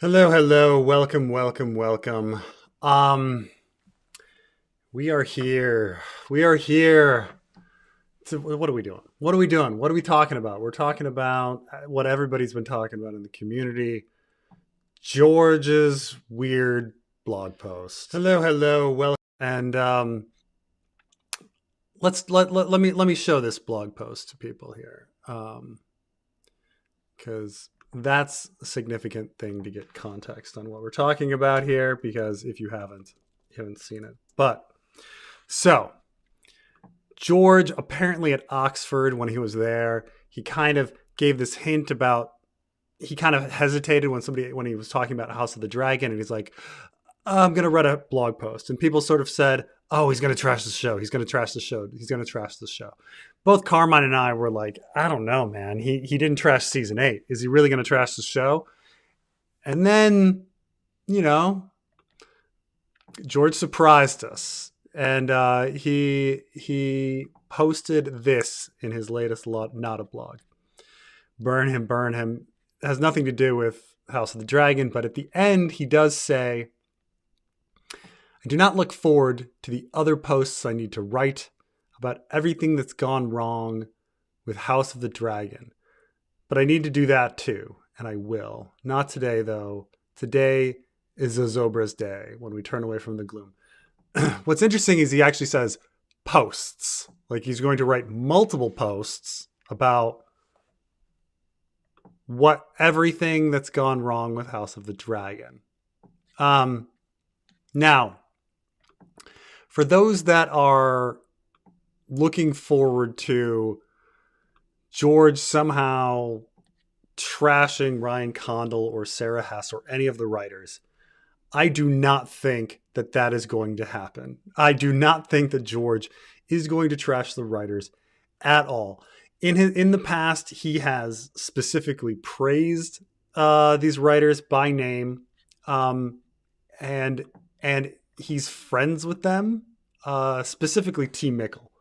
Hello, welcome. Um, we are here. We are here. What are we doing? What are we doing? What are we talking about? We're talking about what everybody's been talking about in the community. George's weird blog post. Welcome. And let me show this blog post to people here. Because that's a significant thing to get context on what we're talking about here, because if you haven't seen it. But so George, apparently at Oxford when he was there, he kind of gave this hint about, he kind of hesitated when he was talking about House of the Dragon, and he's like, I'm going to write a blog post. And people sort of said, oh, he's going to trash the show. He's going to trash the show. He's going to trash the show. Both Carmine and I were like, I don't know, man. He didn't trash season 8. Is he really going to trash the show? And then, George surprised us. And he posted this in his latest Not a Blog. Burn him. It has nothing to do with House of the Dragon. But at the end, he does say, I do not look forward to the other posts I need to write about everything that's gone wrong with House of the Dragon. But I need to do that too, and I will. Not today, though. Today is a Zobra's day, when we turn away from the gloom. What's interesting is he actually says posts. Like he's going to write multiple posts about everything that's gone wrong with House of the Dragon. Now, for those that are looking forward to George somehow trashing Ryan Condal or Sarah Hess or any of the writers, I do not think that is going to happen. I do not think that George is going to trash the writers at all. In the past, he has specifically praised these writers by name, and he's friends with them, specifically T. Mickle.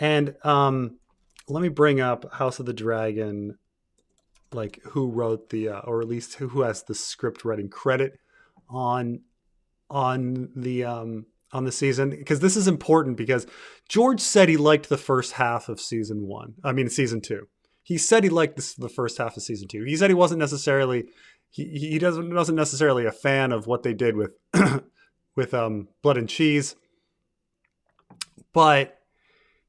And let me bring up House of the Dragon, like who wrote or at least who has the script writing credit on the season, because this is important, because George said he liked the first half of season 2. He said he liked the first half of season 2. He said he wasn't necessarily wasn't necessarily a fan of what they did with with Blood and Cheese, but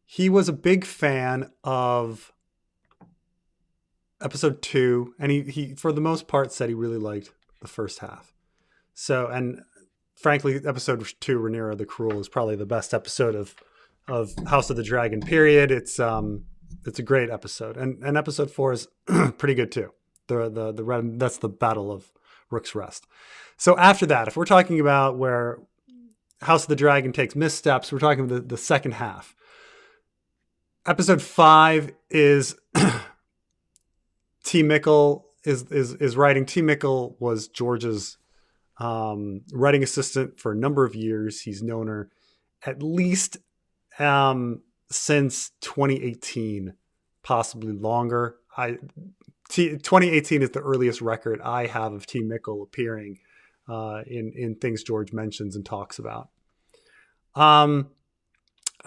he was a big fan of episode 2, and he for the most part said he really liked the first half. So, and frankly, episode 2, Rhaenyra the Cruel, is probably the best episode of House of the Dragon, period. It's a great episode, and episode 4 is pretty good too. That's the Battle of Rook's Rest. So after that, if we're talking about where House of the Dragon takes missteps, we're talking about the second half. Episode 5 is T. Mickle is writing. T. Mickle was George's writing assistant for a number of years. He's known her at least since 2018, possibly longer. 2018 is the earliest record I have of T. Mickle appearing in things George mentions and talks about.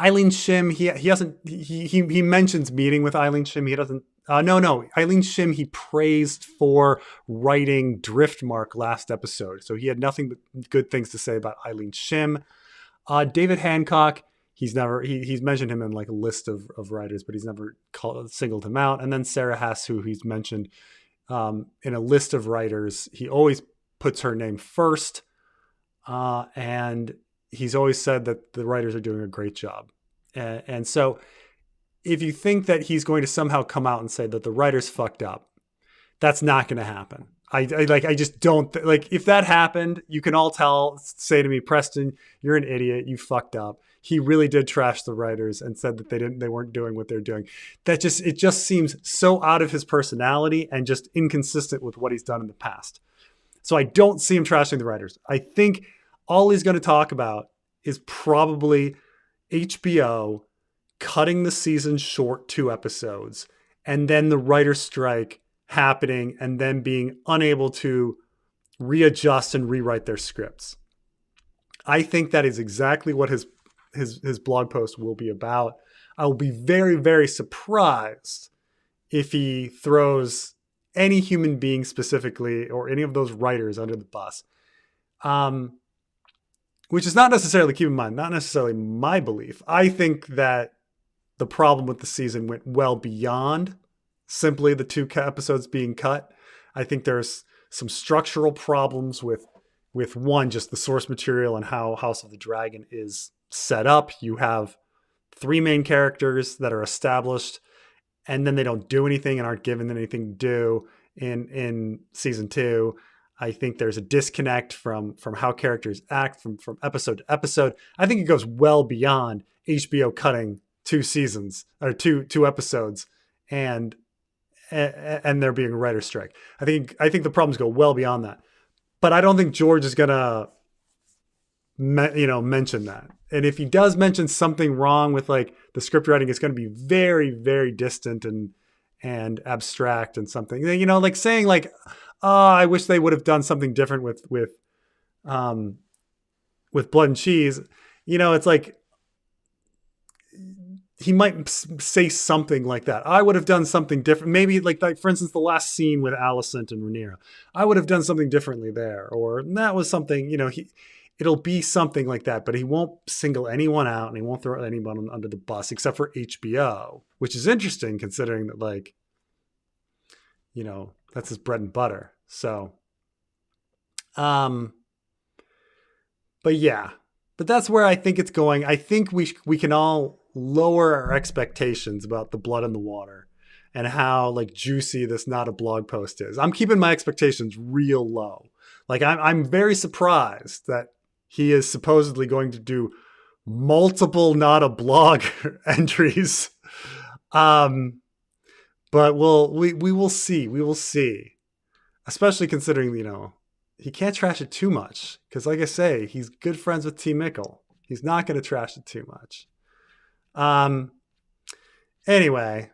Eileen Shim, he mentions meeting with Eileen Shim. He doesn't. No. Eileen Shim, he praised for writing Driftmark last episode. So he had nothing but good things to say about Eileen Shim. David Hancock, he's mentioned him in like a list of writers, but he's never singled him out. And then Sarah Hess, who he's mentioned in a list of writers, he always puts her name first. And he's always said that the writers are doing a great job. And so if you think that he's going to somehow come out and say that the writers fucked up, that's not going to happen. I just don't like, if that happened, you can all say to me, Preston, you're an idiot. You fucked up. He really did trash the writers and said that they weren't doing what they're doing. It just seems so out of his personality and just inconsistent with what he's done in the past. So I don't see him trashing the writers. I think all he's going to talk about is probably HBO cutting the season short 2 episodes, and then the writer's strike happening, and then being unable to readjust and rewrite their scripts. I think that is exactly what his blog post will be about. I will be very, very surprised if he throws any human being specifically or any of those writers under the bus. Which is not necessarily, keep in mind, not necessarily my belief. I think that the problem with the season went well beyond simply the 2 episodes being cut. I think there's some structural problems with one, just the source material and how House of the Dragon is set up. You have 3 main characters that are established, and then they don't do anything and aren't given anything to do in season 2. I think there's a disconnect from how characters act from episode to episode. I think it goes well beyond HBO cutting 2 seasons or two episodes and there being a writer's strike. I think the problems go well beyond that. But I don't think George is gonna mention that. And if he does mention something wrong with like the script writing, it's going to be very, very distant and abstract and something, like saying like, I wish they would have done something different with Blood and Cheese. It's like he might say something like that. I would have done something different. Maybe like for instance, the last scene with Alicent and Rhaenyra, I would have done something differently there. Or that was something, it'll be something like that, but he won't single anyone out and he won't throw anyone under the bus except for HBO, which is interesting considering that like, that's his bread and butter. So, but that's where I think it's going. I think we can all lower our expectations about the blood in the water and how like juicy this not a blog post is. I'm keeping my expectations real low. Like I'm very surprised that he is supposedly going to do multiple not a blog entries. But we will see. We will see. Especially considering, he can't trash it too much. Because like I say, he's good friends with T. Mickle. He's not going to trash it too much. Anyway,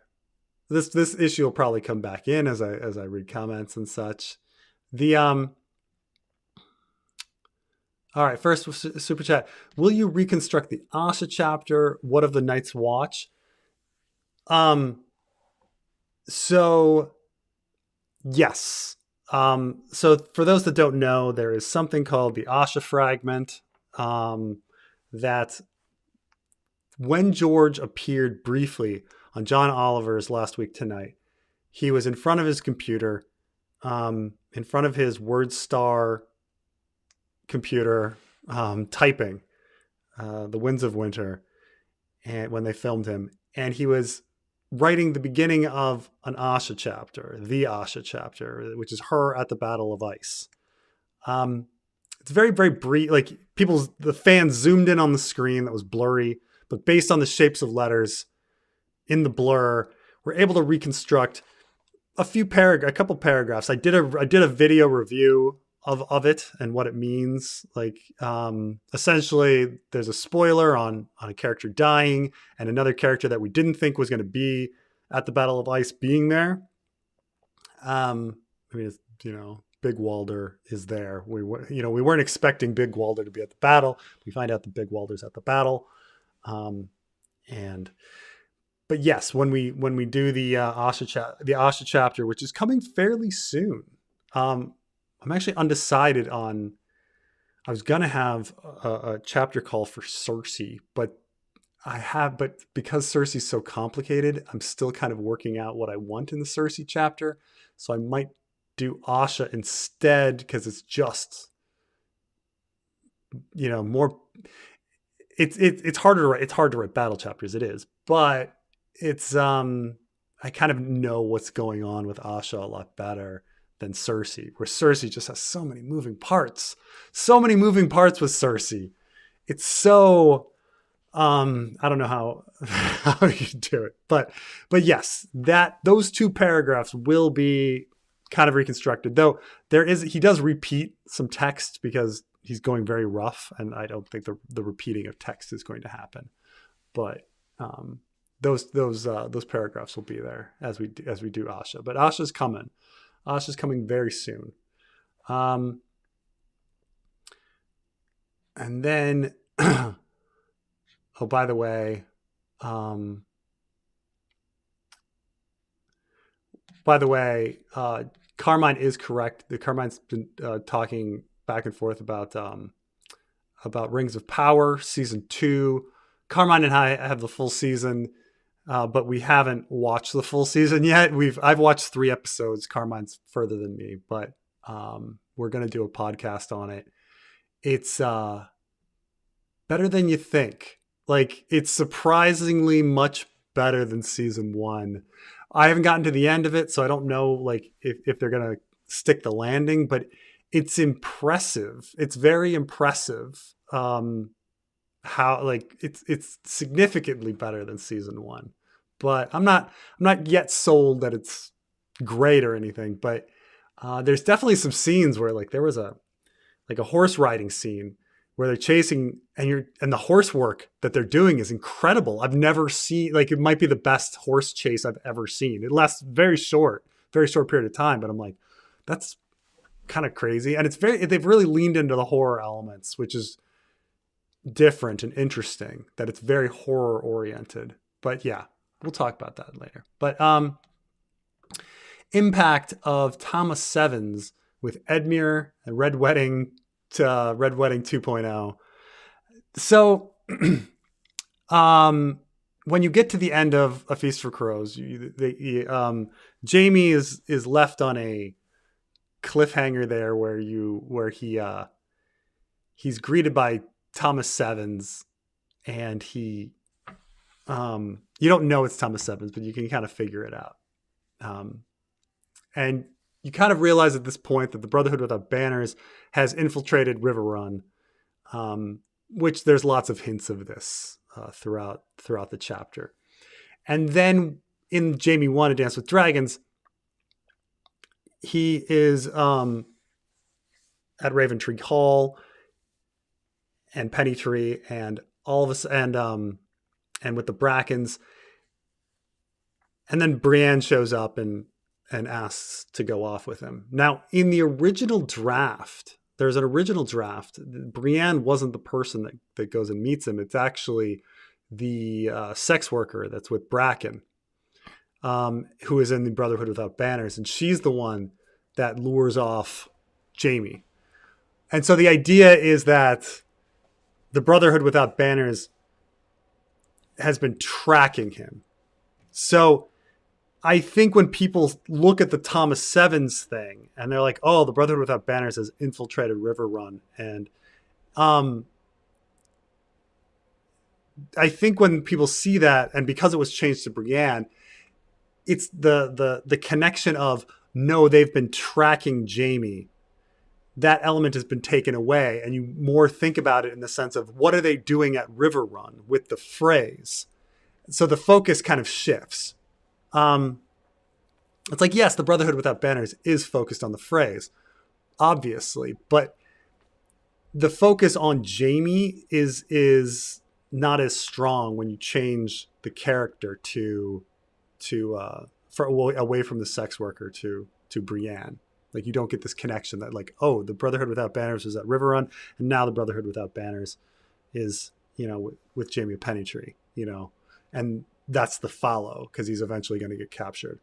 this issue will probably come back in as I read comments and such. All right, first super chat. Will you reconstruct the Asha chapter? What of the Night's Watch? So yes. So for those that don't know, there is something called the Asha Fragment, that when George appeared briefly on John Oliver's Last Week Tonight, he was in front of his computer, in front of his WordStar computer, typing The Winds of Winter, and when they filmed him, and he was writing the beginning of an Asha chapter, the Asha chapter, which is her at the Battle of Ice. It's very, very brief. Like the fans zoomed in on the screen that was blurry, but based on the shapes of letters in the blur, we're able to reconstruct a couple paragraphs. I did a video review of it and what it means. Like, essentially there's a spoiler on a character dying and another character that we didn't think was going to be at the Battle of Ice being there. Big Walder is there. We weren't expecting Big Walder to be at the battle. We find out that Big Walder's at the battle. But yes, when we do the Asha chapter, which is coming fairly soon, I'm actually undecided on. I was gonna have a chapter call for Cersei, but because Cersei's so complicated, I'm still kind of working out what I want in the Cersei chapter. So I might do Asha instead because it's just, more. It's harder to write. It's hard to write battle chapters. It is, but it's I kind of know what's going on with Asha a lot better than Cersei, where Cersei just has so many moving parts. So many moving parts with Cersei. It's so I don't know how you do it, but yes, those 2 paragraphs will be kind of reconstructed. Though he does repeat some text because he's going very rough, and I don't think the repeating of text is going to happen. But those paragraphs will be there as we do Asha. But Asha's coming. Asha's coming very soon. And then, oh, by the way, Carmine is correct. The Carmine's been talking back and forth about Rings of Power season 2. Carmine and I have the full season, but we haven't watched the full season yet. I've watched 3 episodes. Carmine's further than me, but we're gonna do a podcast on it. It's better than you think. Like, it's surprisingly much better than season 1. I haven't gotten to the end of it, so I don't know like if they're gonna stick the landing, but it's impressive. It's very impressive. How like it's significantly better than season 1, but I'm not yet sold that it's great or anything. But there's definitely some scenes where like there was a horse riding scene where they're chasing and the horse work that they're doing is incredible. I've never seen, like, it might be the best horse chase I've ever seen. It lasts very short period of time, but I'm like, that's kind of crazy. And they've really leaned into the horror elements, which is different and interesting, that it's very horror oriented. But yeah, we'll talk about that later. But impact of Thomas Sevens with Edmure and Red Wedding to Red Wedding 2.0. So when you get to the end of A Feast for Crows, Jaime is left on a cliffhanger there where he's greeted by Thomas Sevens, and you don't know it's Thomas Sevens, but you can kind of figure it out. And you kind of realize at this point that the Brotherhood Without Banners has infiltrated Riverrun, which there's lots of hints of this throughout the chapter. And then in Jaime 1, A Dance with Dragons, he is at Raventree Hall and Pennytree and all of us and with the Brackens. And then Brienne shows up and asks to go off with him. Now, in the original draft, there's an original draft. Brienne wasn't the person that goes and meets him. It's actually the sex worker that's with Bracken, who is in the Brotherhood Without Banners. And she's the one that lures off Jaime. And so the idea is that the Brotherhood Without Banners has been tracking him. So I think when people look at the Thomas Sevens thing and they're like, oh, the Brotherhood Without Banners has infiltrated Riverrun. And I think when people see that, and because it was changed to Brienne, it's the connection of, no, they've been tracking Jaime. That element has been taken away. And you more think about it in the sense of, what are they doing at Riverrun with the phrase? So the focus kind of shifts. It's like, yes, the Brotherhood Without Banners is focused on the phrase, obviously, but the focus on Jaime is not as strong when you change the character away from the sex worker to Brienne. Like, you don't get this connection that, like, oh, the Brotherhood Without Banners was at Riverrun, and now the Brotherhood Without Banners is, with Jaime Pennytree, and that's the follow, because he's eventually going to get captured.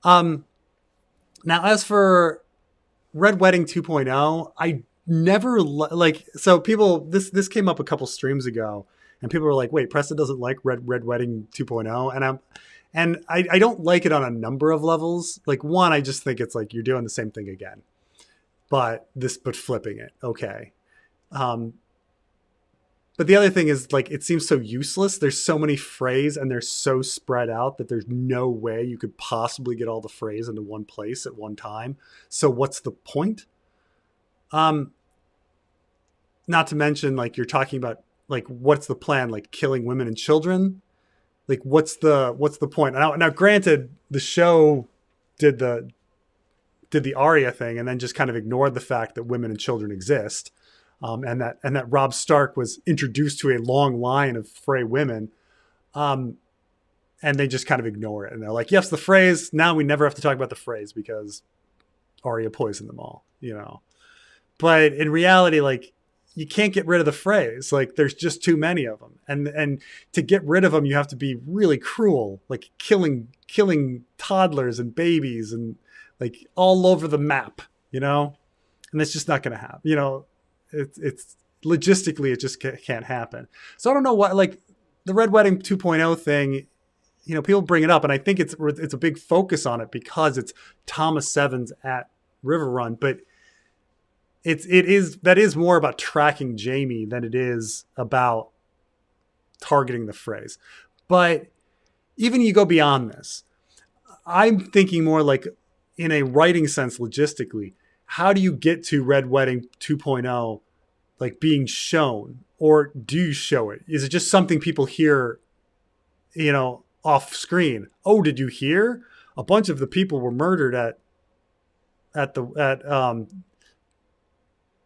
Now, as for Red Wedding 2.0, I never so people, this came up a couple streams ago, and people were like, wait, Preston doesn't like Red Wedding 2.0. And I don't like it on a number of levels. Like, one, I just think it's like, you're doing the same thing again, but flipping it. Okay. But the other thing is, like, it seems so useless. There's so many phrase and they're so spread out that there's no way you could possibly get all the phrase into one place at one time. So what's the point? Not to mention, like, you're talking about, like, what's the plan? Like, killing women and children? Like, what's the point? Now, granted, the show did the Arya thing and then just kind of ignored the fact that women and children exist. And that Robb Stark was introduced to a long line of Frey women, and they just kind of ignore it. And they're like, yes, the phrase, now we never have to talk about the phrase because Arya poisoned them all, But in reality, like, you can't get rid of the phrase. Like there's just too many of them. And to get rid of them, you have to be really cruel, like killing toddlers and babies and like all over the map, you know? And that's just not going to happen. You know, it's logistically, it just can't happen. So I don't know what, like the Red Wedding 2.0 thing, you know, people bring it up and I think it's a big focus on it because it's Thomas Sevens at River Run, but that is more about tracking Jaime than it is about targeting the phrase. But even you go beyond this, I'm thinking more like in a writing sense, logistically, how do you get to Red Wedding 2.0, like being shown, or do you show it? Is it just something people hear, you know, off screen? Oh, did you hear? A bunch of the people were murdered at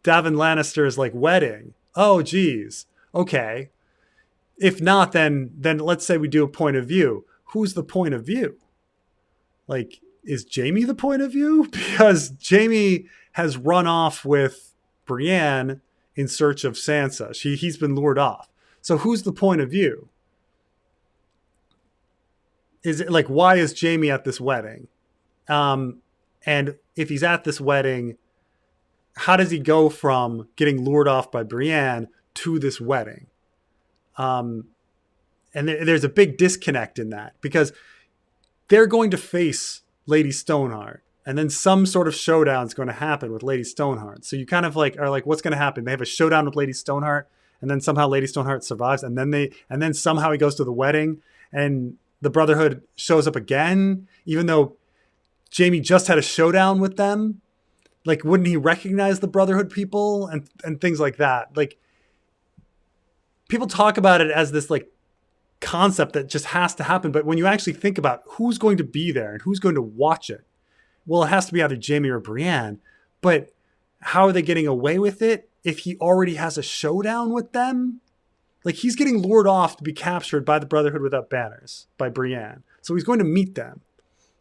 Davin Lannister's like wedding. Oh, geez. Okay. If not, then let's say we do a point of view. Who's the point of view? Like, is Jaime the point of view? Because Jaime has run off with Brienne in search of Sansa. He's been lured off. So who's the point of view? Is it like, why is Jaime at this wedding? And if he's at this wedding, how does he go from getting lured off by Brienne to this wedding? And there's a big disconnect in that because they're going to face Lady Stoneheart, and then some sort of showdown is going to happen with Lady Stoneheart. So you kind of like are like, what's going to happen? They have a showdown with Lady Stoneheart, and then somehow Lady Stoneheart survives, and then somehow he goes to the wedding, and the Brotherhood shows up again, even though Jaime just had a showdown with them. Like, wouldn't he recognize the Brotherhood people and things like that? Like, people talk about it as this like concept that just has to happen. But when you actually think about who's going to be there and who's going to watch it, well, it has to be either Jaime or Brienne. But how are they getting away with it if he already has a showdown with them? Like, he's getting lured off to be captured by the Brotherhood without banners, by Brienne. So he's going to meet them.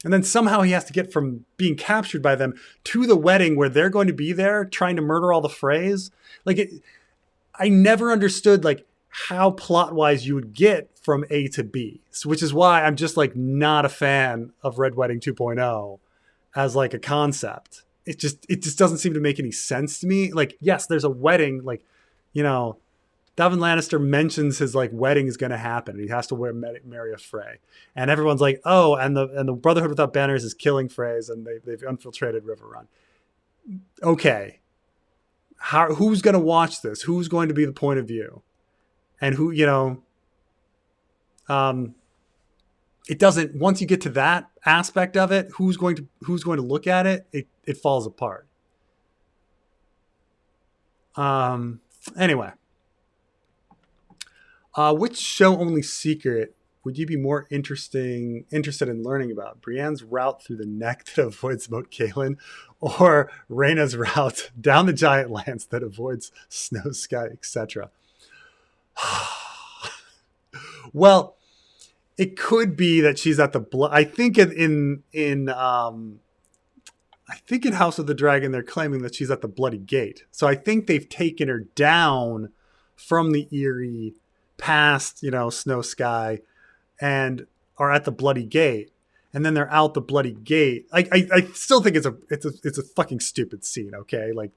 And then somehow he has to get from being captured by them to the wedding where they're going to be there trying to murder all the Freys. Like, I never understood like how plot-wise you would get from A to B, which is why I'm just like not a fan of Red Wedding 2.0 as like a concept. It just doesn't seem to make any sense to me. Like, yes, there's a wedding, like, you know, Davin Lannister mentions his like wedding is going to happen. He has to marry a Frey, and everyone's like, "Oh, and the Brotherhood without banners is killing Freys, and they've infiltrated River Run." Okay, who's going to watch this? Who's going to be the point of view, and who, you know? It doesn't. Once you get to that aspect of it, who's going to look at it? It falls apart. Anyway. Which show-only secret would you be more interested in learning about? Brienne's route through the neck that avoids Moat Cailin, or Rhaena's route down the giant lands that avoids Snow Sky, etc.? Well, it could be that she's at the I think in House of the Dragon they're claiming that she's at the Bloody Gate. So I think they've taken her down from the Eyrie past, you know, Snow Sky, and are at the Bloody Gate, and then they're out the Bloody Gate. I still think it's a fucking stupid scene. Okay, like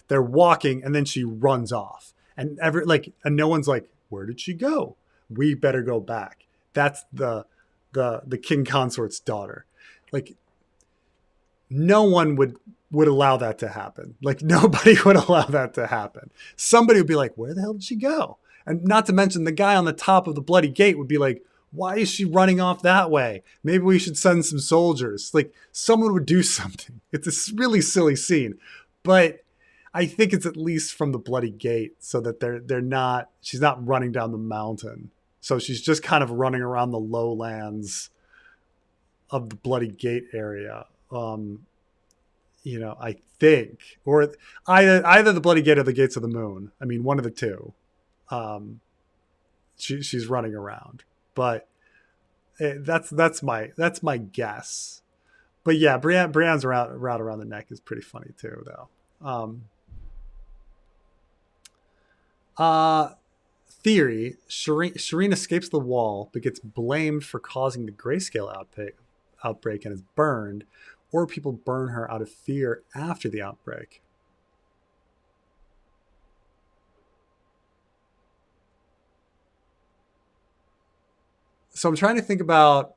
they're walking, and then she runs off, and no one's like, where did she go? We better go back. That's the king consort's daughter. Like, no one would allow that to happen. Like, nobody would allow that to happen. Somebody would be like, where the hell did she go? And not to mention the guy on the top of the Bloody Gate would be like, why is she running off that way? Maybe we should send some soldiers. Like, someone would do something. It's a really silly scene. But I think it's at least from the Bloody Gate so that she's not running down the mountain. So she's just kind of running around the lowlands of the Bloody Gate area. You know, I think, or either the Bloody Gate or the Gates of the Moon. I mean, one of the two. She's running around, but that's my guess. But yeah, Brienne's route around the neck is pretty funny too, though. Uh, Theory: Shireen escapes the wall, but gets blamed for causing the Grayscale outbreak and is burned, or people burn her out of fear after the outbreak. So I'm trying to think about.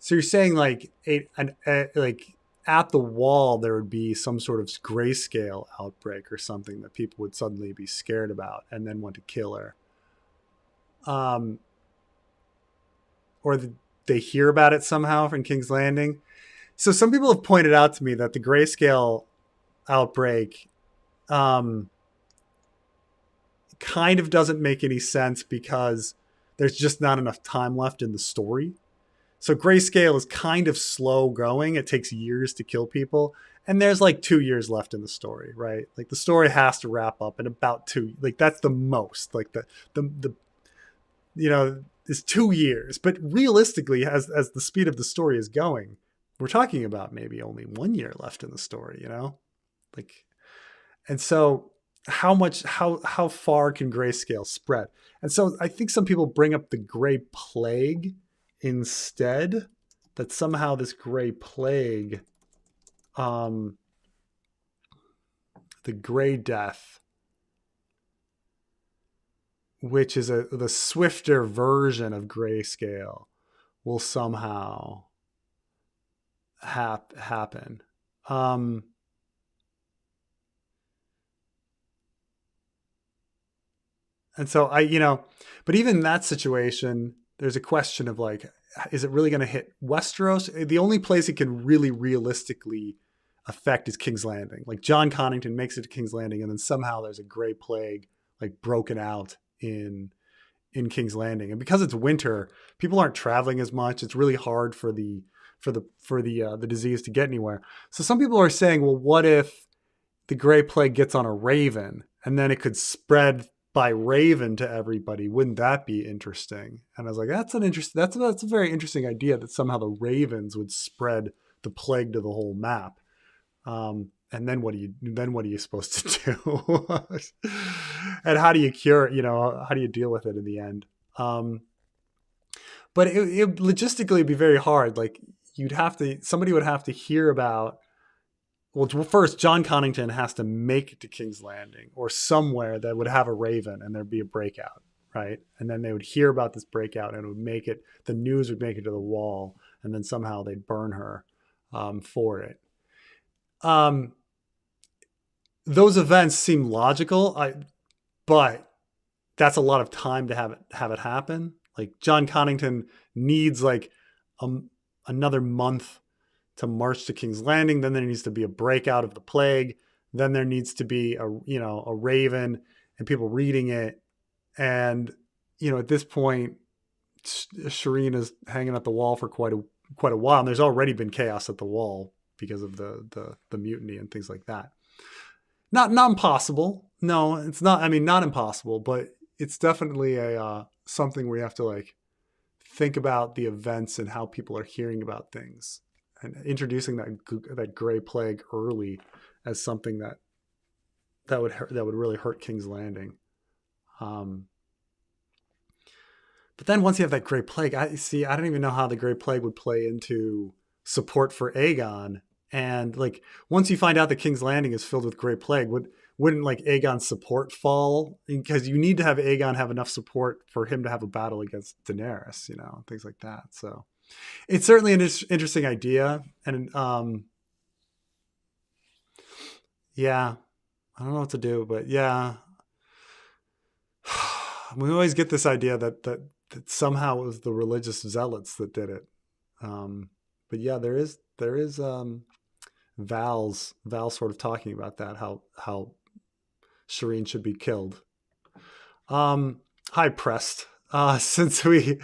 So you're saying like like at the wall there would be some sort of grayscale outbreak or something that people would suddenly be scared about and then want to kill her. Um, or they hear about it somehow from King's Landing. So some people have pointed out to me that the grayscale outbreak um, kind of doesn't make any sense because there's just not enough time left in the story. So Grayscale is kind of slow going. It takes years to kill people. And there's like 2 years left in the story, right? Like the story has to wrap up in about like that's the most. Like the is 2 years. But realistically, as the speed of the story is going, we're talking about maybe only 1 year left in the story, Like, and so how far can Grayscale spread? And so I think some people bring up the Gray Plague instead, that somehow this Gray Plague, the Gray Death, which is the swifter version of Grayscale, will somehow happen. And so but even in that situation, there's a question of like, is it really going to hit Westeros? The only place it can really realistically affect is King's Landing. Like John Connington makes it to King's Landing, and then somehow there's a Gray Plague like broken out in King's Landing. And because it's winter, people aren't traveling as much. It's really hard for the disease to get anywhere. So some people are saying, well, what if the Gray Plague gets on a raven and then it could spread by raven to everybody? Wouldn't that be interesting? And I was like, that's a very interesting idea, that somehow the ravens would spread the plague to the whole map. And then what are you supposed to do? And how do you cure it? How do you deal with it in the end? But it logistically be very hard. Like somebody would have to hear about, well, first, John Connington has to make it to King's Landing or somewhere that would have a raven, and there'd be a breakout, right? And then they would hear about this breakout, and the news would make it to the wall, and then somehow they'd burn her for it. Those events seem logical, but that's a lot of time to have it happen. Like John Connington needs like another month to march to King's Landing. Then there needs to be a breakout of the plague. Then there needs to be a raven and people reading it. And, at this point, Shireen is hanging at the wall for quite a while. And there's already been chaos at the wall because of the mutiny and things like that. Not impossible. No, it's not. I mean, not impossible, but it's definitely something where you have to like think about the events and how people are hearing about things, and introducing that Gray Plague early as something that would really hurt King's Landing. But then once you have that Gray Plague, I don't even know how the Gray Plague would play into support for Aegon. And like once you find out that King's Landing is filled with Gray Plague, wouldn't like Aegon's support fall? Because you need to have Aegon have enough support for him to have a battle against Daenerys, things like that. So it's certainly an interesting idea. And yeah, I don't know what to do, but yeah, we always get this idea that somehow it was the religious zealots that did it. But yeah, there is Val's sort of talking about that, how Shireen should be killed. Hi, Prest. Since we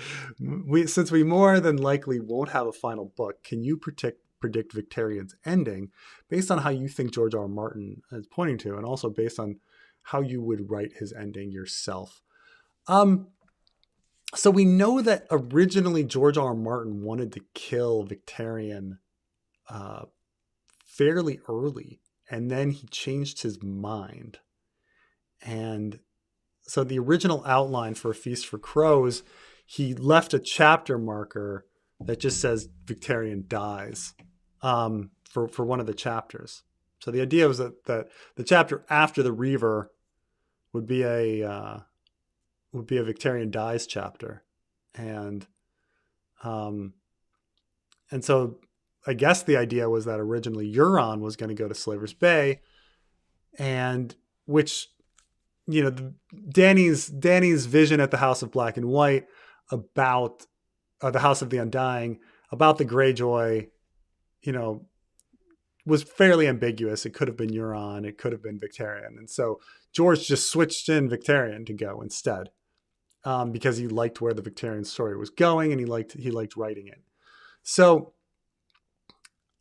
more than likely won't have a final book, can you predict Victarion's ending based on how you think George R. R. Martin is pointing to, and also based on how you would write his ending yourself? So we know that originally George R. R. Martin wanted to kill Victarion fairly early, and then he changed his mind. And so the original outline for A Feast for Crows, he left a chapter marker that just says Victarion dies, for one of the chapters. So the idea was that the chapter after the Reaver would be a Victarion dies chapter, and um, and so I guess the idea was that originally Euron was going to go to Slaver's Bay, and which, Dany's vision at the House of Black and White about the House of the Undying, about the Greyjoy, you know, was fairly ambiguous. It could have been Euron, it could have been Victarion, and so George just switched in Victarion to go instead, because he liked where the Victarion story was going, and he liked writing it. So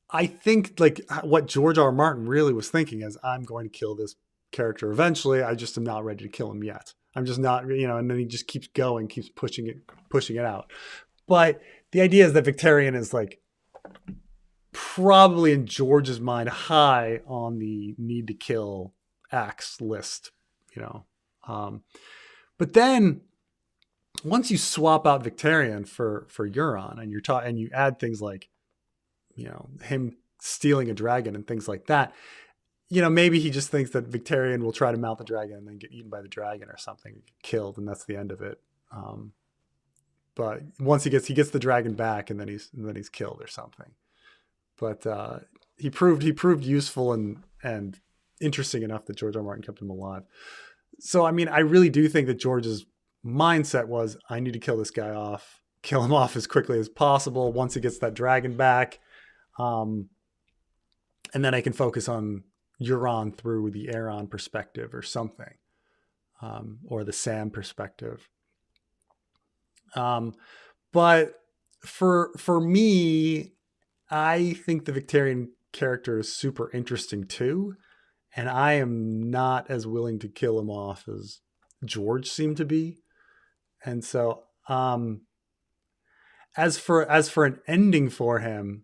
I think like what George R. R. Martin really was thinking is, I'm going to kill this character eventually. I just am not ready to kill him yet. I'm just not, and then he just keeps going, keeps pushing it out. But the idea is that Victarion is like probably in George's mind high on the need to kill X list, you know. But then once you swap out Victarion for Euron, and and you add things like, him stealing a dragon and things like that, maybe he just thinks that Victarion will try to mount the dragon and then get eaten by the dragon or something, get killed, and that's the end of it. But once he gets the dragon back, and then he's killed or something. But he proved useful and interesting enough that George R. R. Martin kept him alive. So I mean, I really do think that George's mindset was, I need to kill this guy off, kill him off as quickly as possible once he gets that dragon back. And then I can focus on Euron through the Aeron perspective or something, or the Sam perspective. But for me, I think the Victarion character is super interesting too, and I am not as willing to kill him off as George seemed to be. And so, as for an ending for him,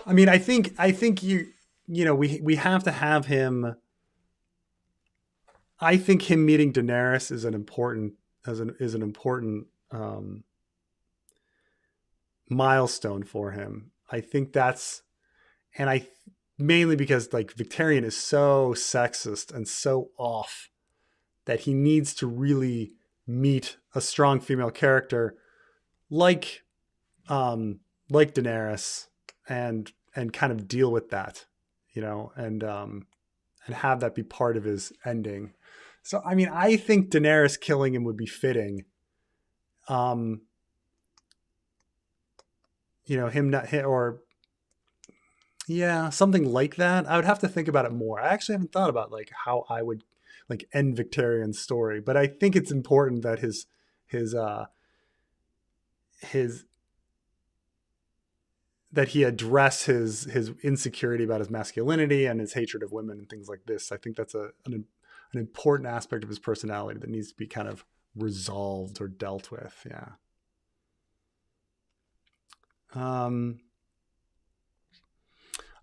I mean, I think we have to have him. I think him meeting Daenerys is an important milestone for him. I think that's, and mainly because like Victarion is so sexist and so off that he needs to really meet a strong female character like Daenerys, and kind of deal with that, and have that be part of his ending. So I mean, I think Daenerys killing him would be fitting. Him not, or yeah, something like that. I would have to think about it more. I actually haven't thought about like how I would like end Victarion's story, but I think it's important that his that he address his insecurity about his masculinity and his hatred of women and things like this. I think that's an important aspect of his personality that needs to be kind of resolved or dealt with. Yeah.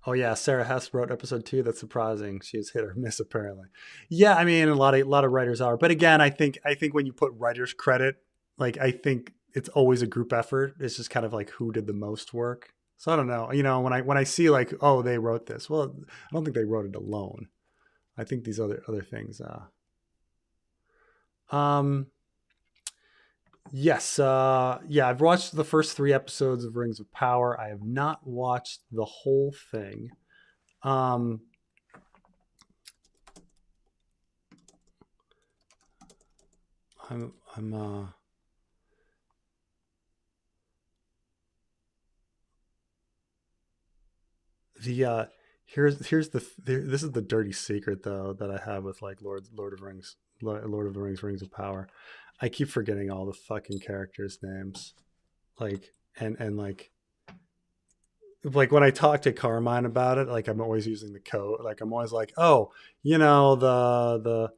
Oh yeah, Sarah Hess wrote episode 2. That's surprising. She is hit or miss apparently. Yeah, I mean, a lot of writers are, but again, I think when you put writers credit, like I think it's always a group effort. It's just kind of like who did the most work. So I don't know. When I see like, oh, they wrote this. Well, I don't think they wrote it alone. I think these other things. Yes. Yeah, I've watched the first 3 episodes of Rings of Power. I have not watched the whole thing. I'm this is the dirty secret though that I have with like Lord of the Rings, Rings of Power. I keep forgetting all the fucking characters' names. Like and like when I talk to Carmine about it, like I'm always using the code. Like I'm always like, oh, the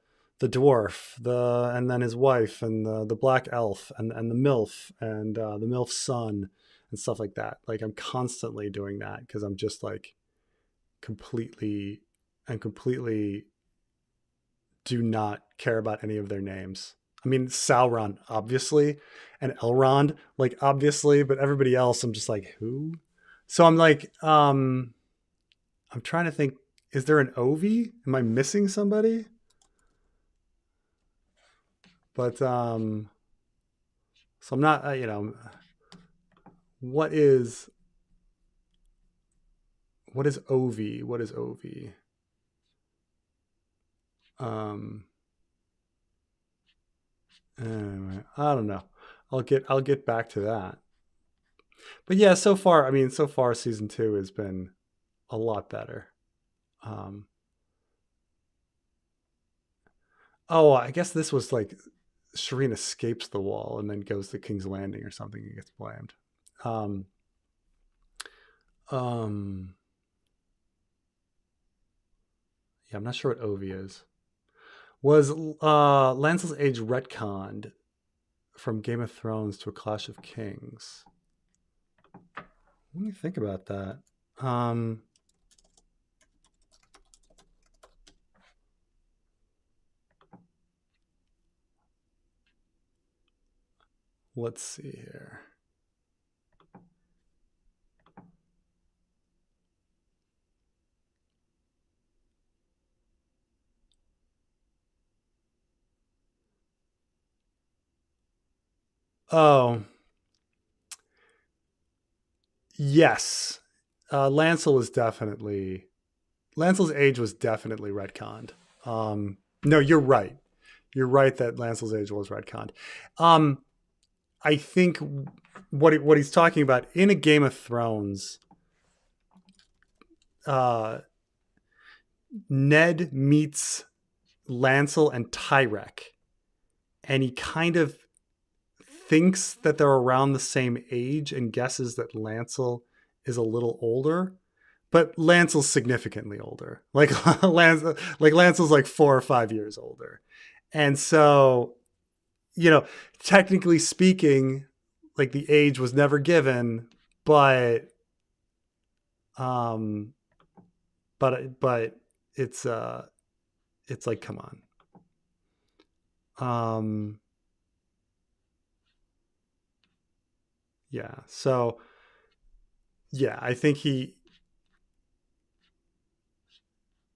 dwarf, and then his wife, and the black elf, and the MILF, and the MILF's son, and stuff like that. Like I'm constantly doing that because I'm just like completely do not care about any of their names. I mean, Sauron, obviously, and Elrond, like obviously, but everybody else, I'm just like, who? So I'm like, I'm trying to think, is there an Ovi? Am I missing somebody? But so I'm not, what is Ovi? What is Ovi? Um, anyway, I don't know. I'll get back to that. But yeah, so far, I mean, so far season 2 has been a lot better. Um, oh, I guess this was like Shireen escapes the wall and then goes to King's Landing or something and gets blamed. Um, um, yeah, I'm not sure what Ovi is. Was Lancel's age retconned from Game of Thrones to A Clash of Kings? Let me think about that. Let's see here. Oh, yes. Lancel's age was definitely retconned. No, you're right. You're right that Lancel's age was retconned. Um, I think what he's talking about in a Game of Thrones, uh, Ned meets Lancel and Tyrek, and he kind of thinks that they're around the same age and guesses that Lancel is a little older, but Lancel's significantly older. Like Lancel's like 4 or 5 years older, and so technically speaking, like the age was never given, but um, but it's like, come on. Yeah. So yeah, I think he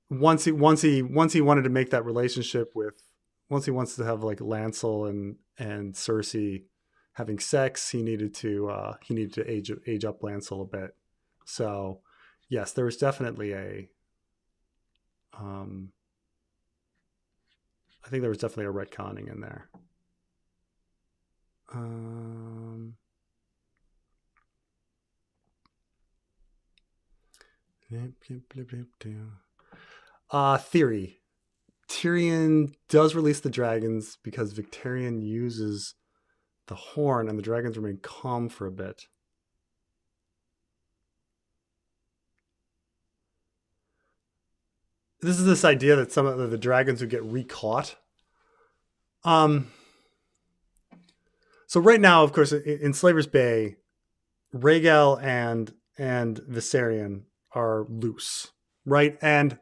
once he wanted to make that relationship with once he wants to have like Lancel and Cersei having sex, he needed to age up Lancel a bit. So yes, there was definitely a I think there was definitely a retconning in there. Theory. Tyrion does release the dragons because Victarion uses the horn and the dragons remain calm for a bit. This is this idea that some of the dragons would get recaught. So right now, of course, in Slaver's Bay, Rhaegal and Viserion are loose, right? And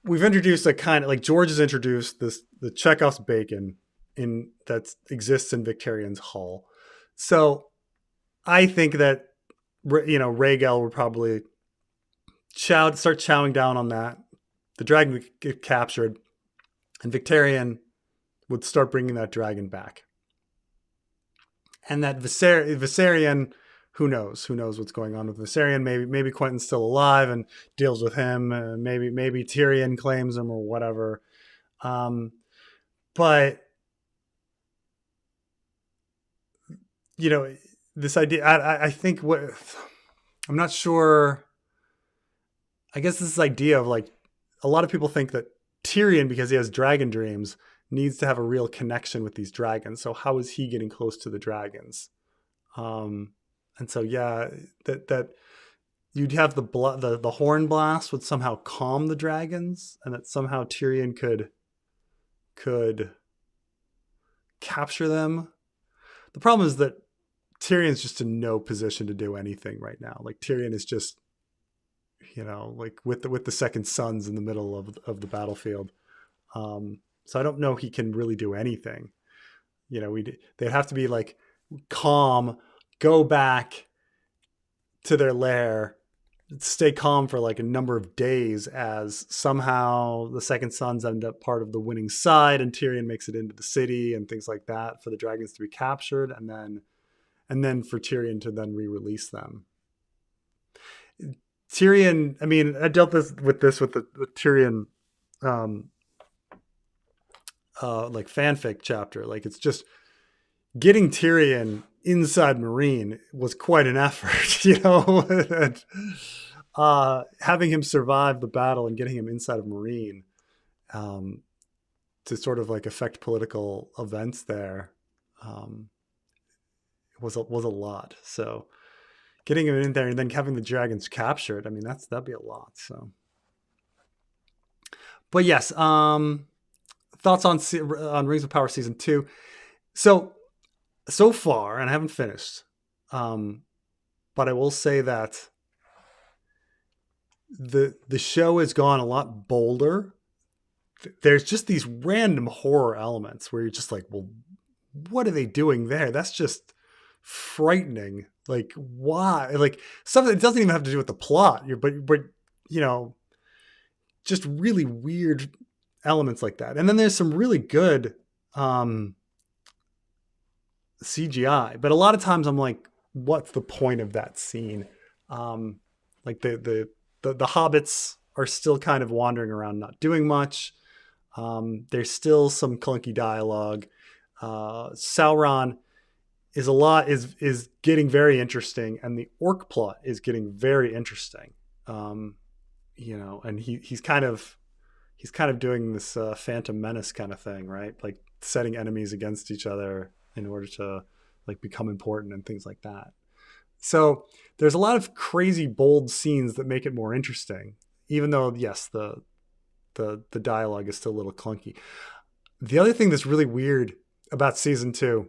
we've introduced a kind of like George has introduced the Chekhov's bacon in that exists in Victarion's hull. So I think that Rhaegal would probably start chowing down on that. The dragon would get captured, and Victarion would start bringing that dragon back. And that Viserion, who knows? Who knows what's going on with Viserion? Maybe Quentin's still alive and deals with him. Maybe Tyrion claims him or whatever. But this idea. I think I'm not sure. I guess this idea of like a lot of people think that Tyrion, because he has dragon dreams, needs to have a real connection with these dragons. So how is he getting close to the dragons? And so yeah, that you'd have the horn blast would somehow calm the dragons, and that somehow Tyrion could capture them. The problem is that Tyrion's just in no position to do anything right now. Like Tyrion is just, like with the second sons in the middle of the battlefield. So I don't know he can really do anything. They'd have to be like calm, go back to their lair, stay calm for like a number of days as somehow the second sons end up part of the winning side and Tyrion makes it into the city and things like that for the dragons to be captured and then for Tyrion to then re-release them. Tyrion, I mean, I dealt with the Tyrion like fanfic chapter. Like it's just getting Tyrion inside Meereen was quite an effort, and, having him survive the battle and getting him inside of Meereen to sort of like affect political events there was a lot. So getting him in there and then having the dragons captured, I mean, that'd be a lot. So, but yes, thoughts on Rings of Power season 2. So far, and I haven't finished, but I will say that the show has gone a lot bolder. There's just these random horror elements where you're just like, well, what are they doing there? That's just frightening. Like, why? Like, stuff that doesn't even have to do with the plot. But just really weird elements like that. And then there's some really good CGI, but a lot of times I'm like, what's the point of that scene? Like the hobbits are still kind of wandering around, not doing much. There's still some clunky dialogue. Sauron is getting very interesting, and the orc plot is getting very interesting. And he's kind of doing this Phantom Menace kind of thing, right? Like setting enemies against each other in order to like become important and things like that. So there's a lot of crazy, bold scenes that make it more interesting, even though, yes, the dialogue is still a little clunky. The other thing that's really weird about season 2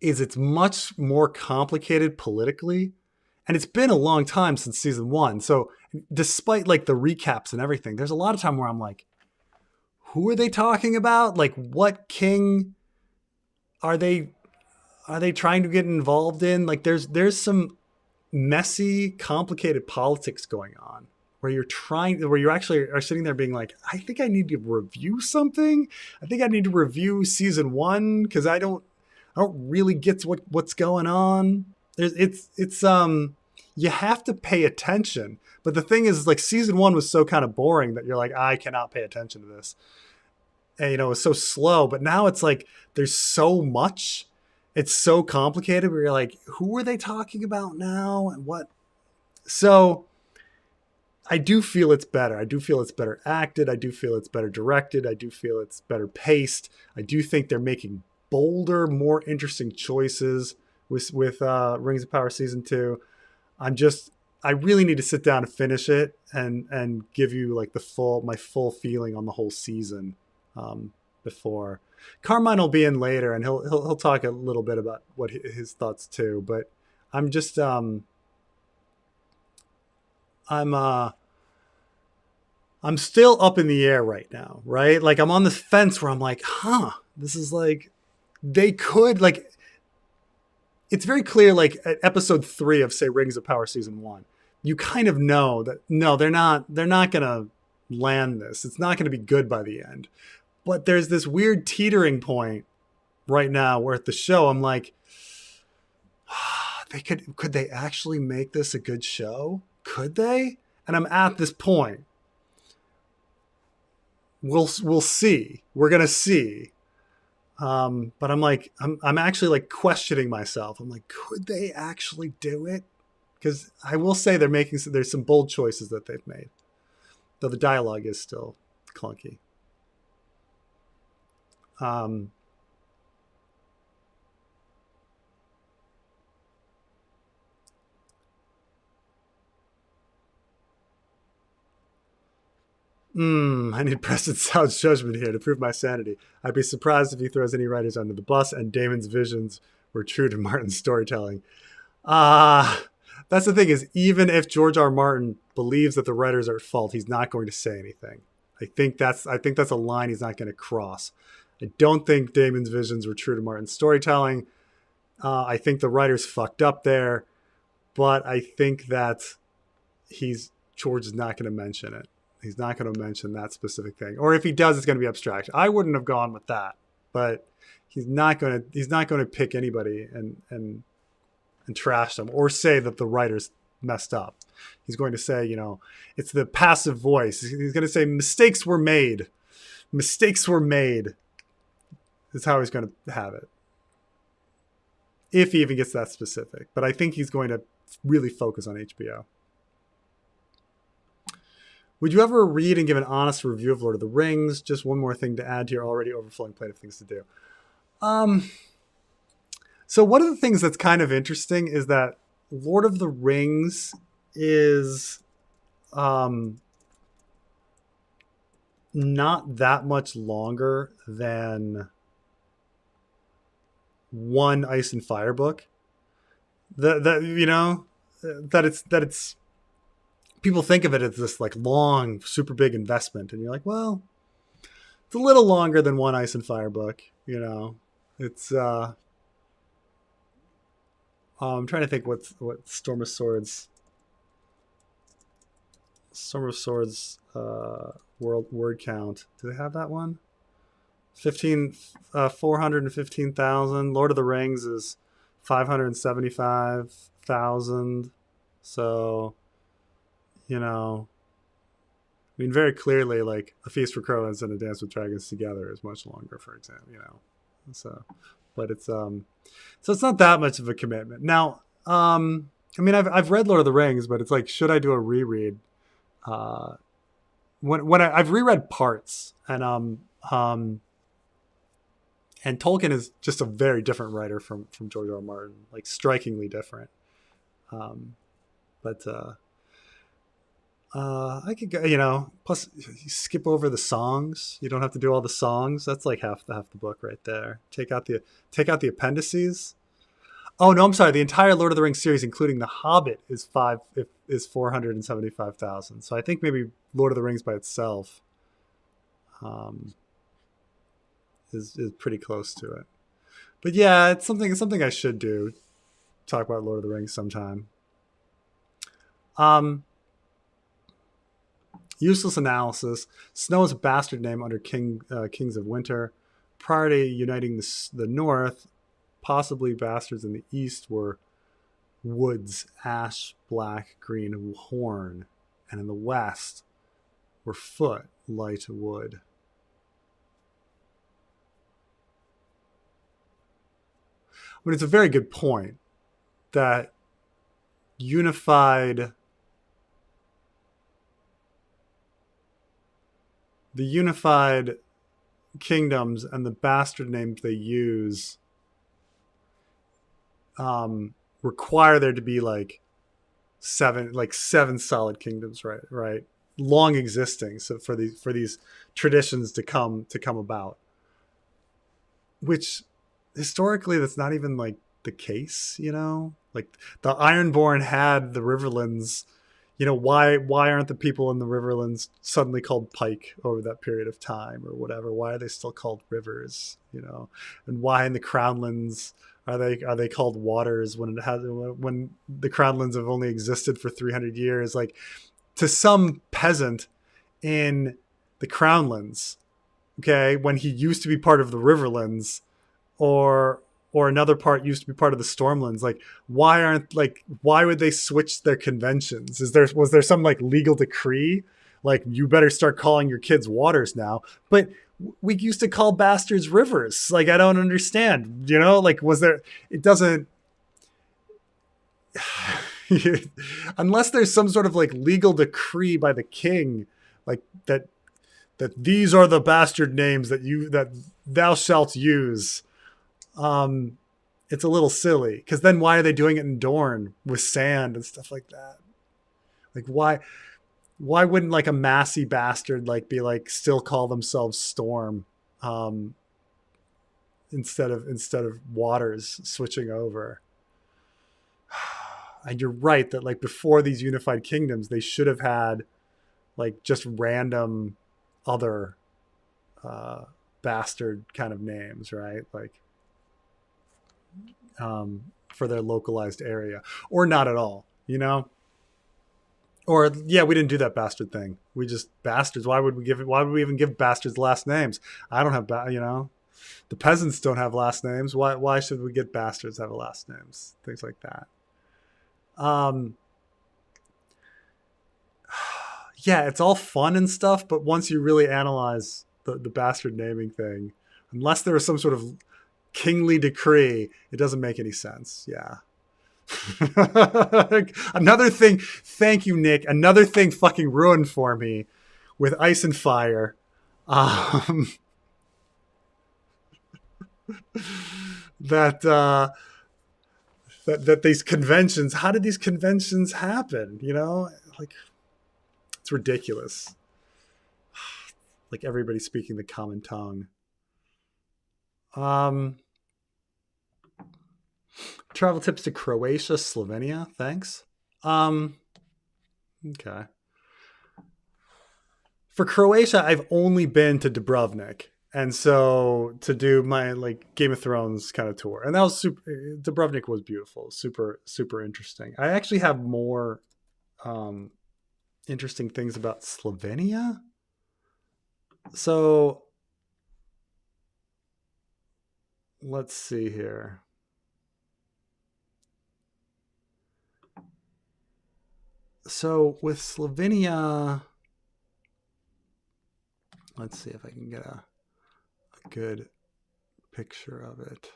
is it's much more complicated politically. And it's been a long time since season 1. So despite like the recaps and everything, there's a lot of time where I'm like, who are they talking about? Like what king are they trying to get involved in? Like there's some messy, complicated politics going on where you actually are sitting there being like, I think I need to review something. I think I need to review season 1 because I don't really get what's going on. It's you have to pay attention. But the thing is like season 1 was so kind of boring that you're like, I cannot pay attention to this. And, it was so slow, but now it's like, there's so much, it's so complicated where you're like, who are they talking about now? And what? So I do feel it's better. I do feel it's better acted. I do feel it's better directed. I do feel it's better paced. I do think they're making bolder, more interesting choices with Rings of Power season 2. I really need to sit down and finish it and give you like my full feeling on the whole season before. Carmine will be in later and he'll talk a little bit about what his thoughts too, but I'm just I'm still up in the air right now, right? Like I'm on the fence where I'm like, this is like, they could like, it's very clear, like at episode 3 of say Rings of Power season 1, you kind of know that no, they're not going to land this. It's not going to be good by the end. But there's this weird teetering point right now where at the show, I'm like, could they actually make this a good show? Could they? And I'm at this point. We'll see. We're going to see. But I'm like, I'm actually like questioning myself. I'm like, could they actually do it? Because I will say there's some bold choices that they've made, though the dialogue is still clunky. I need Preston South's judgment here to prove my sanity. I'd be surprised if he throws any writers under the bus, and Damon's visions were true to Martin's storytelling. That's the thing is, even if George R. R. Martin believes that the writers are at fault, he's not going to say anything. I think that's a line he's not going to cross. I don't think Damon's visions were true to Martin's storytelling. I think the writers fucked up there, but I think that George is not going to mention it. He's not going to mention that specific thing, or if he does, it's going to be abstract. I wouldn't have gone with that, but he's not going to pick anybody and trash them or say that the writers messed up. He's going to say, it's the passive voice. He's going to say mistakes were made. Mistakes were made. Is how he's going to have it. If he even gets that specific. But I think he's going to really focus on HBO. Would you ever read and give an honest review of Lord of the Rings? Just one more thing to add to your already overflowing plate of things to do. So one of the things that's kind of interesting is that Lord of the Rings is not that much longer than one Ice and Fire book. That it's people think of it as this like long, super big investment, and you're like, well, it's a little longer than one Ice and Fire book. It's I'm trying to think what Storm of Swords word count. Do they have that one? 415,000. Lord of the Rings is 575,000. So, very clearly, like A Feast for Crows and A Dance with Dragons together is much longer, for example, So, but it's so it's not that much of a commitment. Now, I've read Lord of the Rings, but it's like, should I do a reread? When I've reread parts, and Tolkien is just a very different writer from George R. R. Martin, like strikingly different. But I could go, plus you skip over the songs. You don't have to do all the songs. That's like half the book right there. Take out the appendices. Oh no, I'm sorry. The entire Lord of the Rings series, including The Hobbit, is 475,000. So I think maybe Lord of the Rings by itself is pretty close to it. But yeah, it's something I should do. Talk about Lord of the Rings sometime. Useless analysis. Snow is a bastard name under Kings of Winter. Prior to uniting the North, possibly bastards in the East were woods, ash, black, green, horn, and in the West were foot, light wood. It's a very good point that the unified kingdoms and the bastard names they use require there to be like seven solid kingdoms, right, long existing. So for these traditions to come about, which historically that's not even like the case, like the Ironborn had the Riverlands. Why aren't the people in the Riverlands suddenly called Pike over that period of time or whatever? Why are they still called rivers? And why in the Crownlands are they called waters when the Crownlands have only existed for 300 years? Like, to some peasant in the Crownlands, okay, when he used to be part of the Riverlands, or another part used to be part of the Stormlands, like why would they switch their conventions? Was there some like legal decree like you better start calling your kids waters now? But we used to call bastards rivers. Like, I don't understand, like, was there, it doesn't unless there's some sort of like legal decree by the king, like that these are the bastard names that thou shalt use. It's a little silly, because then why are they doing it in Dorne with sand and stuff like that? Like, why wouldn't like a Massey bastard like be like still call themselves Storm? instead of waters switching over. And you're right that like before these unified kingdoms, they should have had like just random other uh, bastard kind of names, right? Like for their localized area, or not at all, you know? Or yeah, we didn't do that bastard thing. We just bastards. Why would we give it? Why would we even give bastards last names? I don't have, you know, the peasants don't have last names. Why should we get bastards have last names? Things like that. Um, yeah, it's all fun and stuff, but once you really analyze the bastard naming thing, unless there was some sort of kingly decree, it doesn't make any sense. Yeah. Another thing, thank you, Nick. Another thing fucking ruined for me with Ice and Fire. Um, that that these conventions, how did these conventions happen? You know, like it's ridiculous. Like everybody speaking the common tongue. Um, Travel tips to Croatia, Slovenia. Thanks. Um, okay. For Croatia, I've only been to Dubrovnik. And so to do my like Game of Thrones kind of tour. And that was super Dubrovnik was beautiful, super, super interesting. I actually have more um interesting things about Slovenia. So let's see here. So with Slovenia, let's see if I can get a good picture of it.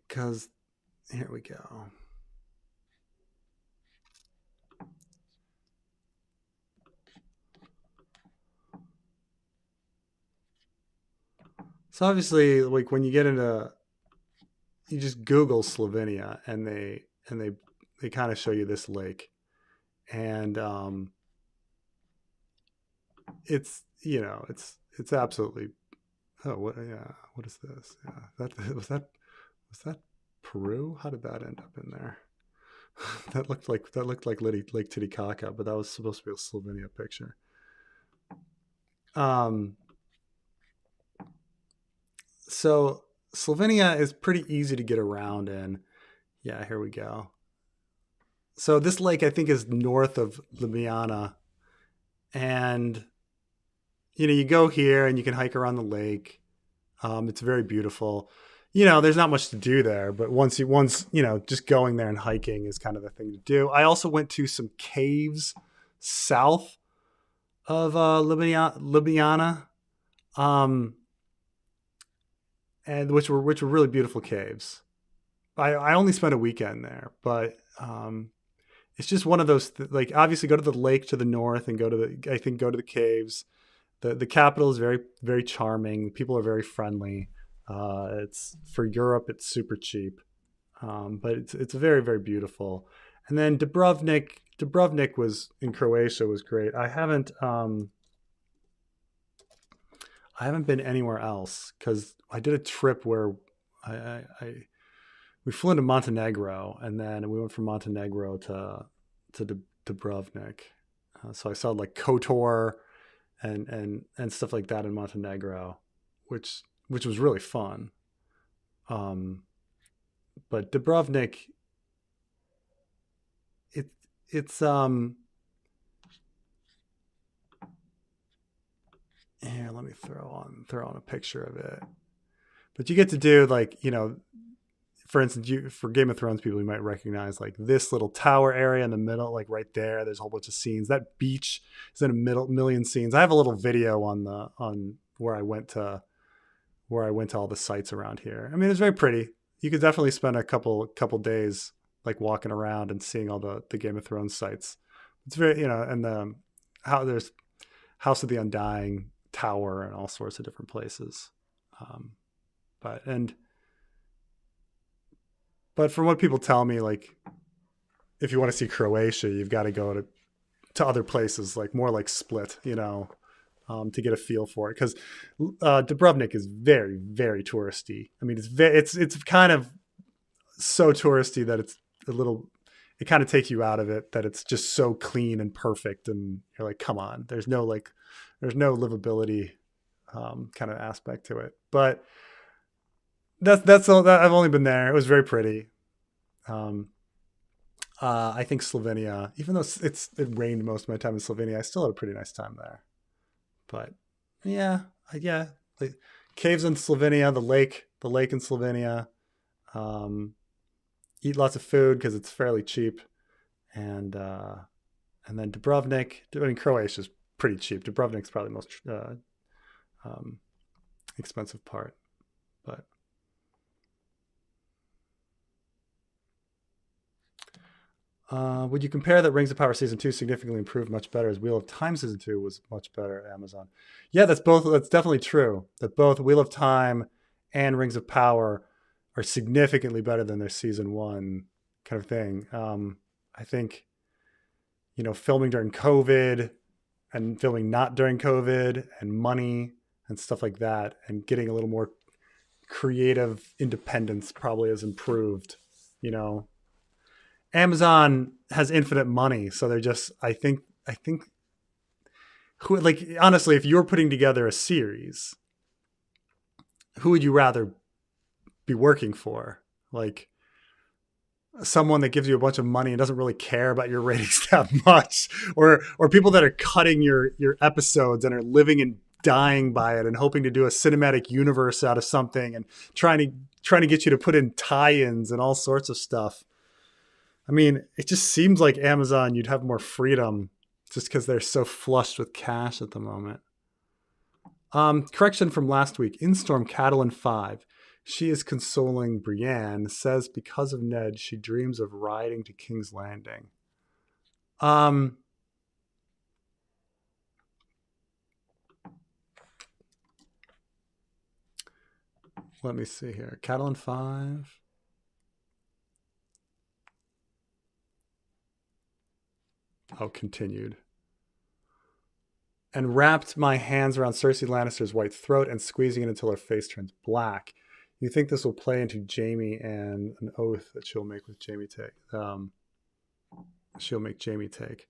Because here we go. So obviously, like when you get into, you just Google Slovenia, and they kind of show you this lake, and it's it's absolutely, oh what, yeah, what is this? Yeah, that was that Peru? How did that end up in there? that looked like Lake Titicaca, but that was supposed to be a Slovenia picture. Um, so Slovenia is pretty easy to get around in. Yeah, here we go. So this lake I think is north of Ljubljana, and you go here and you can hike around the lake. It's very beautiful. There's not much to do there, but once just going there and hiking is kind of the thing to do. I also went to some caves south of Ljubljana, um, and which were really beautiful caves. I only spent a weekend there, but it's just one of those like obviously go to the lake to the north and go to the caves. The capital is very, very charming. People are very friendly. It's for Europe. It's super cheap, but it's very, very beautiful. And then Dubrovnik was in Croatia was great. I haven't been anywhere else because I did a trip where I we flew into Montenegro, and then we went from Montenegro to Dubrovnik. So I saw like Kotor and stuff like that in Montenegro, which was really fun. Um, but Dubrovnik, it it's here. Let me throw on a picture of it. But you get to do like for instance, for Game of Thrones people, you might recognize like this little tower area in the middle, like right there. There's a whole bunch of scenes. That beach is in a million scenes. I have a little video on where I went to all the sites around here. I mean, it's very pretty. You could definitely spend a couple days like walking around and seeing all the Game of Thrones sites. It's very and how there's House of the Undying Tower and all sorts of different places. Um, but and But from what people tell me, like if you want to see Croatia, you've got to go to to other places, like more like Split, to get a feel for it. Because Dubrovnik is very, very touristy. I mean, it's kind of so touristy that it's a little, it kind of takes you out of it, that it's just so clean and perfect. And you're like, come on, there's no livability kind of aspect to it. But that's all. That I've only been there. It was very pretty. I think Slovenia, even though it rained most of my time in Slovenia, I still had a pretty nice time there. But yeah, like, caves in Slovenia, the lake in Slovenia. Eat lots of food because it's fairly cheap, and then Dubrovnik. I mean, Croatia's pretty cheap. Dubrovnik's probably the most expensive part, but. Would you compare that Rings of Power Season 2 significantly improved much better as Wheel of Time Season 2 was much better at Amazon? Yeah, that's definitely true. That both Wheel of Time and Rings of Power are significantly better than their Season 1 kind of thing. I think, filming during COVID and filming not during COVID and money and stuff like that, and getting a little more creative independence probably has improved, Amazon has infinite money, so they're just. I think, who, like, honestly, if you're putting together a series, who would you rather be working for? Like, someone that gives you a bunch of money and doesn't really care about your ratings that much, or people that are cutting your episodes and are living and dying by it and hoping to do a cinematic universe out of something and trying to get you to put in tie-ins and all sorts of stuff. I mean, it just seems like Amazon, you'd have more freedom just because they're so flushed with cash at the moment. Correction from last week. In Storm Catelyn 5, she is consoling Brienne, says because of Ned, she dreams of riding to King's Landing. Let me see here. Catelyn 5. Oh, continued. And wrapped my hands around Cersei Lannister's white throat and squeezing it until her face turns black. You think this will play into Jaime and an oath that she'll make with Jaime take? She'll make Jaime take.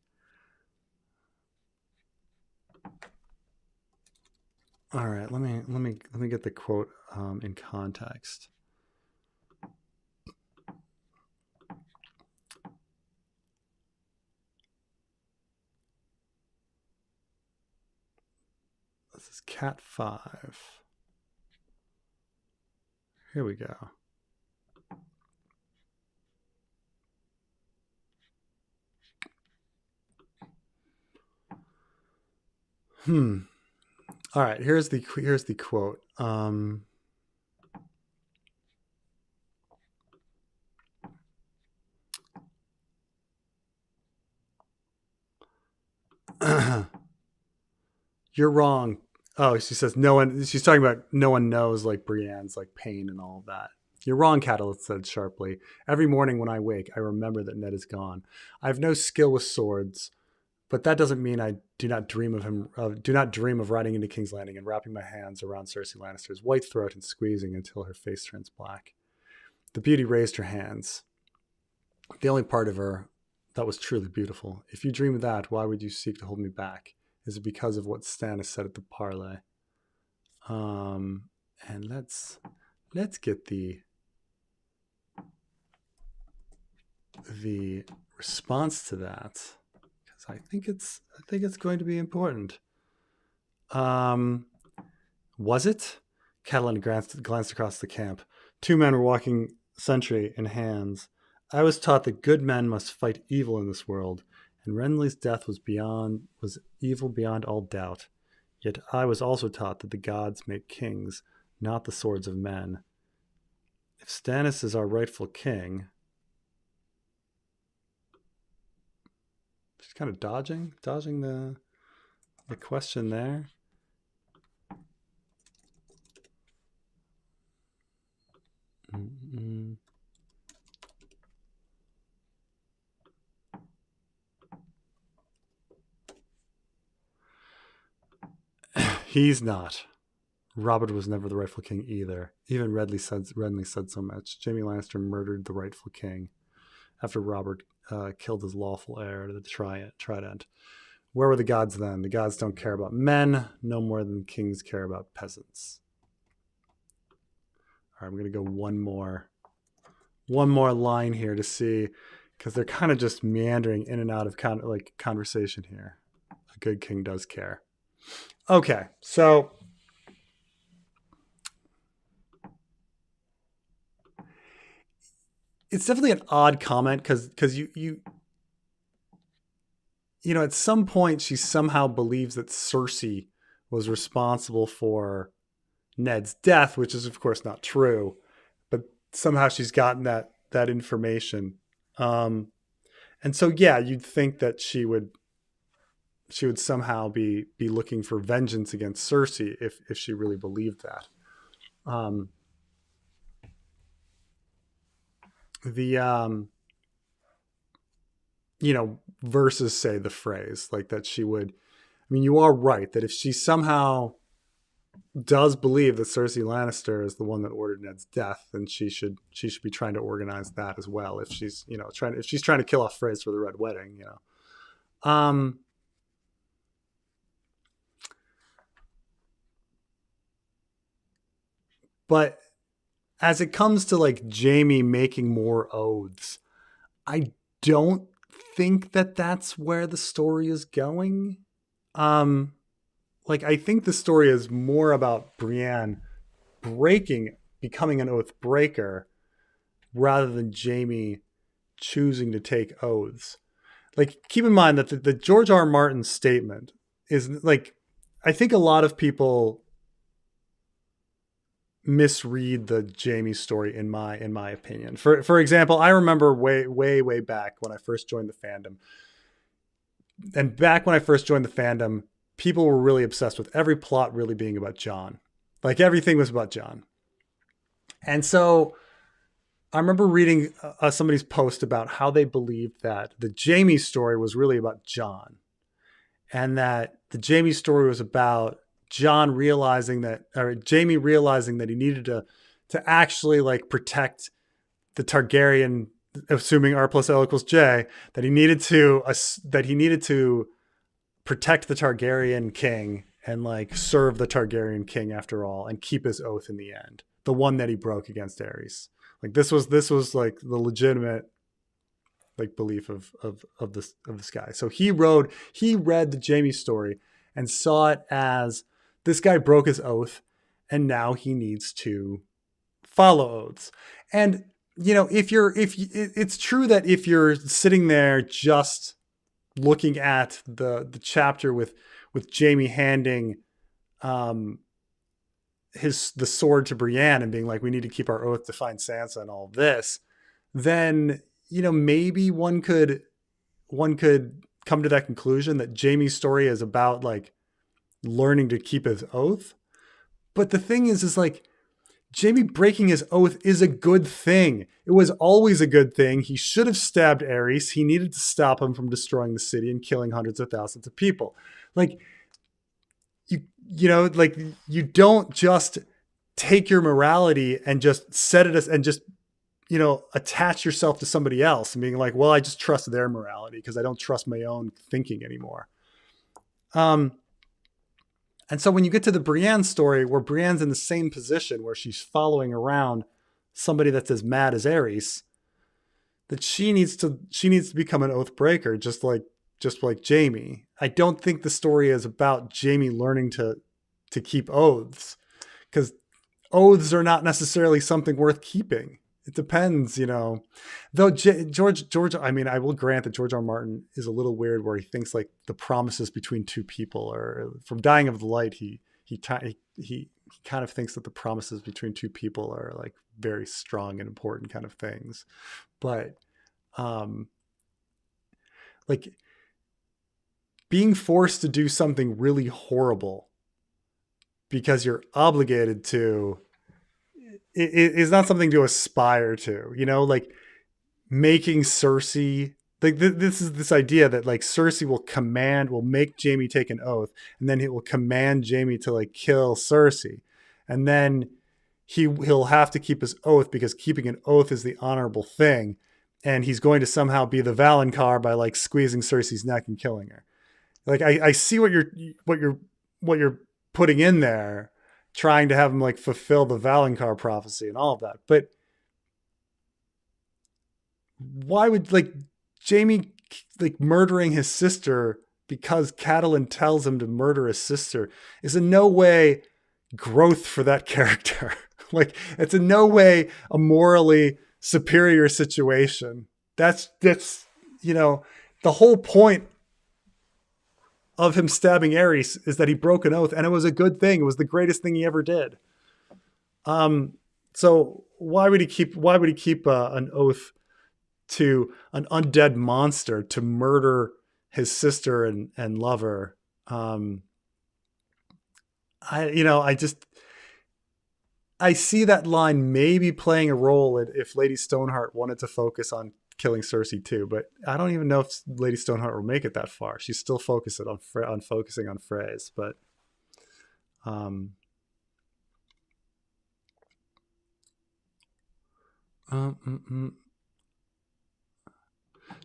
All right, let me get the quote in context. This is Cat 5. Here we go. All right, here's the quote. You're wrong. Oh, she says no one. She's talking about no one knows, like, Brienne's like pain and all of that. You're wrong, Catalyst said sharply. Every morning when I wake, I remember that Ned is gone. I have no skill with swords, but that doesn't mean I do not dream of him. Do not dream of riding into King's Landing and wrapping my hands around Cersei Lannister's white throat and squeezing until her face turns black. The beauty raised her hands. The only part of her that was truly beautiful. If you dream of that, why would you seek to hold me back? Is it because of what Stannis said at the parlay? And let's get the response to that, because I think it's going to be important. Was it? Catelyn glanced across the camp. Two men were walking sentry in hands. I was taught that good men must fight evil in this world, and Renly's death was evil beyond all doubt. Yet I was also taught that the gods make kings, not the swords of men. If Stannis is our rightful king... She's kind of dodging the question there. Mm-hmm. He's not. Robert was never the rightful king either. Even Renly said so much. Jaime Lannister murdered the rightful king after Robert killed his lawful heir to the Trident. Where were the gods then? The gods don't care about men no more than kings care about peasants. All right, I'm going to go one more line here to see, because they're kind of just meandering in and out of conversation here. A good king does care. Okay, so it's definitely an odd comment because you at some point she somehow believes that Cersei was responsible for Ned's death, which is of course not true, but somehow she's gotten that information. And so, yeah, you'd think that she would somehow be looking for vengeance against Cersei if she really believed that. Versus say the phrase like that she would, I mean, you are right that if she somehow does believe that Cersei Lannister is the one that ordered Ned's death, then she should be trying to organize that as well. If she's, trying to kill off Frey's for the Red Wedding, But as it comes to like Jaime making more oaths, I don't think that that's where the story is going. I think the story is more about Brienne becoming an oath breaker rather than Jaime choosing to take oaths. Like, keep in mind that the George R. R. Martin statement is like, I think a lot of people misread the Jaime story in my opinion. For example, I remember way back when I first joined the fandom. And back when I first joined the fandom, people were really obsessed with every plot really being about Jon. Like, everything was about Jon. And so I remember reading somebody's post about how they believed that the Jaime story was really about Jon, and that the Jaime story was about Jaime realizing that he needed to actually like protect the Targaryen, assuming R plus L equals J, that he needed to protect the Targaryen king and like serve the Targaryen king after all, and keep his oath in the end, the one that he broke against Aerys. Like, this was like the legitimate like belief of this guy. So he read the Jaime story and saw it as this guy broke his oath and now he needs to follow oaths. And it's true that if you're sitting there just looking at the chapter with Jaime handing the sword to Brienne and being like, we need to keep our oath to find Sansa and all of this, then maybe one could come to that conclusion that Jaime's story is about like learning to keep his oath. But the thing is like, Jaime breaking his oath is a good thing. It was always a good thing. He should have stabbed Aerys. He needed to stop him from destroying the city and killing hundreds of thousands of people. Like, you don't just take your morality and just set it as, and just, attach yourself to somebody else and being like, well, I just trust their morality because I don't trust my own thinking anymore. And so when you get to the Brienne story, where Brienne's in the same position where she's following around somebody that's as mad as Aerys, that she needs to become an oath breaker, just like Jaime. I don't think the story is about Jaime learning to keep oaths, because oaths are not necessarily something worth keeping. It depends, Though George, I mean, I will grant that George R. R. Martin is a little weird, where he thinks like the promises between two people, or from Dying of the Light, he kind of thinks that the promises between two people are like very strong and important kind of things. But like being forced to do something really horrible because you're obligated to, is not something to aspire to, like making Cersei like this is this idea that like Cersei will make Jaime take an oath, and then he will command Jaime to like kill Cersei, and then he'll have to keep his oath because keeping an oath is the honorable thing, and he's going to somehow be the Valonqar by like squeezing Cersei's neck and killing her. Like I see what you're putting in there, trying to have him like fulfill the Valonqar prophecy and all of that, but why would like Jaime like murdering his sister because Catelyn tells him to murder his sister is in no way growth for that character. Like it's in no way a morally superior situation. That's you know, the whole point of him stabbing Aerys is that he broke an oath, and it was a good thing. It was the greatest thing he ever did. So why would he keep an oath to an undead monster to murder his sister and lover? I see that line maybe playing a role if Lady Stoneheart wanted to focus on killing Cersei too, but I don't even know if Lady Stoneheart will make it that far. She's still focusing on Frey's, but um, um, mm, mm.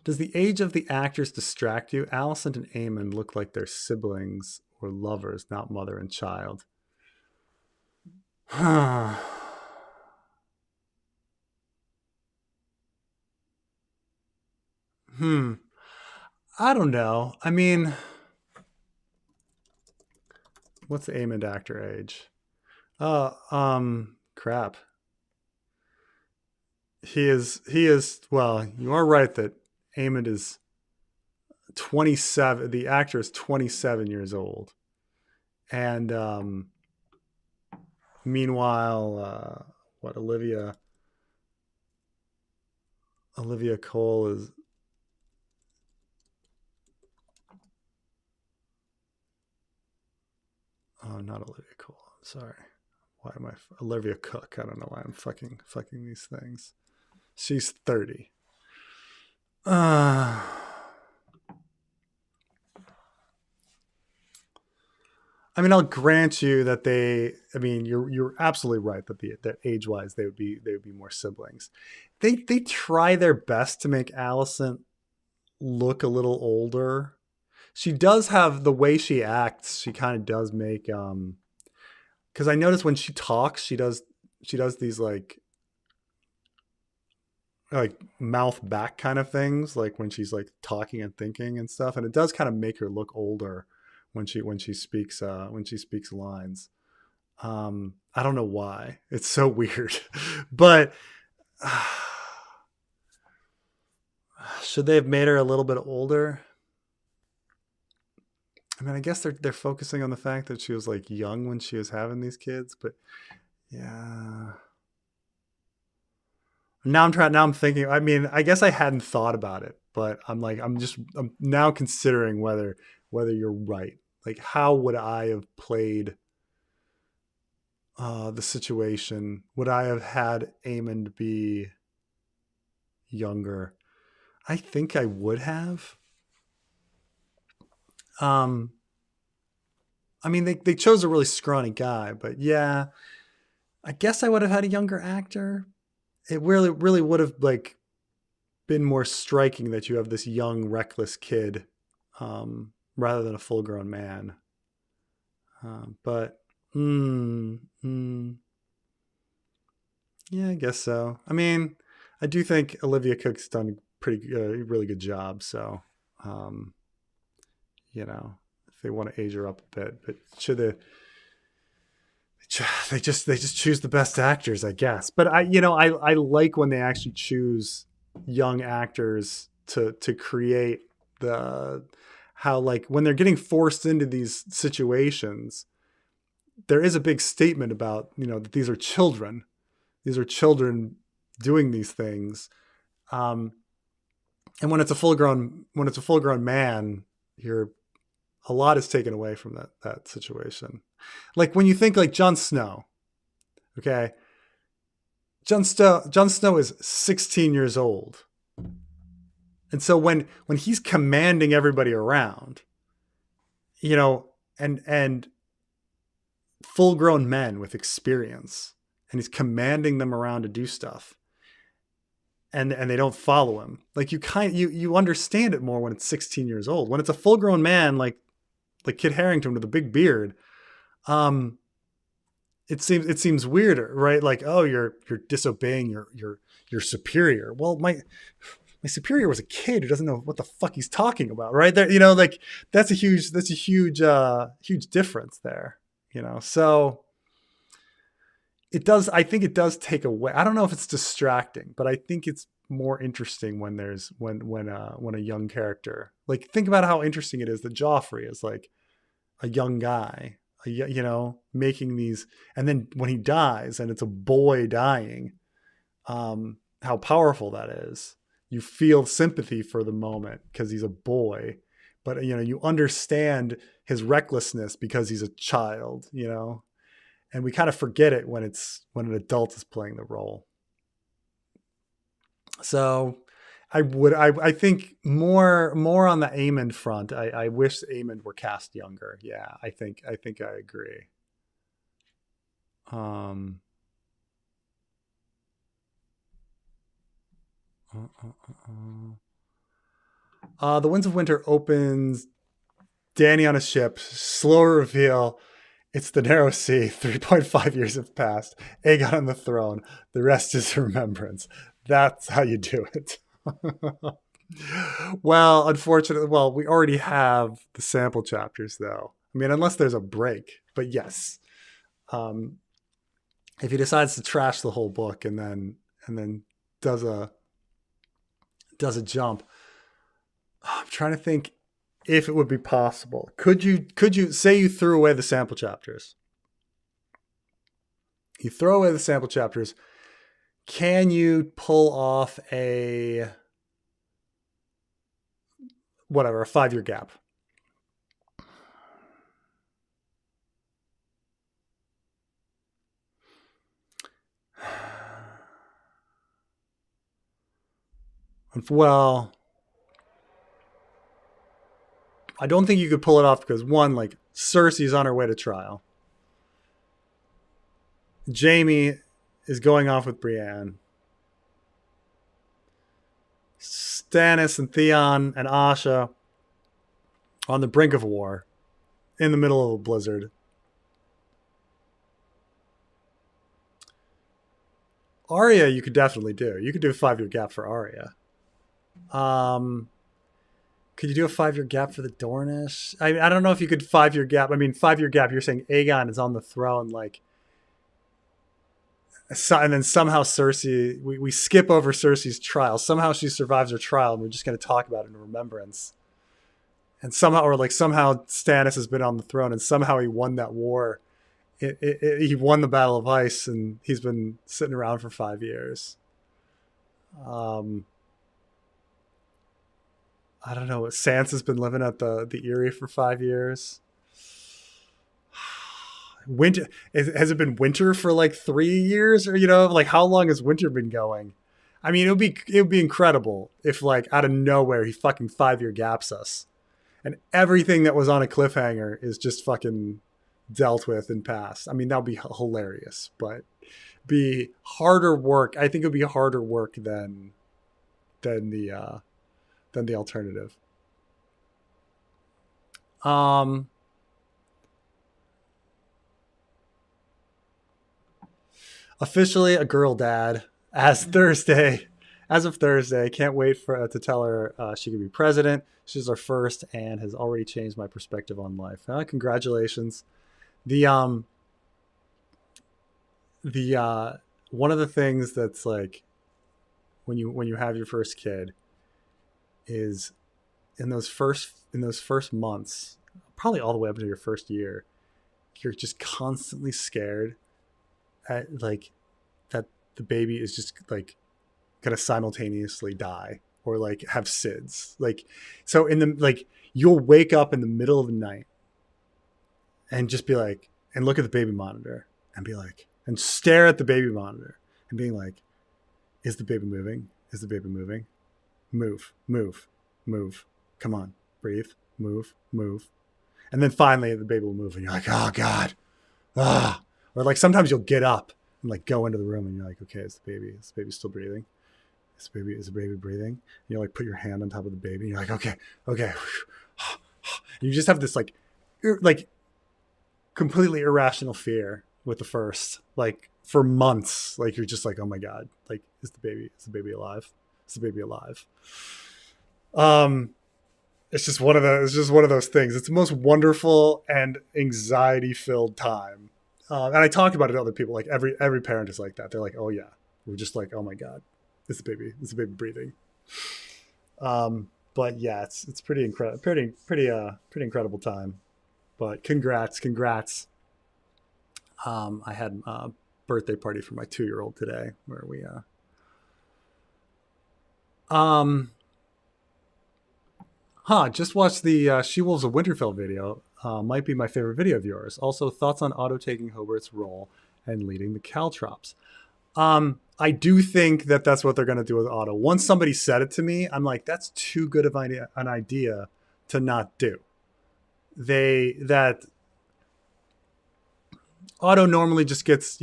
Does the age of the actors distract you? Alicent and Aemon look like they're siblings or lovers, not mother and child. Hmm. I don't know. I mean, what's the Aemond actor age? Crap. He is, well, you are right that Aemond is 27. The actor is 27 years old. And meanwhile, what Olivia Cole is, oh, not Olivia Cole. I'm sorry. Why am I Olivia Cook? I don't know why I'm fucking these things. She's 30. I mean, I'll grant you that you're absolutely right that age wise they would be more siblings. They try their best to make Alicent look a little older. She does have the way she acts. She kind of does make because I notice when she talks, she does these like mouth back kind of things, like when she's like talking and thinking and stuff, and it does kind of make her look older when she speaks lines. I don't know why. It's so weird. But should they have made her a little bit older? I mean, I guess they're focusing on the fact that she was like young when she was having these kids, but yeah. Now I'm thinking, I mean, I guess I hadn't thought about it, but I'm now considering whether you're right. Like, how would I have played the situation? Would I have had Aemond be younger? I think I would have. I mean, they chose a really scrawny guy, but yeah, I guess I would have had a younger actor. It really would have like been more striking that you have this young, reckless kid rather than a full-grown man. But yeah, I guess so. I mean, I do think Olivia Cook's done a really good job. So, if they want to age her up a bit, but should they just choose the best actors, I guess. But I like when they actually choose young actors to create how, like, when they're getting forced into these situations, there is a big statement about, that these are children doing these things. And when it's a full grown man, a lot is taken away from that situation. Like when you think like Jon Snow, okay, Jon Snow is 16 years old, And so when he's commanding everybody around, you know, and full grown men with experience, and he's commanding them around to do stuff, and they don't follow him, like you understand it more when it's 16 years old. When it's a full grown man like Kit Harington with a big beard, um, it seems weirder, right? Like, oh, you're disobeying your superior. Well, my superior was a kid who doesn't know what the fuck he's talking about, right? There, like that's a huge huge difference there, So it does. I think it does take away. I don't know if it's distracting, but I think it's more interesting when when a young character, like, think about how interesting it is that Joffrey is like a young guy, making these, and then when he dies and it's a boy dying, how powerful that is. You feel sympathy for the moment because he's a boy, but you understand his recklessness because he's a child, and we kind of forget it when an adult is playing the role. So I think more on the Aemond front. I wish Aemond were cast younger. Yeah, I think I agree. The Winds of Winter opens Dany on a ship, slower reveal. It's the Narrow Sea. 3.5 years have passed. Aegon on the throne. The rest is remembrance. That's how you do it. Well, unfortunately, we already have the sample chapters, though. I mean, unless there's a break. But yes, if he decides to trash the whole book and then does a jump, I'm trying to think if it would be possible. Could you say you threw away the sample chapters? You throw away the sample chapters. Can you pull off a 5-year gap? Well, I don't think you could pull it off because, one, like, Cersei's on her way to trial. Jaime is going off with Brienne. Stannis and Theon and Asha on the brink of war in the middle of a blizzard. Arya, you could definitely do. You could do a 5-year gap for Arya. Could you do a 5-year gap for the Dornish? I don't know if you could 5-year gap. I mean, 5-year gap, you're saying Aegon is on the throne, like, and then somehow Cersei, we skip over Cersei's trial. Somehow she survives her trial, and we're just going to talk about it in remembrance. And somehow Stannis has been on the throne, and somehow he won that war. He won the Battle of Ice, and he's been sitting around for 5 years. I don't know. Sansa's been living at the Eyrie for 5 years. Winter, has it been winter for like 3 years, or like, how long has winter been going? I mean, it would be incredible if, like, out of nowhere he fucking 5-year gaps us, and everything that was on a cliffhanger is just fucking dealt with and passed. I mean, that would be hilarious, but be harder work. I think it would be harder work than the alternative. Officially a girl dad as of Thursday. Can't wait to tell her she can be president. She's our first and has already changed my perspective on life. Congratulations. The one of the things that's like when you have your first kid is in those first months, probably all the way up to your first year, you're just constantly scared like that the baby is just like gonna simultaneously die or like have SIDS. Like, so you'll wake up in the middle of the night and just be like, and look at the baby monitor and be like, and stare at the baby monitor and being like, is the baby moving? Is the baby moving? move, move, move. Come on, breathe, move, move. And then finally the baby will move and you're like, oh God. Ah. Or like sometimes you'll get up and like go into the room and you're like, okay, is the baby still breathing? Is the baby breathing? And you like put your hand on top of the baby and you're like, okay. You just have this like completely irrational fear with the first, like for months, like you're just like, oh my God, like is the baby alive? Is the baby alive? It's just one of those things. It's the most wonderful and anxiety filled time. And I talk about it to other people. Like every parent is like that. They're like, oh yeah, we're just like, oh my God, is the baby breathing? But yeah, it's pretty incredible, pretty incredible time. But congrats. I had a birthday party for my 2-year-old today where we just watched the She-Wolves of Winterfell video. Might be my favorite video of yours. Also, thoughts on Otto taking Hobart's role and leading the Caltrops. I do think that that's what they're going to do with Otto. Once somebody said it to me, I'm like, that's too good of an idea to not do. That Otto normally just gets,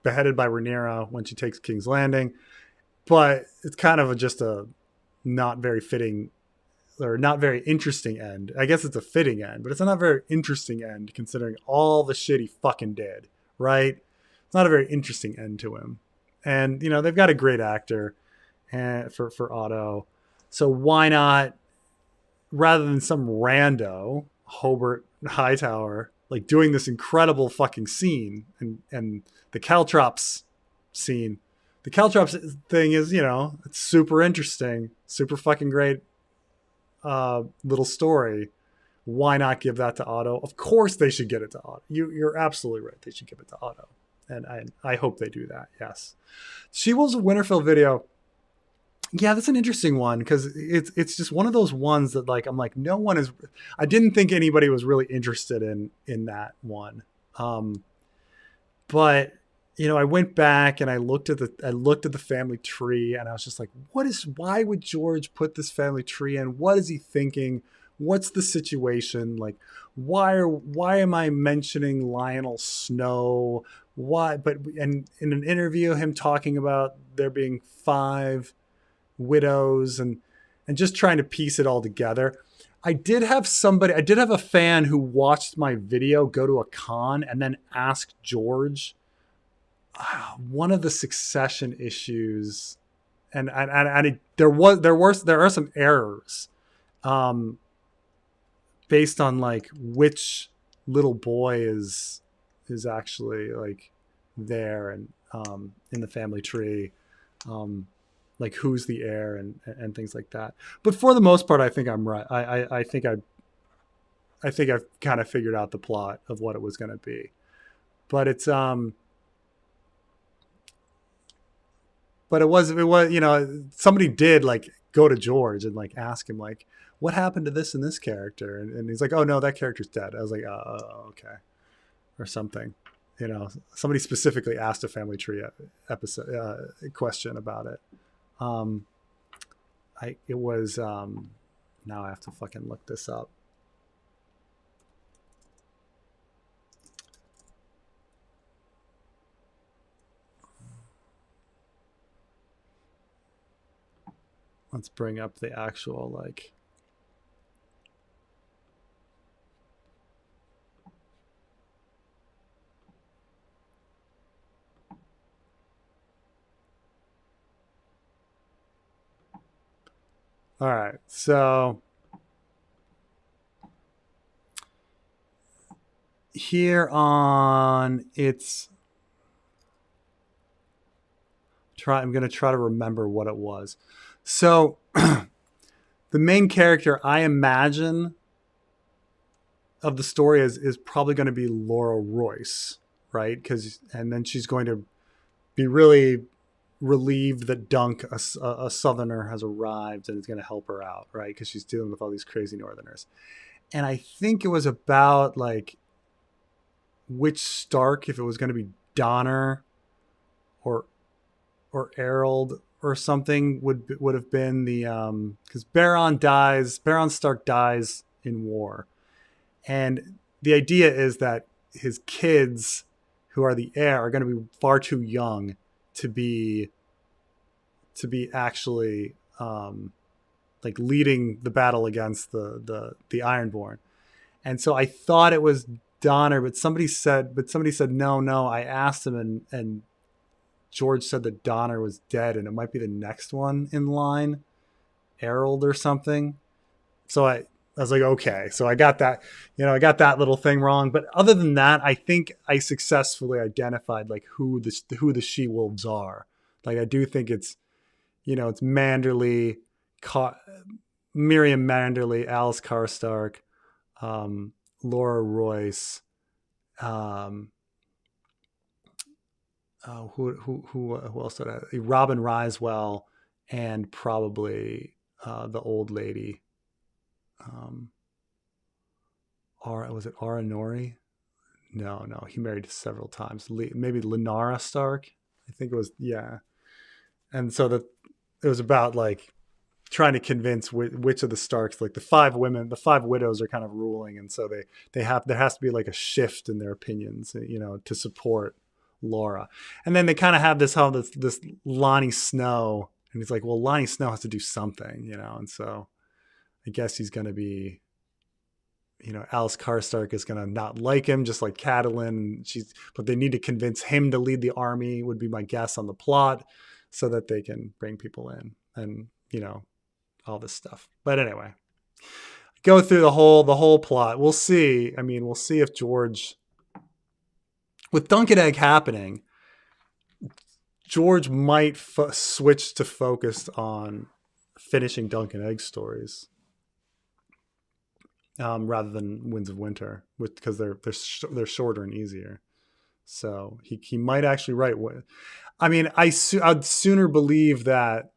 beheaded by Rhaenyra when she takes King's Landing, but it's kind of just a not very fitting or not very interesting end. I guess it's a fitting end, but it's a not very interesting end considering all the shit he fucking did, right? It's not a very interesting end to him. And, they've got a great actor for Otto. So why not, rather than some rando, Hobart Hightower, like doing this incredible fucking scene and the Caltrops scene. The Caltrops thing is, it's super interesting, super fucking great little story. Why not give that to Otto? Of course they should get it to Otto. You're absolutely right. They should give it to Otto. And I hope they do that. Yes. She-Wolves of Winterfell video. Yeah, that's an interesting one because it's just one of those ones that like I'm like no one is. I didn't think anybody was really interested in that one, but I went back and I looked at the family tree and I was just like, why would George put this family tree in? What is he thinking? What's the situation? Like, why am I mentioning Lionel Snow? Why? And in an interview, him talking about there being 5 widows and just trying to piece it all together. I did have a fan who watched my video go to a con and then ask George one of the succession issues, and there are some errors based on like which little boy is actually like there and in the family tree. Like who's the heir and things like that. But for the most part, I think I'm right. I think I've kind of figured out the plot of what it was going to be. But it's but it was somebody did like go to George and like ask him like what happened to this and this character, and he's like, oh no, that character's dead. I was like, oh okay, or something. Somebody specifically asked a family tree episode question about it. It was now I have to fucking look this up. Let's bring up the actual like all right, so here on I'm going to try to remember what it was. So the main character I imagine of the story is probably going to be Laura Royce, right? And then she's going to be really relieved that Dunk, a Southerner, has arrived and is going to help her out, right? Because she's dealing with all these crazy Northerners. And I think it was about like which Stark, if it was going to be Donner or Errol or something would have been the because Baron Stark dies in war, and the idea is that his kids, who are the heir, are going to be far too young to be actually like leading the battle against the Ironborn. And so I thought it was Donner, but somebody said no. I asked him, and George said that Donner was dead, and it might be the next one in line, Harold or something. So I was like, okay, so I got that, I got that little thing wrong. But other than that, I think I successfully identified like who the she-wolves are. Like I do think it's, it's Manderley, Miriam Manderley, Alice Karstark, Laura Royce, who else did I? Robin Risewell, and probably the old lady. Was it Aranori? No, he married several times. Maybe Lenara Stark. I think it was, yeah. And so it was about like trying to convince which of the Starks, like the five widows are kind of ruling, and so there has to be like a shift in their opinions, to support Laura. And then they kind of have this Lonnie Snow, and he's like, well, Lonnie Snow has to do something, and so I guess he's going to be, Alice Karstark is going to not like him, just like Catelyn. But they need to convince him to lead the army, would be my guess on the plot, so that they can bring people in and, all this stuff. But anyway, go through the whole plot. We'll see. I mean, we'll see if George, with Dunk and Egg happening, George might switch to focus on finishing Dunk and Egg stories. Rather than Winds of Winter, because they're shorter and easier. So he might actually write. I mean, I'd sooner believe that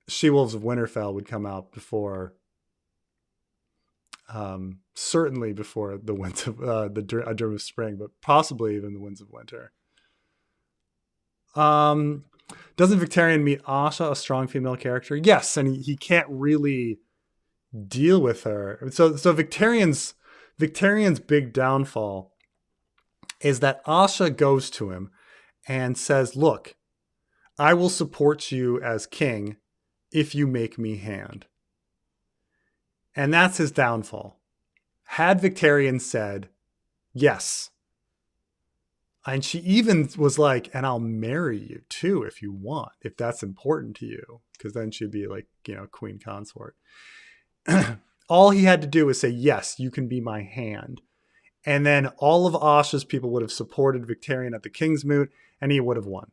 She-Wolves of Winterfell would come out before, certainly before the Winds of A Dream of Spring, but possibly even the Winds of Winter. Doesn't Victarion meet Asha, a strong female character? Yes, and he can't really deal with her. So Victarion's big downfall is that Asha goes to him and says, look, I will support you as king if you make me hand. And that's his downfall. Had Victarion said, yes, and she even was like, and I'll marry you too if you want, if that's important to you, because then she'd be like, queen consort. All he had to do was say, yes, you can be my hand. And then all of Asha's people would have supported Victarion at the King's Moot, and he would have won.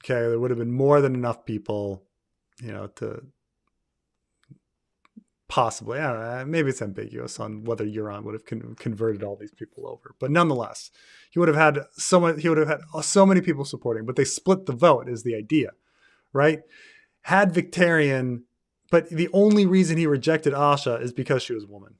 Okay, there would have been more than enough people, to possibly, I don't know, maybe it's ambiguous on whether Euron would have converted all these people over. But nonetheless, he would have had so many people supporting, but they split the vote is the idea, right? Had Victarion, but the only reason he rejected Asha is because she was a woman.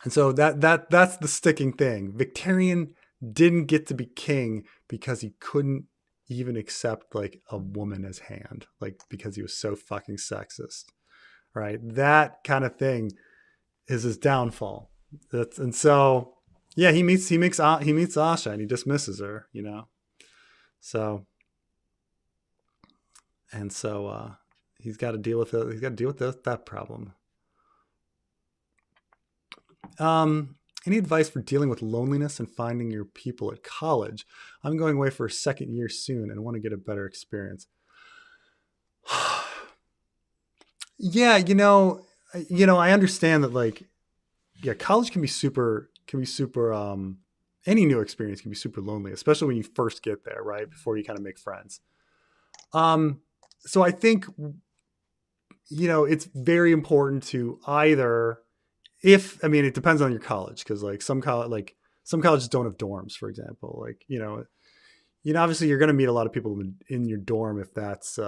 And so that's the sticking thing. Victarion didn't get to be king because he couldn't even accept like a woman as hand, like because he was so fucking sexist, right? That kind of thing is his downfall. And so, yeah, he meets Asha and he dismisses her, So, and so he's got to deal with it. He's got to deal with that problem. Any advice for dealing with loneliness and finding your people at college? I'm going away for a second year soon and want to get a better experience. Yeah, I understand that, like, yeah, college can be super, any new experience can be super lonely, especially when you first get there, right? Before you kind of make friends. So I think, it's very important to either, it depends on your college, because like some colleges don't have dorms, for example. Like, obviously you're going to meet a lot of people in your dorm if that's,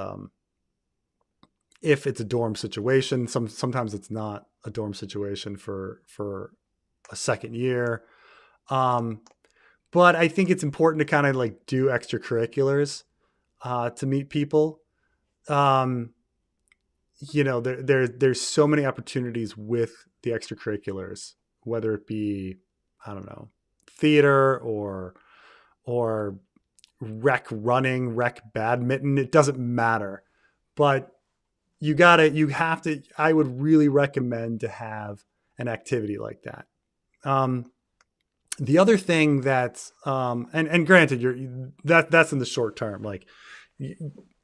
if it's a dorm situation. Sometimes it's not a dorm situation for a second year. But I think it's important to kind of like do extracurriculars. to meet people. Um, there's so many opportunities with the extracurriculars, whether it be, I don't know, theater or rec running, rec badminton. It doesn't matter, but you have to. I would really recommend to have an activity like that. Um, the other thing that's and granted, that's in the short term, like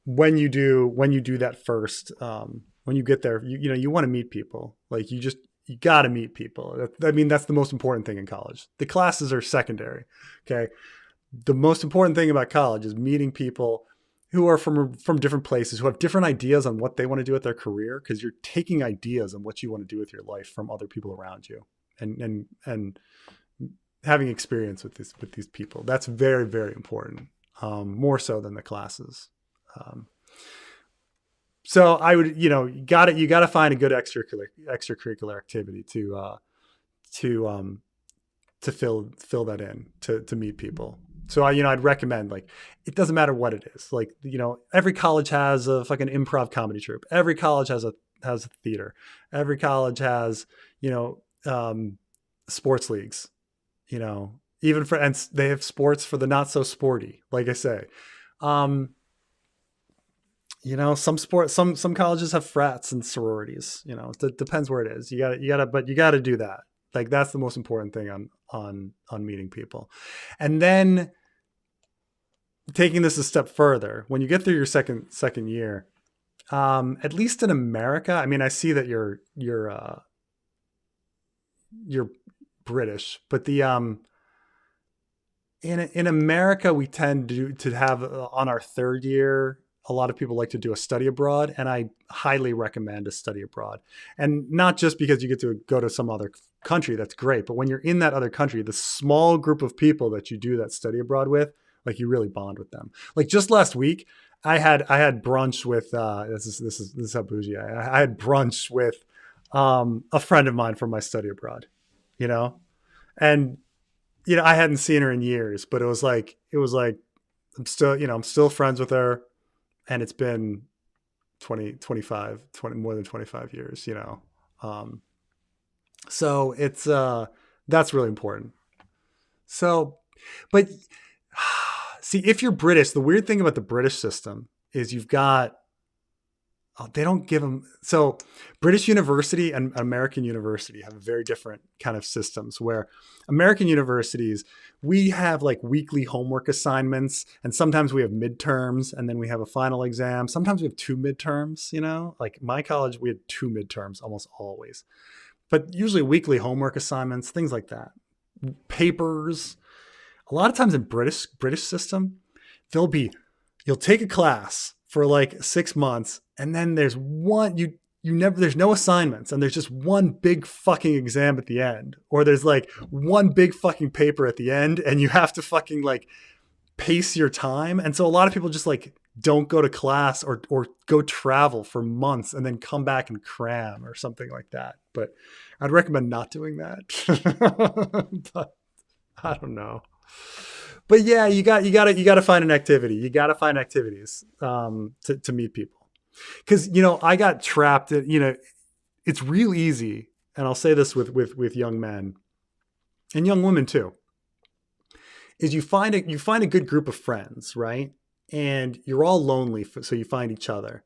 when you do that first, when you get there, you want to meet people. Like you got to meet people. I mean, that's the most important thing in college. The classes are secondary. Okay, the most important thing about college is meeting people who are from different places, who have different ideas on what they want to do with their career, because you're taking ideas on what you want to do with your life from other people around you, and having experience with these people. That's very, very important, more so than the classes. Um, so I would, you got to find a good extracurricular activity to fill that in, to meet people. So I'd recommend, like, it doesn't matter what it is. Like, every college has a fucking improv comedy troupe. Every college has a theater. Every college has, sports leagues, even and they have sports for the not so sporty, like I say. Um, some colleges have frats and sororities. It depends where it is. But you gotta do that. Like, that's the most important thing on meeting people. And then taking this a step further, when you get through your second year, at least in America, I mean, I see that you're British, but in America, we tend to have, on our third year, a lot of people like to do a study abroad, and I highly recommend a study abroad. And not just because you get to go to some other country, that's great, but when you're in that other country, the small group of people that you do that study abroad with, like, you really bond with them. Like, just last week, I had brunch with this is how bougie I had brunch with a friend of mine from my study abroad, and I hadn't seen her in years, but it was like I'm still friends with her, and it's been 20 more than 25 years, so it's that's really important. So, but see, if you're British, the weird thing about the British system is you've got, they don't give them. So British university and American university have very different kind of systems, where American universities, we have like weekly homework assignments, and sometimes we have midterms, and then we have a final exam. Sometimes we have two midterms, like my college, we had two midterms almost always, but usually weekly homework assignments, things like that. Papers. A lot of times in British system, you'll take a class for like 6 months, and then there's there's no assignments, and there's just one big fucking exam at the end, or there's like one big fucking paper at the end, and you have to fucking like pace your time. And so a lot of people just like don't go to class, or go travel for months and then come back and cram or something like that. But I'd recommend not doing that. But I don't know. But yeah, you got to find an activity. You got to find activities to meet people, because I got trapped at, it's real easy, and I'll say this with young men and young women too, is you find a good group of friends, right? And you're all lonely, so you find each other,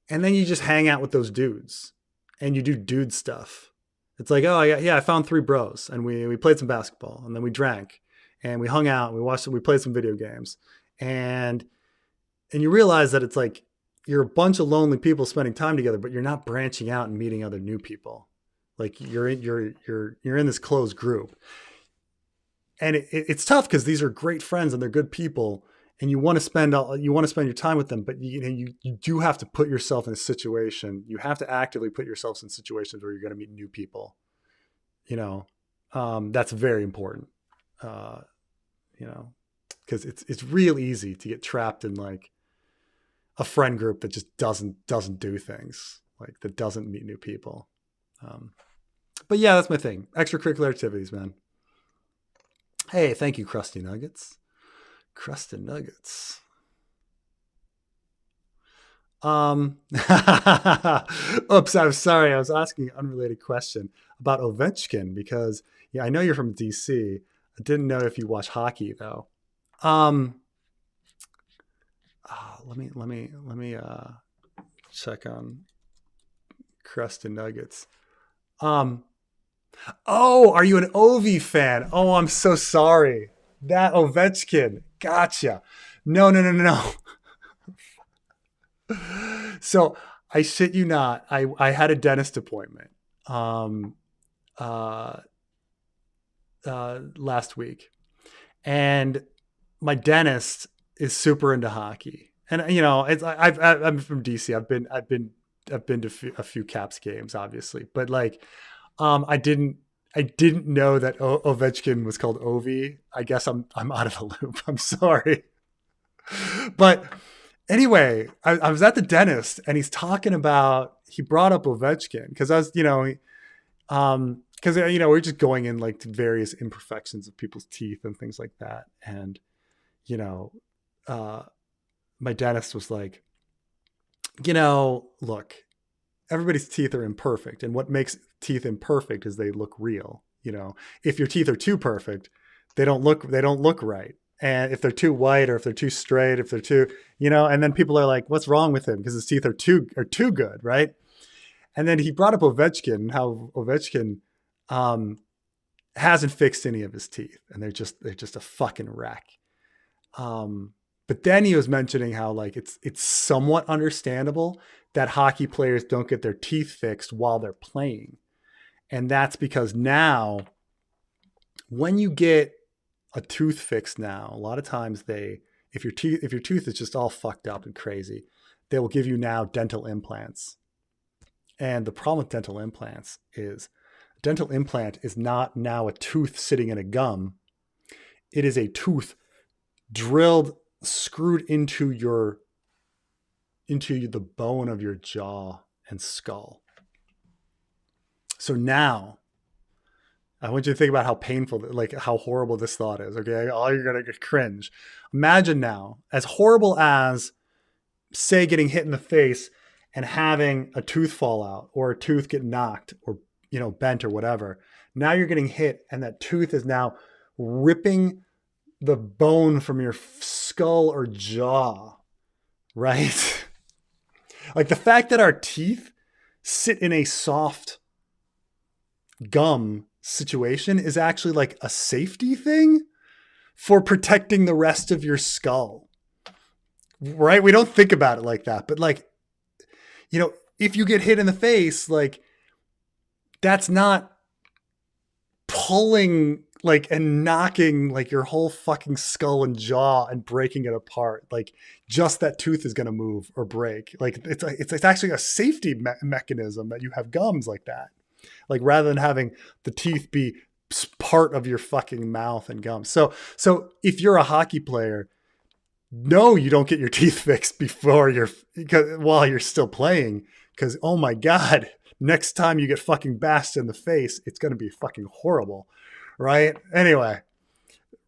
and then you just hang out with those dudes, and you do dude stuff. It's like, oh yeah, I found three bros, and we played some basketball, and then we drank, and we hung out, and we played some video games, and you realize that it's like you're a bunch of lonely people spending time together, but you're not branching out and meeting other new people. Like, you're in this closed group, and it's tough, because these are great friends and they're good people, and you want to spend your time with them, but you do have to put yourself in a situation. You have to actively put yourselves in situations where you're going to meet new people. That's very important. Because it's real easy to get trapped in like a friend group that just doesn't do things, like, that doesn't meet new people. But yeah, that's my thing. Extracurricular activities, man. Hey, thank you, Crusty Nuggets. Crusty Nuggets. Oops, I'm sorry. I was asking an unrelated question about Ovechkin because yeah, I know you're from DC. I didn't know if you watch hockey though. Um, let me check on Crust and Nuggets. Um, oh, are you an Ovi fan? Oh, I'm so sorry. That Ovechkin. Gotcha. No, no, no, no, no. So I shit you not. I had a dentist appointment um uh last week, and my dentist is super into hockey. And you know, I'm from DC. I've been to a few Caps games, obviously, but like, I didn't know that Ovechkin was called Ovi. I guess I'm out of the loop. I'm sorry, but anyway, I was at the dentist and he brought up Ovechkin because I was, because we're just going in like to various imperfections of people's teeth and things like that, and you know, uh, my dentist was like, look, everybody's teeth are imperfect, and what makes teeth imperfect is they look real. If your teeth are too perfect, they don't look right. And if they're too white, or if they're too straight, if they're too, and then people are like, what's wrong with him? Because his teeth are too good, right? And then he brought up Ovechkin, how Ovechkin um, hasn't fixed any of his teeth, and they're just a fucking wreck. But then he was mentioning how like it's somewhat understandable that hockey players don't get their teeth fixed while they're playing. And that's because now when you get a tooth fixed now, a lot of times if your tooth is just all fucked up and crazy, they will give you now dental implants. And the problem with dental implants is a dental implant is not now a tooth sitting in a gum. It is a tooth drilled, screwed into the bone of your jaw and skull. So now I want you to think about how painful, like how horrible this thought is. Okay. Oh, you're going to get cringe. Imagine now, as horrible as, say, getting hit in the face and having a tooth fall out, or a tooth get knocked, or, bent or whatever. Now you're getting hit and that tooth is now ripping the bone from your skull or jaw, right? Like the fact that our teeth sit in a soft gum situation is actually like a safety thing for protecting the rest of your skull, right? We don't think about it like that, but like, if you get hit in the face, like that's not pulling like and knocking like your whole fucking skull and jaw and breaking it apart. Like just that tooth is going to move or break. Like it's actually a safety mechanism that you have gums like that. Like rather than having the teeth be part of your fucking mouth and gums. So if you're a hockey player, no, you don't get your teeth fixed while you're still playing. Because, oh my God, next time you get fucking bashed in the face, it's going to be fucking horrible. Right? Anyway,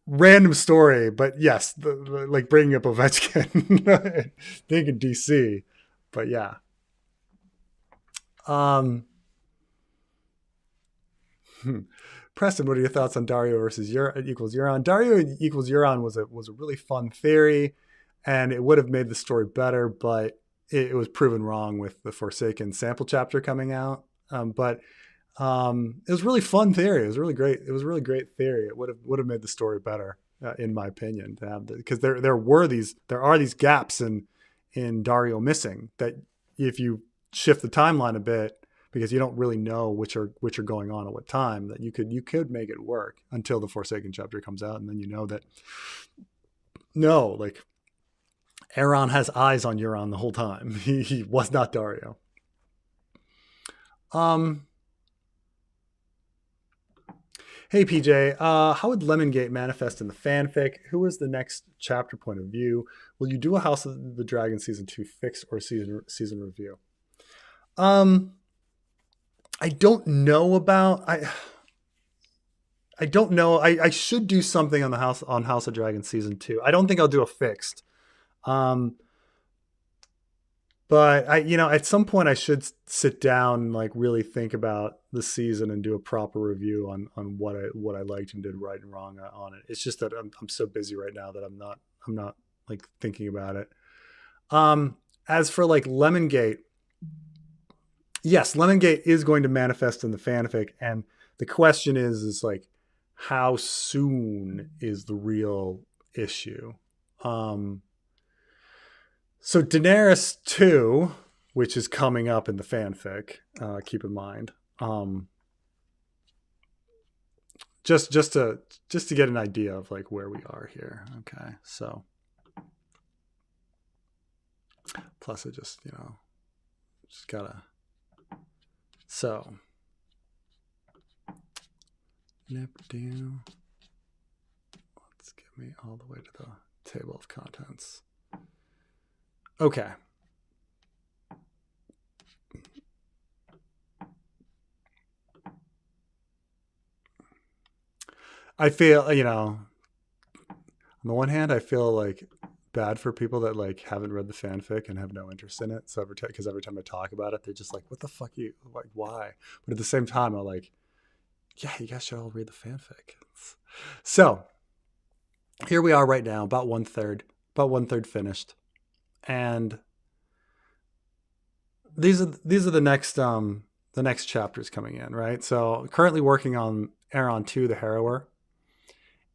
random story, but yes, like bringing up Ovechkin, thinking DC, but yeah. Preston, what are your thoughts on Dario versus equals Euron? Dario equals Euron was a really fun theory, and it would have made the story better, but it was proven wrong with the Forsaken sample chapter coming out. But it was really fun theory. It was really great. It was a really great theory. It would have made the story better, in my opinion, to have because there are these gaps in Dario missing that if you shift the timeline a bit, because you don't really know which are going on at what time, that you could make it work until the Forsaken chapter comes out, and then you know that no, like Aaron has eyes on Euron the whole time. He was not Dario. Hey PJ, how would Lemongate manifest in the fanfic? Who is the next chapter point of view? Will you do a House of the Dragon season 2 fix or season review? I don't know about I don't know. I should do something on House of Dragon season 2. I don't think I'll do a fixed. But at some point I should sit down and like really think about the season and do a proper review on what I liked and did right and wrong on it. It's just that I'm so busy right now that I'm not like thinking about it. As for like Lemongate, yes, Lemongate is going to manifest in the fanfic, and the question is like how soon is the real issue? Um, So Daenerys 2, which is coming up in the fanfic, keep in mind. Just to get an idea of like where we are here. Okay. So plus I just gotta so nip down. Let's get me all the way to the table of contents. Okay. I feel, on the one hand, I feel like bad for people that like haven't read the fanfic and have no interest in it. So because every time I talk about it, they're just like, "What the fuck you like? Why?" But at the same time, I'm like, "Yeah, you guys should all read the fanfic." So here we are right now, about one third finished, and these are the next chapters coming in, right? So currently working on Aeron 2, the Harrower.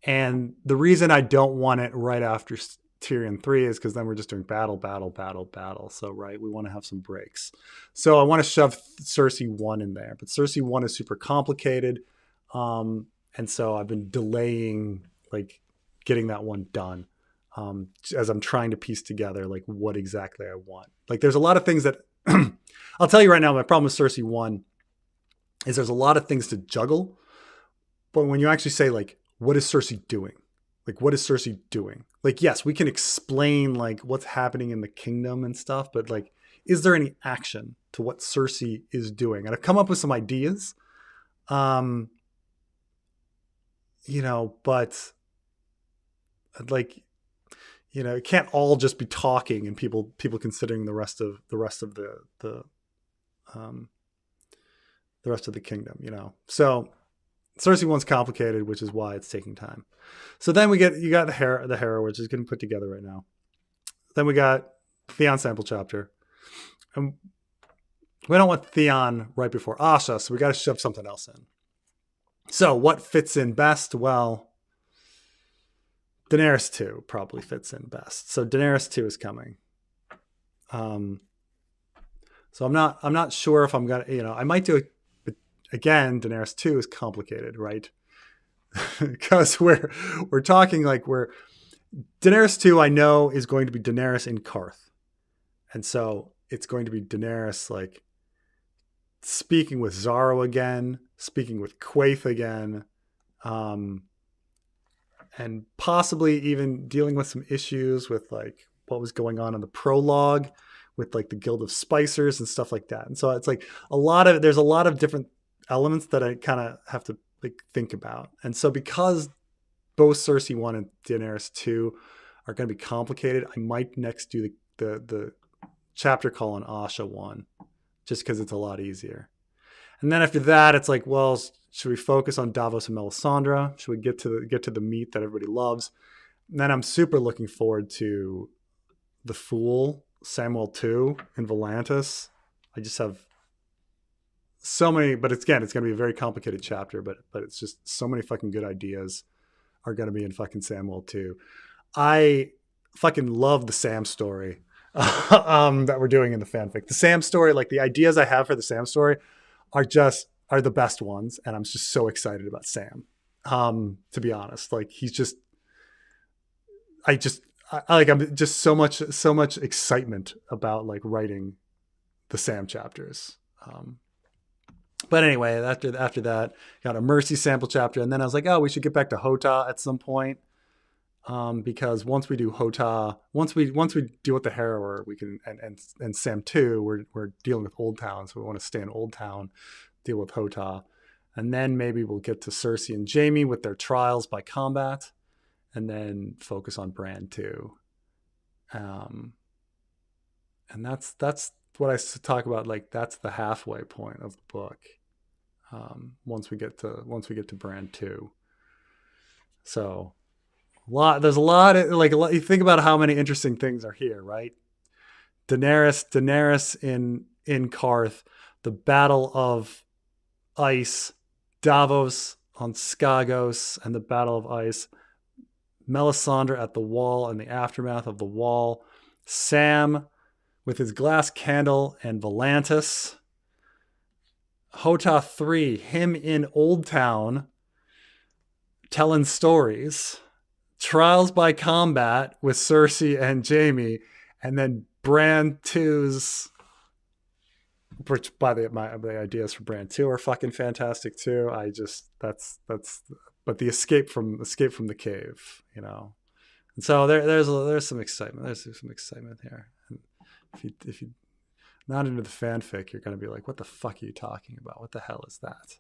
And the reason I don't want it right after Tyrion 3 is because then we're just doing battle. So, right, we want to have some breaks. So I want to shove Cersei 1 in there. But Cersei 1 is super complicated. And so I've been delaying, like, getting that one done as I'm trying to piece together, like, what exactly I want. Like, there's a lot of things that... I'll tell you right now, my problem with Cersei 1 is there's a lot of things to juggle. But when you actually say, like, what is Cersei doing? Like, what is Cersei doing? Like, yes, we can explain like what's happening in the kingdom and stuff, but like, is there any action to what Cersei is doing? And I've come up with some ideas, but like, it can't all just be talking and people considering the rest of the rest of the kingdom, So Cersei 1's complicated, which is why it's taking time. So then you got the Harrow, which is getting put together right now. Then we got Theon sample chapter. And we don't want Theon right before Asha, so we got to shove something else in. So what fits in best? Well, Daenerys 2 probably fits in best. So Daenerys 2 is coming. So I'm not sure if I'm gonna, I might do it. Again, Daenerys 2 is complicated, right? Because we're talking like Daenerys 2 I know is going to be Daenerys in Qarth. And so it's going to be Daenerys like speaking with Zaro again, speaking with Quaithe again, and possibly even dealing with some issues with like what was going on in the prologue with like the Guild of Spicers and stuff like that. And so it's like there's a lot of different elements that I kind of have to like think about. And so because both Cersei 1 and Daenerys 2 are going to be complicated, I might next do the chapter call on Asha 1 just because it's a lot easier. And then after that, it's like, well, should we focus on Davos and Melisandre? Should we get to the meat that everybody loves? And then I'm super looking forward to the Fool, Samuel 2 in Volantis. I just have so many, but it's going to be a very complicated chapter, but it's just so many fucking good ideas are going to be in fucking Samuel 2. I fucking love the Sam story that we're doing in the fanfic. The Sam story, like the ideas I have for the Sam story are the best ones. And I'm just so excited about Sam. To be honest, like I'm just so much excitement about like writing the Sam chapters. But anyway, after that, got a Mercy sample chapter, and then I was like, oh, we should get back to Hota at some point, because once we do Hota, once we deal with the Harrower, we can and Sam 2, we're dealing with Old Town, so we want to stay in Old Town, deal with Hota, and then maybe we'll get to Cersei and Jaime with their trials by combat, and then focus on Bran 2. And that's what I talk about. Like that's the halfway point of the book. Once we get to Brand 2. So there's a lot of you think about how many interesting things are here, right? Daenerys in Karth, the Battle of Ice, Davos on Skagos and the Battle of Ice, Melisandre at the Wall and the aftermath of the Wall, Sam with his glass candle and Volantis, Hota 3, him in Old Town telling stories, Trials by Combat with Cersei and Jaime, and then Brand 2's, which by the ideas for Brand 2 are fucking fantastic too. I just that's but the escape from the cave, you know. And so there's some excitement. There's some excitement here. And if you not into the fanfic, you're going to be like, what the fuck are you talking about? What the hell is that?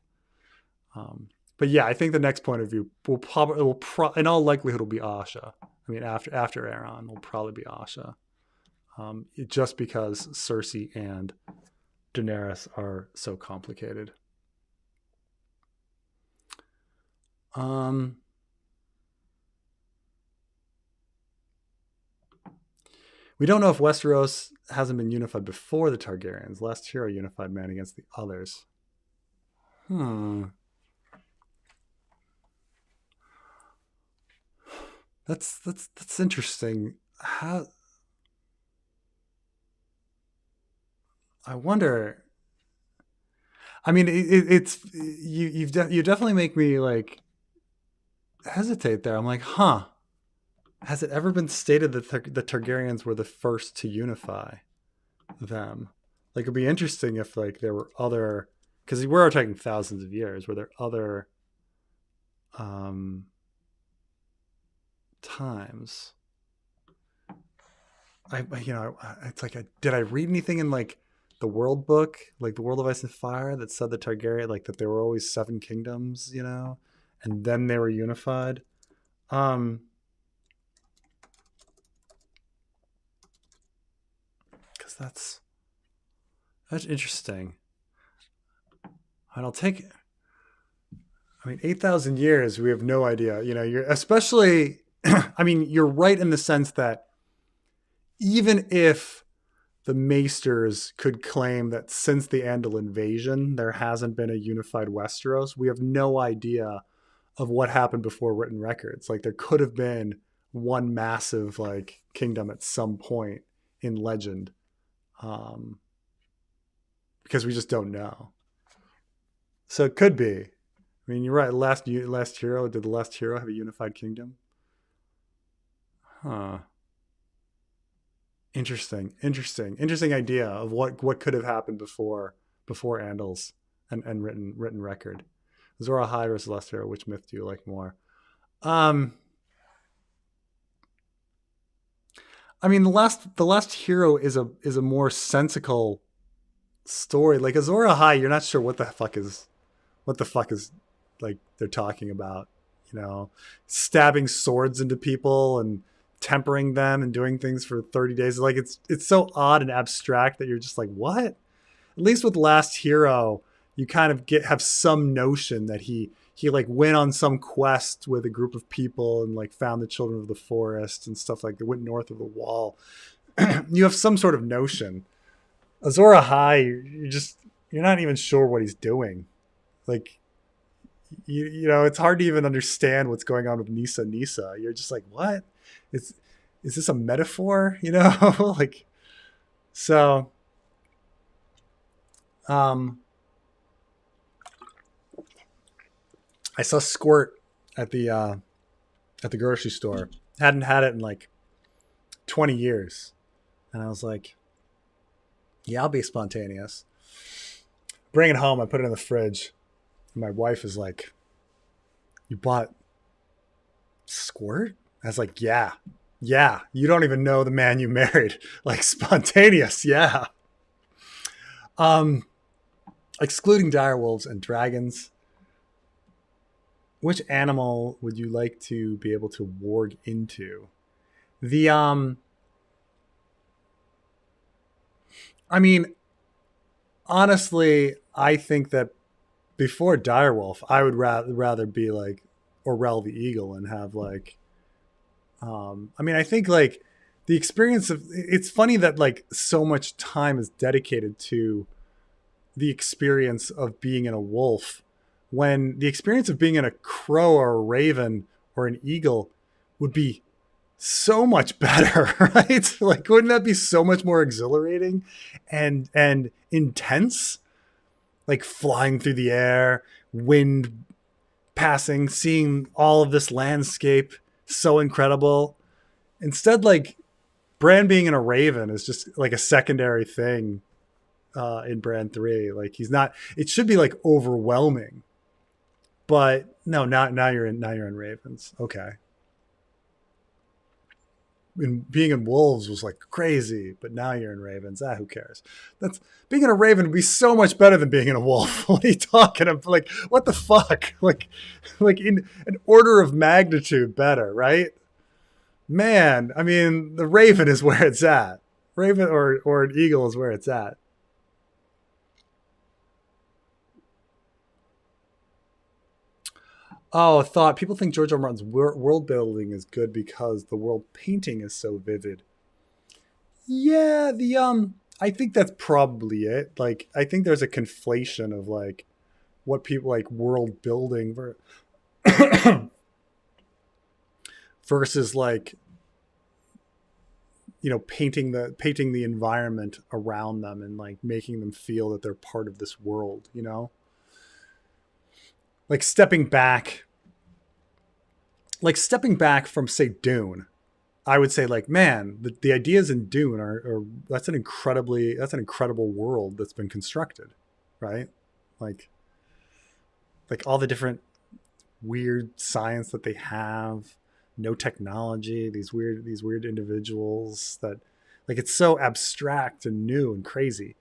But yeah, I think the next point of view in all likelihood will be Asha. I mean, after Aeron will probably be Asha. Just because Cersei and Daenerys are so complicated. We don't know if Westeros hasn't been unified before the Targaryens. Last hero unified man against the others. That's interesting. How I wonder. I mean, it's you definitely make me like hesitate there. I'm like, huh? Has it ever been stated that the Targaryens were the first to unify them? Like, it'd be interesting if like there were other, because we're talking thousands of years. Were there other times? It's like, did I read anything in like the World Book, like the World of Ice and Fire, that said the Targaryen, like that there were always 7 kingdoms, you know, and then they were unified? Because that's interesting. And I'll take it. I mean, 8,000 years, we have no idea. You know, you're especially, I mean, you're right in the sense that even if the Maesters could claim that since the Andal invasion, there hasn't been a unified Westeros, we have no idea of what happened before written records. Like, there could have been one massive, like, kingdom at some point in legend. Because we just don't know. So it could be. I mean, you're right. Last hero, did the last hero have a unified kingdom? Huh. Interesting idea of what could have happened before Andals and written record. Zora High versus last hero. Which myth do you like more? I mean, the last hero is a more sensical story. Like Azor Ahai, you're not sure what the fuck is like they're talking about, you know, stabbing swords into people and tempering them and doing things for 30 days. Like it's so odd and abstract that you're just like, what? At least with Last Hero, you kind of have some notion that he like went on some quest with a group of people and like found the children of the forest and stuff like that, went north of the wall. You have some sort of notion. Azor Ahai, you're not even sure what he's doing. Like, you know, it's hard to even understand what's going on with Nisa. You're just like, what? Is this a metaphor? You know, like, so, I saw Squirt at the grocery store. Hadn't had it in like 20 years. And I was like, yeah, I'll be spontaneous. Bring it home. I put it in the fridge. And my wife is like, you bought Squirt? I was like, yeah. You don't even know the man you married. Like, spontaneous. Yeah. Excluding direwolves and dragons, which animal would you like to be able to warg into? The I mean, honestly, I think that before Direwolf, I would rather be like Orell the Eagle and have like, I mean, I think like the experience of, it's funny that like so much time is dedicated to the experience of being in a wolf when the experience of being in a crow or a raven or an eagle would be so much better, right? Like, wouldn't that be so much more exhilarating and intense? Like flying through the air, wind passing, seeing all of this landscape, so incredible. Instead, like Bran being in a raven is just like a secondary thing in Bran 3. Like he's not. It should be like overwhelming, but no. Now you're in ravens. Okay. And being in wolves was like crazy, but now you're in ravens. Who cares? That's being in a raven would be so much better than being in a wolf. What are you talking about? Like, what the fuck? Like in an order of magnitude better, right? Man, I mean, the raven is where it's at. Raven or an eagle is where it's at. Oh, thought people think George R. R. Martin's world building is good because the world painting is so vivid. Yeah, the I think that's probably it. Like I think there's a conflation of like what people like world building versus like painting the environment around them and like making them feel that they're part of this world, you know? Like stepping back from say Dune, I would say like, man, the ideas in Dune are that's an incredible world that's been constructed, right? Like all the different weird science that they have, no technology, these weird individuals that like it's so abstract and new and crazy.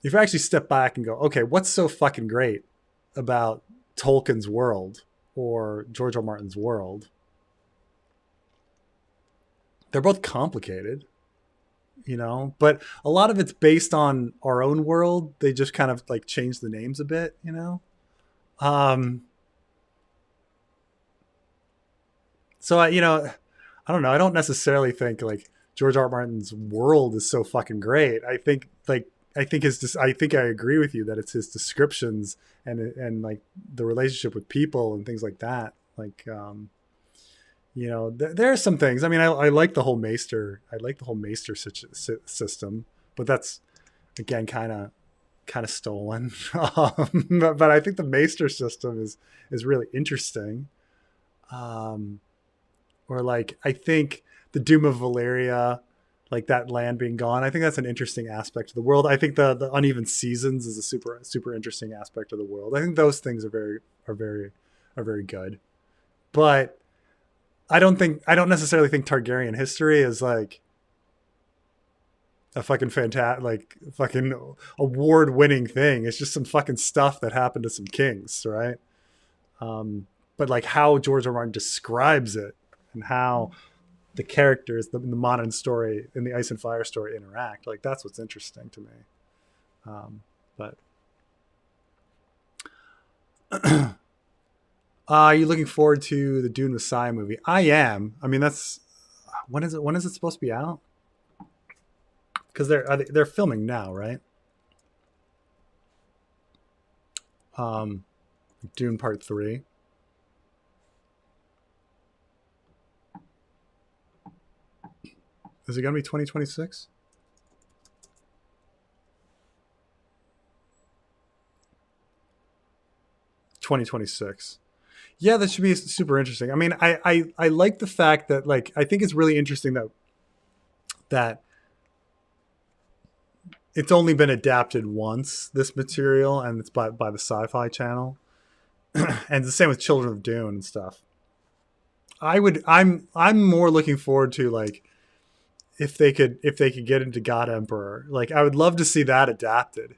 If you actually step back and go, okay, what's so fucking great about Tolkien's world or George R. R. Martin's world? They're both complicated, you know, but a lot of it's based on our own world. They just kind of like change the names a bit, you know? Um, so I don't know. I don't necessarily think like George R. R. Martin's world is so fucking great. I think I agree with you that it's his descriptions and like the relationship with people and things like that. Like, there are some things. I mean, I like the whole Maester. I like the whole Maester system, but that's again kind of stolen. But I think the Maester system is really interesting. Um, or like I think the Doom of Valyria, like that land being gone, I think that's an interesting aspect of the world. I think the uneven seasons is a super interesting aspect of the world. I think those things are very good. But I don't necessarily think Targaryen history is like a fucking fantastic, like fucking award winning thing. It's just some fucking stuff that happened to some kings, right? But like how George R. R. Martin describes it and how the characters, the modern story and the Ice and Fire story interact, like that's what's interesting to me. But are you looking forward to the Dune Messiah movie? I am. I mean, that's when is it? When is it supposed to be out? Because they're filming now, right? Dune Part 3. Is it going to be 2026? $2026. Yeah, that should be super interesting. I mean, I like the fact that like I think it's really interesting that it's only been adapted once, this material, and it's by the Sci-Fi Channel, and the same with Children of Dune and stuff. I'm more looking forward to like if they could get into God Emperor. Like I would love to see that adapted.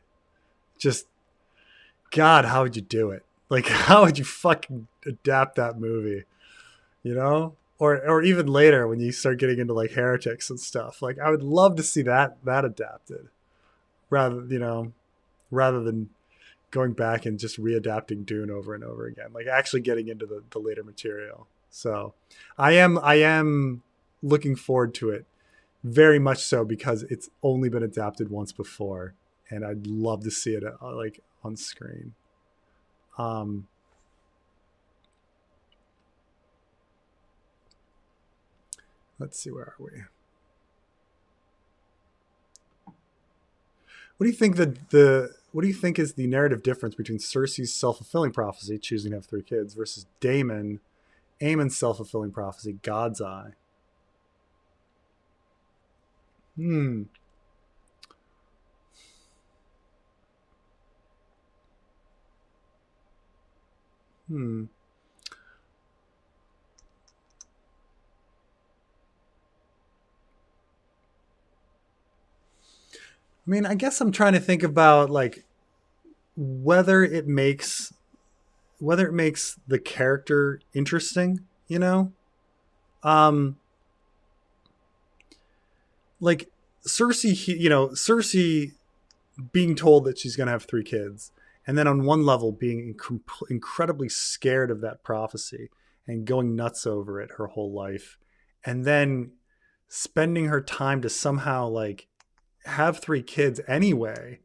Just God, how would you do it? Like how would you fucking adapt that movie? You know? Or even later when you start getting into like heretics and stuff. Like I would love to see that adapted. rather rather than going back and just readapting Dune over and over again, like actually getting into the later material. So I am looking forward to it very much so, because it's only been adapted once before, and I'd love to see it like on screen. Um, let's see, where are we? What do you think the what do you think is the narrative difference between Cersei's self-fulfilling prophecy, choosing to have three kids, versus Aemon's self-fulfilling prophecy, God's Eye? Hmm. Hmm. I mean, I guess I'm trying to think about like whether it makes the character interesting, you know? Um like Cersei being told that she's going to have three kids, and then on one level being incredibly scared of that prophecy and going nuts over it her whole life, and then spending her time to somehow like have three kids anyway,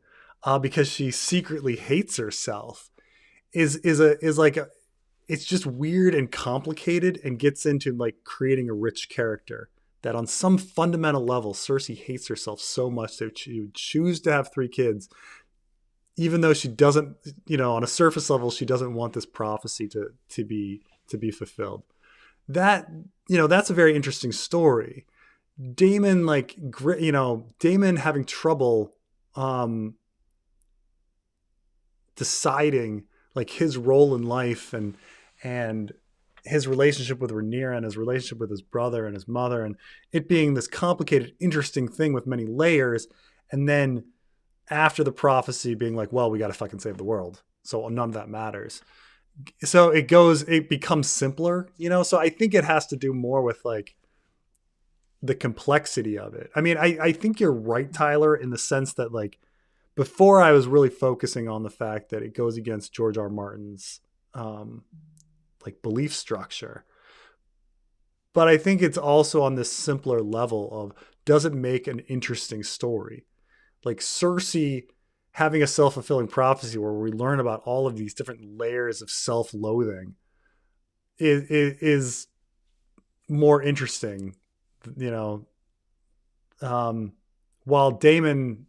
because she secretly hates herself, is like it's just weird and complicated, and gets into like creating a rich character that on some fundamental level Cersei hates herself so much that she would choose to have three kids, even though she doesn't, on a surface level she doesn't want this prophecy to be fulfilled. That, that's a very interesting story. Damon, like, Damon having trouble um deciding like his role in life, and his relationship with Rhaenyra, and his relationship with his brother and his mother, and it being this complicated, interesting thing with many layers. And then after the prophecy being like, well, we got to fucking save the world, so none of that matters. So it becomes simpler, So I think it has to do more with like the complexity of it. I mean, I think you're right, Tyler, in the sense that like before I was really focusing on the fact that it goes against George R. R. Martin's um, like belief structure. But I think it's also on this simpler level of, does it make an interesting story? Like Cersei having a self-fulfilling prophecy where we learn about all of these different layers of self-loathing is more interesting, you know, um, while Damon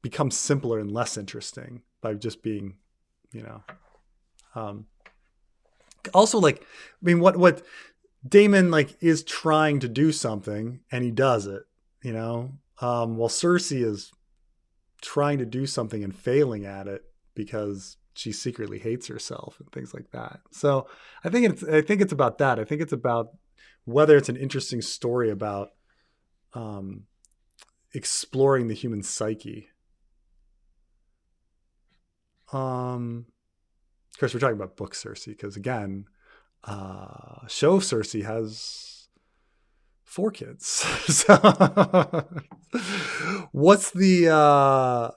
becomes simpler and less interesting by just being, you know, um, also like, I mean, what Damon like is trying to do something and he does it, while Cersei is trying to do something and failing at it because she secretly hates herself and things like that. So I think it's about that. I think it's about whether it's an interesting story about um, exploring the human psyche. Of course, we're talking about book Cersei because, again, show Cersei has four kids. So, what's the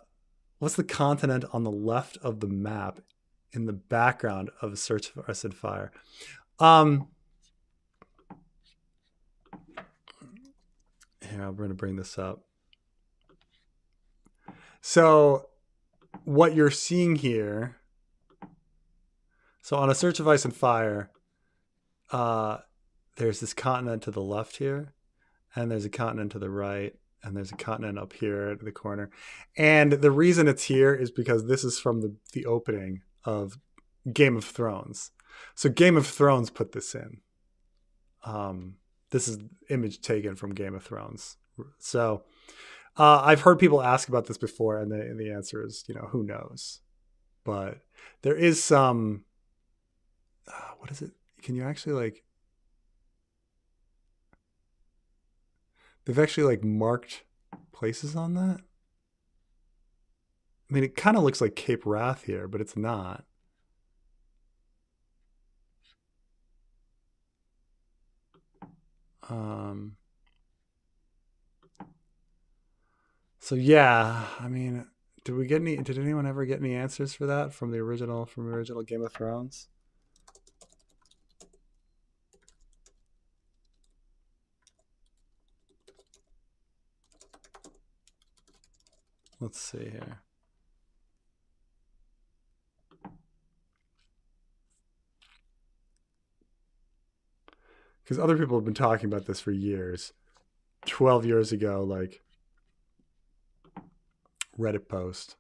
continent on the left of the map in the background of Search for Ice and Fire? Here, I'm going to bring this up. So, what you're seeing here. So, on A Search of Ice and Fire, there's this continent to the left here, and there's a continent to the right, and there's a continent up here at the corner. And the reason it's here is because this is from the opening of Game of Thrones. So Game of Thrones put this in. This is image taken from Game of Thrones. So I've heard people ask about this before, and the answer is, who knows? But there is some. What is it? Can you actually like? They've actually like marked places on that. I mean, it kind of looks like Cape Wrath here, but it's not. Um, so yeah, I mean, did we get any? Did anyone ever get any answers for that from the original Game of Thrones? Let's see here. Because other people have been talking about this for years. 12 years ago, like, Reddit post.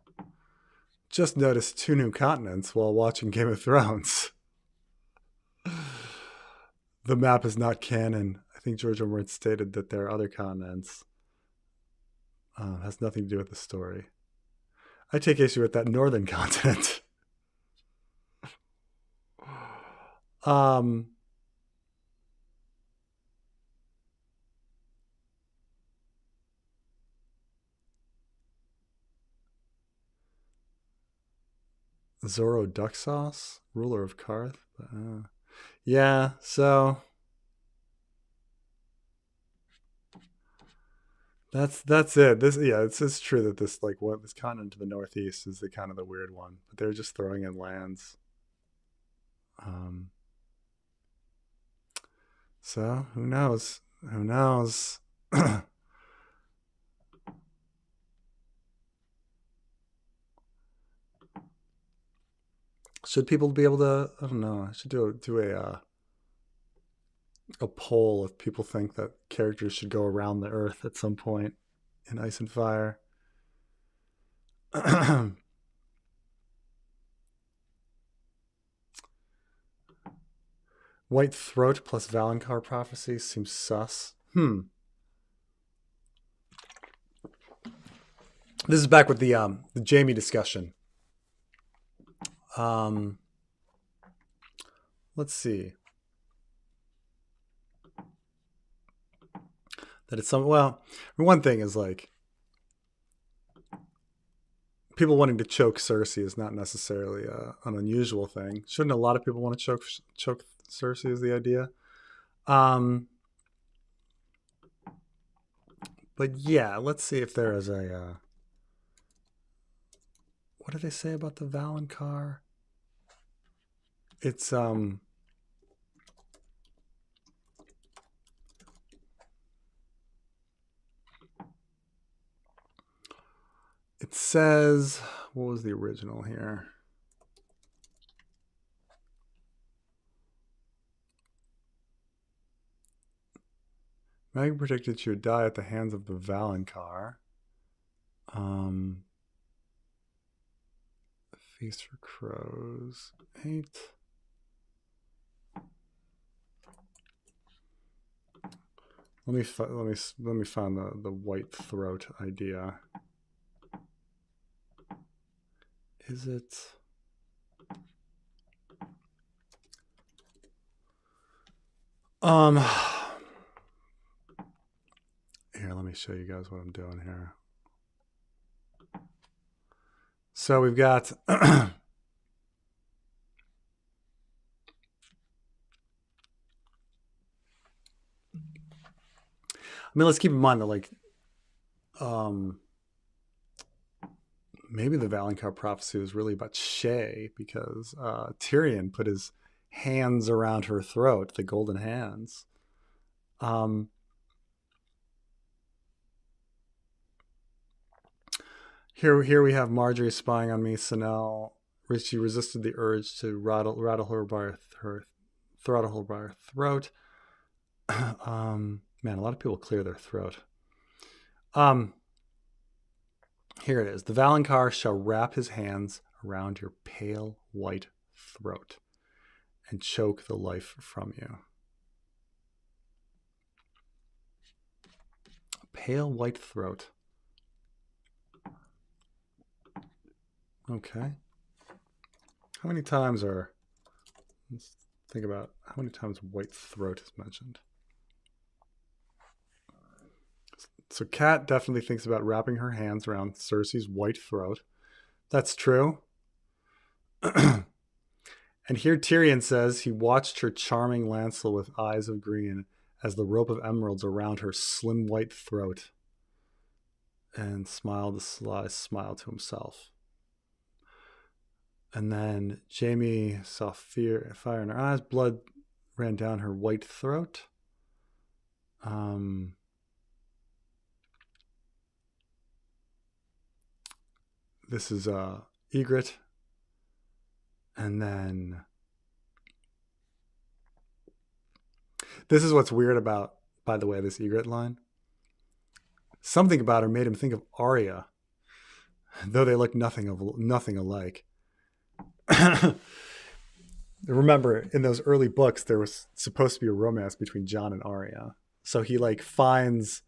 Just noticed 2 new continents while watching Game of Thrones. The map is not canon. I think George R. Martin stated that there are other continents. Has nothing to do with the story. I take issue with that northern continent. Zoro Duck Sauce, ruler of Karth. Yeah, so that's it. It's true that this this continent to the northeast is the kind of the weird one, but they're just throwing in lands. So who knows? Who knows? Should people be able to? I don't know. I should do a poll if people think that characters should go around the Earth at some point in Ice and Fire. White Throat plus Valonqar prophecy seems sus. This is back with the Jaime discussion. Let's see. That it's one thing is like people wanting to choke Cersei is not necessarily an unusual thing. Shouldn't a lot of people want to choke Cersei is the idea? But yeah, let's see if there is a what do they say about the Valonqar? It's it says, what was the original here? Megan predicted she would die at the hands of the Valonqar. Feast for Crows 8. Let me find the White Throat idea. Is it? Here, let me show you guys what I'm doing here. So we've got I mean, let's keep in mind that maybe the Valonqar prophecy was really about Shay because Tyrion put his hands around her throat, the golden hands. Here we have Marjorie spying on me. Sanel, she resisted the urge to throttle her by her throat. Man, a lot of people clear their throat. Here it is. The Valonqar shall wrap his hands around your pale white throat and choke the life from you. Pale white throat. Okay. How many times let's think about how many times white throat is mentioned. So Kat definitely thinks about wrapping her hands around Cersei's white throat. That's true. And here Tyrion says he watched her charming Lancel with eyes of green as the rope of emeralds around her slim white throat. and smiled a sly smile to himself. And then Jaime saw fire in her eyes. Blood ran down her white throat. This is Ygritte. And then this is what's weird about, by the way, this Ygritte line. Something about her made him think of Arya, though they look nothing alike. Remember, in those early books, there was supposed to be a romance between Jon and Arya. So he like finds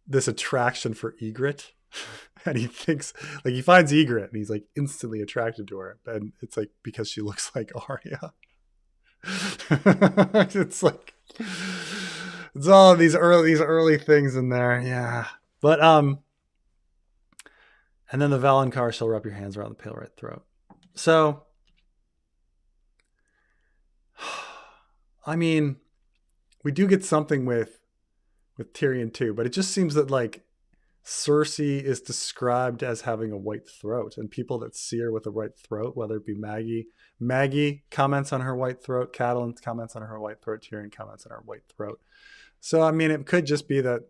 this attraction for Ygritte, and he thinks like he finds Ygritte, and he's like instantly attracted to her, and it's like because she looks like Arya. It's like it's all these early things in there, yeah. But and then the Valonqar shall wrap your hands around the pale red throat. So, I mean, we do get something with Tyrion too, but it just seems that like Cersei is described as having a white throat, and people that see her with a white throat, whether it be Maggie comments on her white throat, Catelyn comments on her white throat, Tyrion comments on her white throat. So, I mean, it could just be that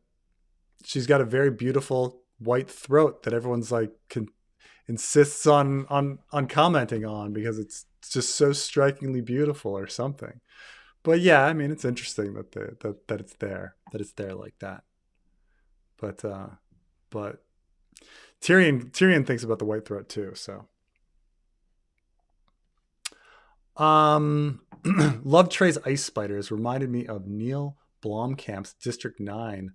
she's got a very beautiful white throat that everyone's like insists on commenting on because it's just so strikingly beautiful or something. But yeah, I mean, it's interesting that that it's there like that. But Tyrion thinks about the white throat too. So, Love Trey's Ice Spiders reminded me of Neil Blomkamp's District 9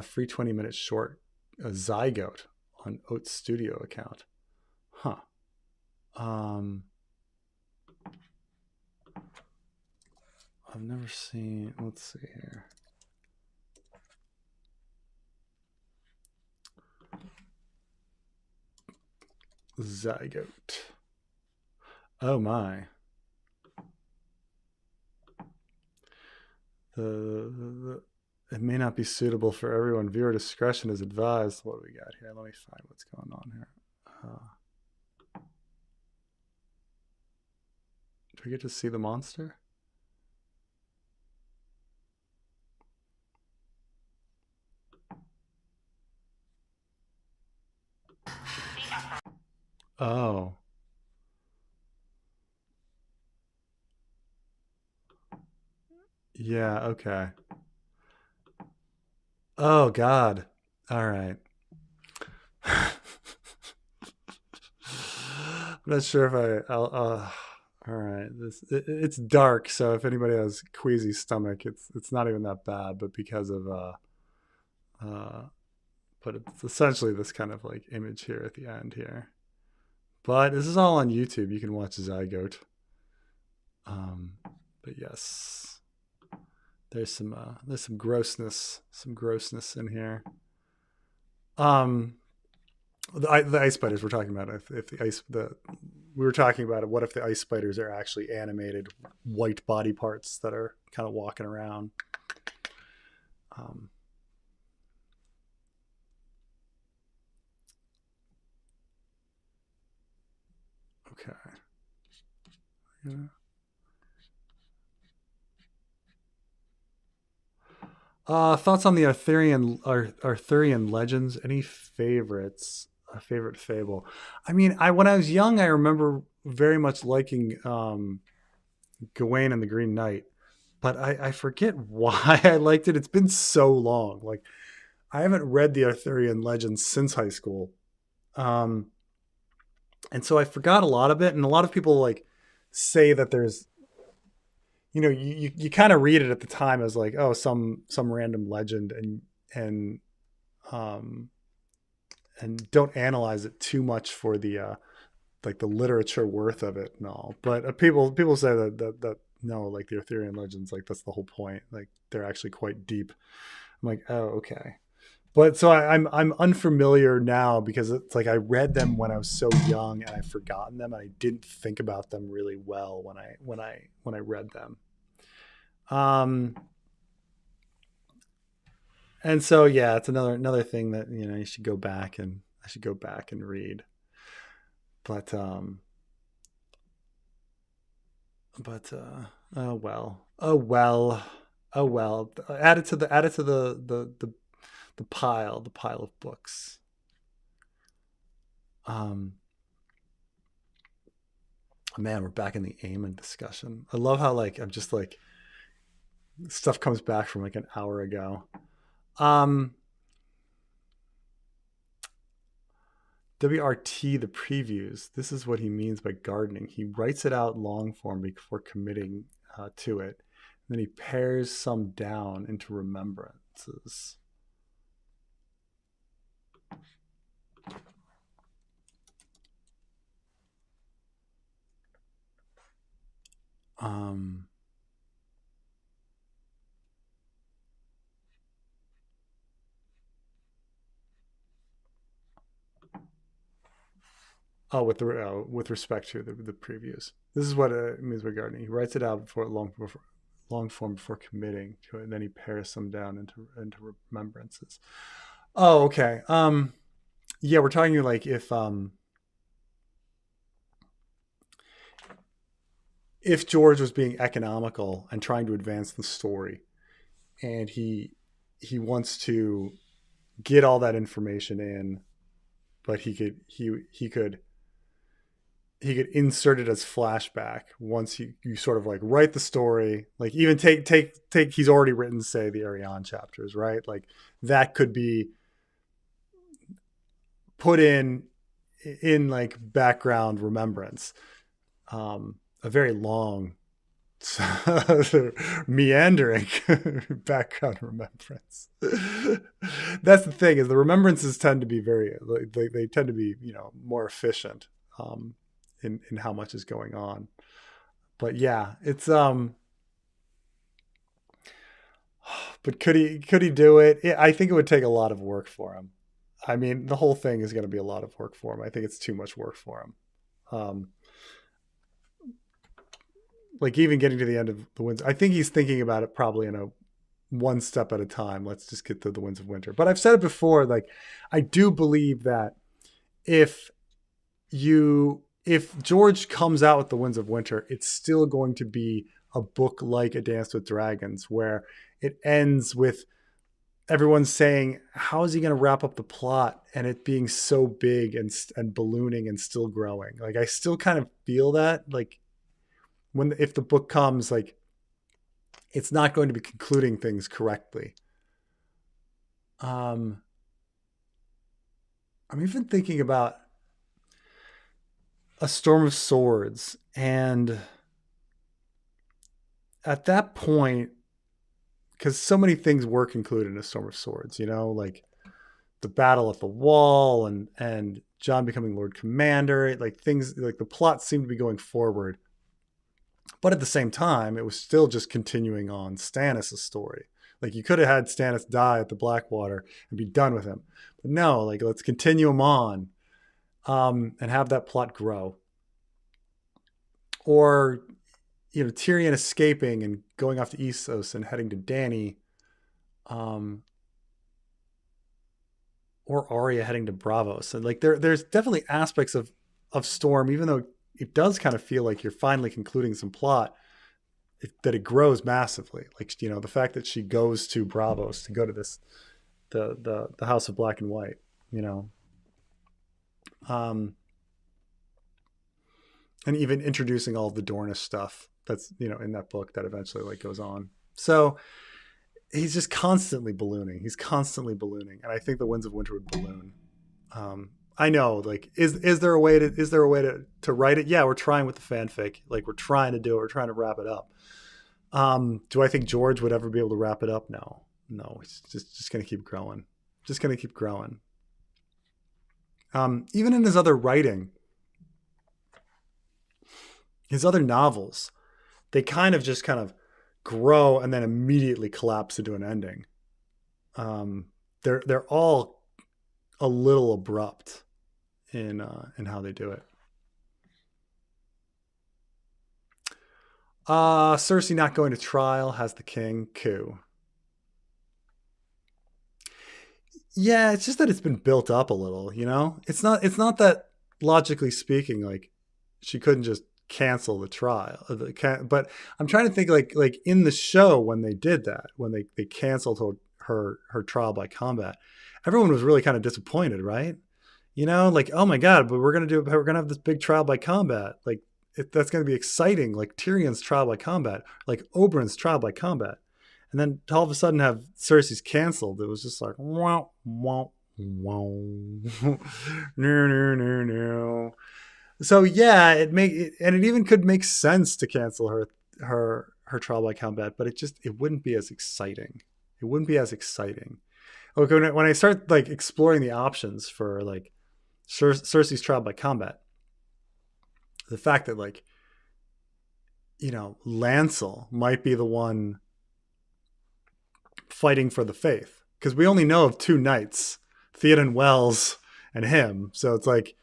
free 20-minute short Zygote on Oats Studio account. Huh. I've never seen, let's see here. Zygote. Oh my. It may not be suitable for everyone. Viewer discretion is advised. What do we got here? Let me find what's going on here. Do we get to see the monster? Oh. Yeah, okay. Oh, God. All right. I'm not sure if I'll all right. It's dark, so if anybody has queasy stomach, it's not even that bad, but because of but it's essentially this kind of like image here at the end here. But this is all on YouTube. You can watch Zygote. But yes, there's some grossness in here. The ice spiders we're talking about. If we were talking about it, what if the ice spiders are actually animated white body parts that are kind of walking around? Okay. Yeah. Thoughts on the Arthurian legends? Any favorites? A favorite fable? I mean, when I was young, I remember very much liking Gawain and the Green Knight, but I forget why I liked it. It's been so long. Like I haven't read the Arthurian legends since high school, and so I forgot a lot of it. And a lot of people like say that there's you kind of read it at the time as like, oh, some random legend, and don't analyze it too much for the like the literature worth of it and all. But people say that no, like the Arthurian legends, like that's the whole point. Like they're actually quite deep. I'm like, oh, okay. But so I'm unfamiliar now because it's like I read them when I was so young and I've forgotten them and I didn't think about them really well when I read them. And so yeah, it's another thing that you should go back and I should go back and read. But oh well, oh well, oh well. Add it to the pile of books. Um, Man, we're back in the Aemon discussion. I love how like I'm just like stuff comes back from like an hour ago. Um, WRT the previews. This is what he means by gardening. He writes it out long form before committing to it. And then he pares some down into remembrances. Um, with respect to the previews, this is what it means by gardening. He writes it out before long form before committing to it, and then he pares some down into remembrances. Oh, okay. Yeah, we're talking like if George was being economical and trying to advance the story, and he wants to get all that information in, but he could insert it as flashback once you sort of like write the story, like even take he's already written, say, the Ariane chapters, right? Like that could be put in like background remembrance, a very long meandering background remembrance. That's the thing, is the remembrances tend to be very they tend to be more efficient in how much is going on. But yeah, it's but could he do it? I think it would take a lot of work for him. I mean, the whole thing is going to be a lot of work for him. I think it's too much work for him. Um, like even getting to the end of the Winds, I think he's thinking about it probably in a one step at a time. Let's just get to the Winds of Winter. But I've said it before, like I do believe that if if George comes out with the Winds of Winter, it's still going to be a book like A Dance with Dragons, where it ends with everyone's saying, how is he going to wrap up the plot, and it being so big and ballooning and still growing. Like I still kind of feel that, like if the book comes, like it's not going to be concluding things correctly. I'm even thinking about A Storm of Swords, and at that point, because so many things were concluded in A Storm of Swords, like the battle at the wall and Jon becoming Lord Commander, like things like the plot seemed to be going forward. But at the same time, it was still just continuing on Stannis' story. Like you could have had Stannis die at the Blackwater and be done with him. But no, like let's continue him on, and have that plot grow. Or, Tyrion escaping and going off to Essos and heading to Dany, or Arya heading to Bravos. And like there's definitely aspects of Storm, even though it does kind of feel like you're finally concluding some plot, that it grows massively. Like the fact that she goes to Bravos to go to this the House of Black and White, um, and even introducing all of the Dornish stuff that's in that book that eventually like goes on. So he's just constantly ballooning. He's constantly ballooning, and I think the Winds of Winter would balloon. I know, like, is there a way to write it? Yeah, we're trying with the fanfic. Like, we're trying to do it. We're trying to wrap it up. Do I think George would ever be able to wrap it up? No. It's just going to keep growing. Just going to keep growing. Even in his other writing, his other novels, they kind of grow and then immediately collapse into an ending. They're all a little abrupt in how they do it. Cersei not going to trial has the king. Coup. Yeah, it's just that it's been built up a little, you know? It's not that logically speaking, like she couldn't just cancel the trial. But I'm trying to think like in the show when they did that, when they canceled her trial by combat, everyone was really kind of disappointed, right? You know, like, oh my God, but we're gonna have this big trial by combat. Like that's gonna be exciting, like Tyrion's trial by combat, like Oberyn's trial by combat. And then to all of a sudden have Cersei's canceled. It was just like wow, wow, wow. No, no, no, no. So yeah, and it even could make sense to cancel her trial by combat, but it wouldn't be as exciting. It wouldn't be as exciting. Okay, when I start like exploring the options for like Cersei's trial by combat, the fact that like Lancel might be the one fighting for the faith because we only know of two knights, Theoden Wells and him. So it's like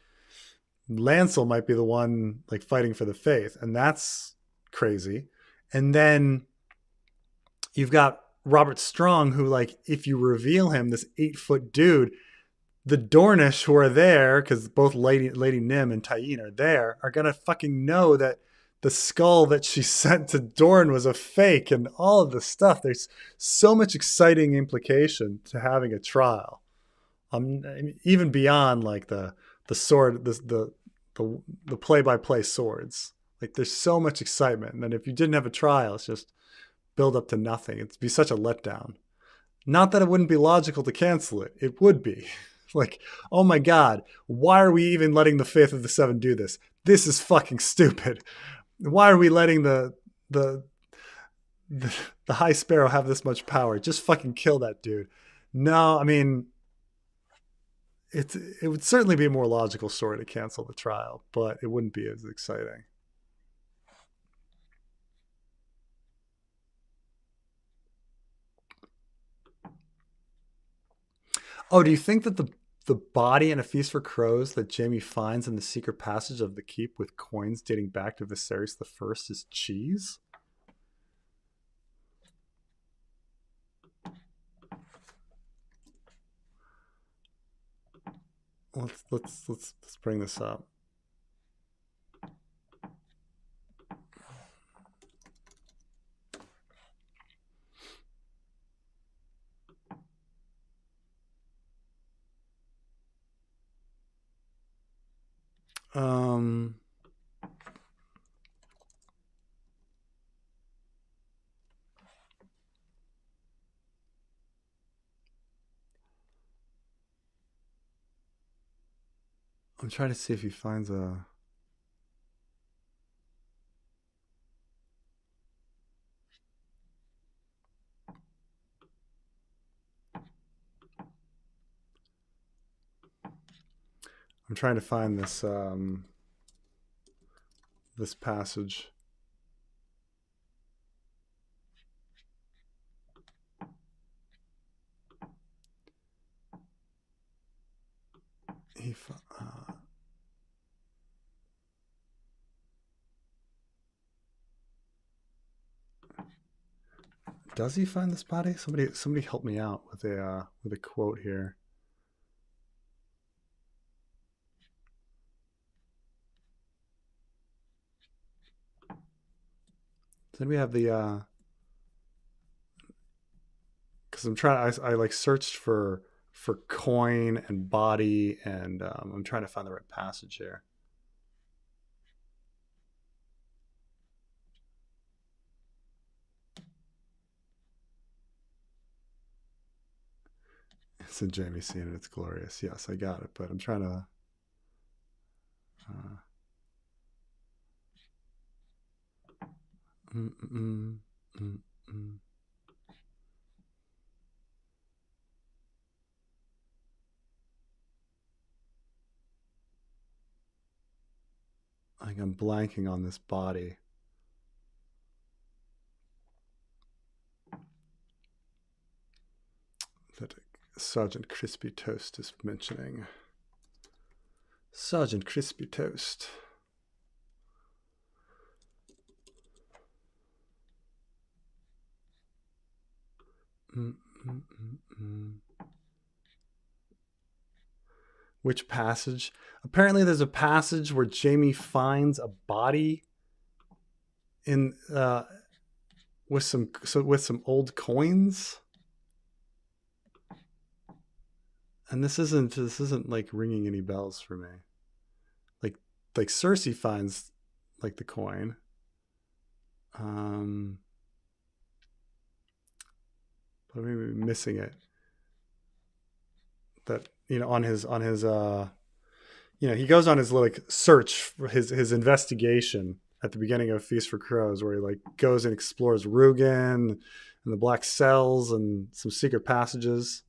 Lancel might be the one like fighting for the faith, and that's crazy. And then you've got Robert Strong, who like if you reveal him, this 8-foot dude, the Dornish who are there, because both Lady Nym and Tyene are there, are gonna fucking know that the skull that she sent to Dorne was a fake, and all of this stuff. There's so much exciting implication to having a trial. Even beyond like the sword, the play by play swords. Like there's so much excitement, and then if you didn't have a trial, it's just build up to nothing. It'd be such a letdown. Not that it wouldn't be logical to cancel it. It would be. Like, oh my God, why are we even letting the Fifth of the Seven do this? This is fucking stupid. Why are we letting the the High Sparrow have this much power? Just fucking kill that dude. No, I mean, it would certainly be a more logical story to cancel the trial, but it wouldn't be as exciting. Oh, do you think that the body in A Feast for Crows that Jaime finds in the secret passage of the keep with coins dating back to Viserys the First is cheese? Let's bring this up. Um, I'm trying to see if he finds a. I'm trying to find this passage. He does he find this body? Somebody help me out with a quote here. Then we have the because I'm trying. I like searched for coin and body, and I'm trying to find the right passage here. It's a Jaime scene and it's glorious. Yes, I got it, but I'm trying to. Uh, mm, mm, mm, mm. Like I'm blanking on this body. That Sergeant Crispy Toast is mentioning. Sergeant Crispy Toast. Mm, mm, mm, mm. Which passage? Apparently, there's a passage where Jaime finds a body in with some old coins, and this isn't like ringing any bells for me. Like Cersei finds like the coin. But maybe missing it. That on his he goes on his like search for his investigation at the beginning of Feast for Crows, where he like goes and explores Rugen and the Black Cells and some secret passages.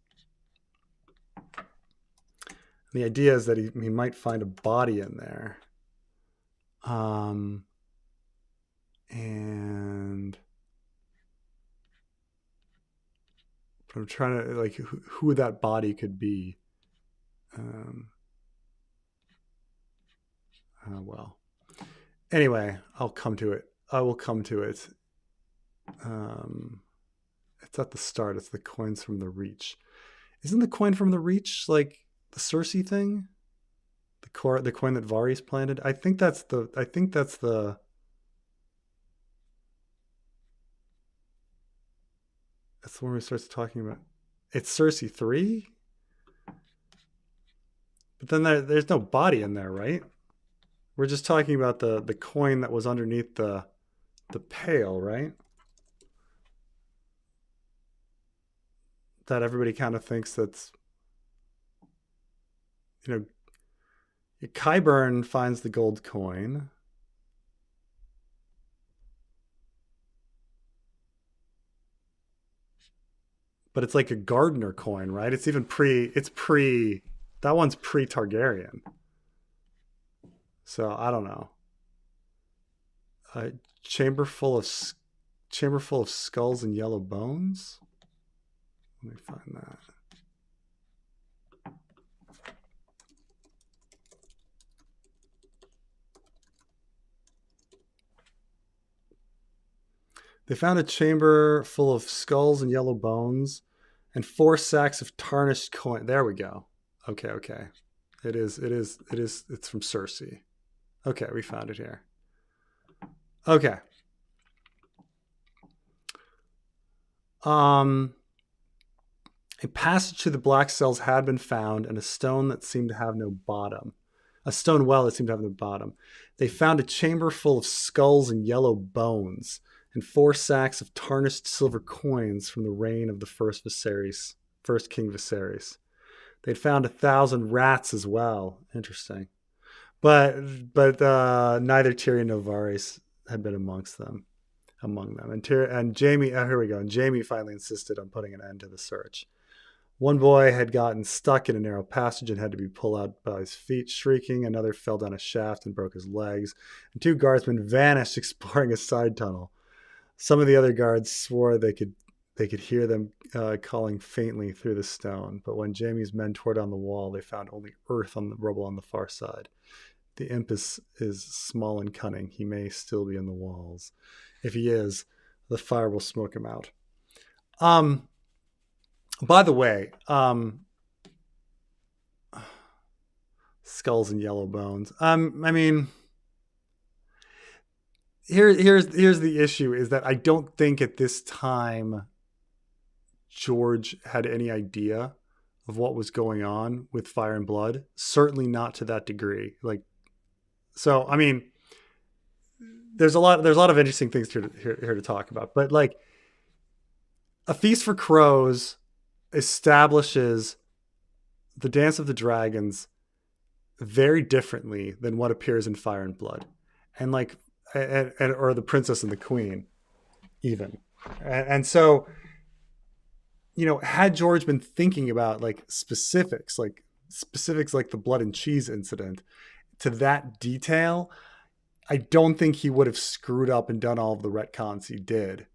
And the idea is that he might find a body in there. And but I'm trying to like who that body could be. Well, anyway, I'll come to it. I will come to it. It's at the start. It's the coins from the Reach. Isn't the coin from the Reach like the Cersei thing? The coin that Varys planted. I think that's the. That's the one we starts talking about. It's Cersei 3? But then there's no body in there, right? We're just talking about the coin that was underneath the pail, right? That everybody kind of thinks that's, Qyburn finds the gold coin. But it's like a gardener coin, right? It's even that one's pre-Targaryen. So I don't know. A chamber full of skulls and yellow bones. Let me find that. They found a chamber full of skulls and yellow bones and 4 sacks of tarnished coin. There we go. Okay. It's from Cersei. Okay, we found it here. Okay. A passage to the Black Cells had been found, and a stone that seemed to have no bottom. A stone well that seemed to have no bottom. They found a chamber full of skulls and yellow bones, and 4 sacks of tarnished silver coins from the reign of the first King Viserys. They'd found 1,000 rats as well. Interesting. But neither Tyrion nor Varys had been among them. And Jaime, here we go. And Jaime finally insisted on putting an end to the search. One boy had gotten stuck in a narrow passage and had to be pulled out by his feet, shrieking. Another fell down a shaft and broke his legs. And 2 guardsmen vanished exploring a side tunnel. Some of the other guards swore they could hear them calling faintly through the stone. But when Jaime's men tore down the wall, they found only earth on the rubble on the far side. The imp is small and cunning. He may still be in the walls. If he is, the fire will smoke him out. By the way, skulls and yellow bones. I mean, here's the issue: is that I don't think at this time George had any idea of what was going on with Fire and Blood. Certainly not to that degree. So I mean, there's a lot of interesting things here to talk about. But like, A Feast for Crows establishes the Dance of the Dragons very differently than what appears in Fire and Blood, and or the Princess and the Queen, even. And so, had George been thinking about like specifics like the blood and cheese incident to that detail, I don't think he would have screwed up and done all of the retcons he did,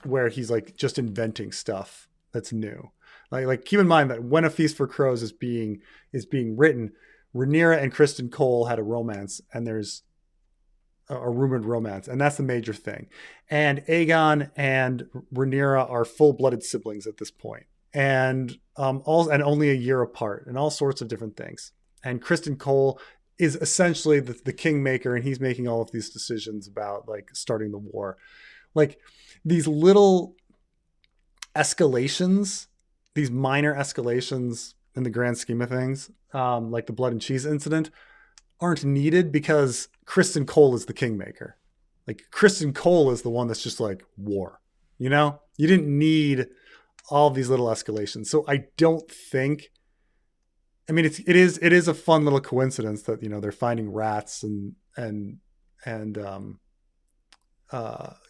where he's like just inventing stuff that's new. Like keep in mind that when A Feast for Crows is being written, Rhaenyra and Criston Cole had a romance, and there's a rumored romance, and that's the major thing. And Aegon and Rhaenyra are full-blooded siblings at this point, and only a year apart, and all sorts of different things. And Kristen Cole is essentially the kingmaker, and he's making all of these decisions about like starting the war. Like these little escalations, these minor escalations in the grand scheme of things, like the blood and cheese incident, aren't needed because Kristen Cole is the kingmaker. Like Kristen Cole is the one that's just like war. You know, you didn't need all these little escalations. So I don't think. I mean, it is a fun little coincidence that they're finding rats and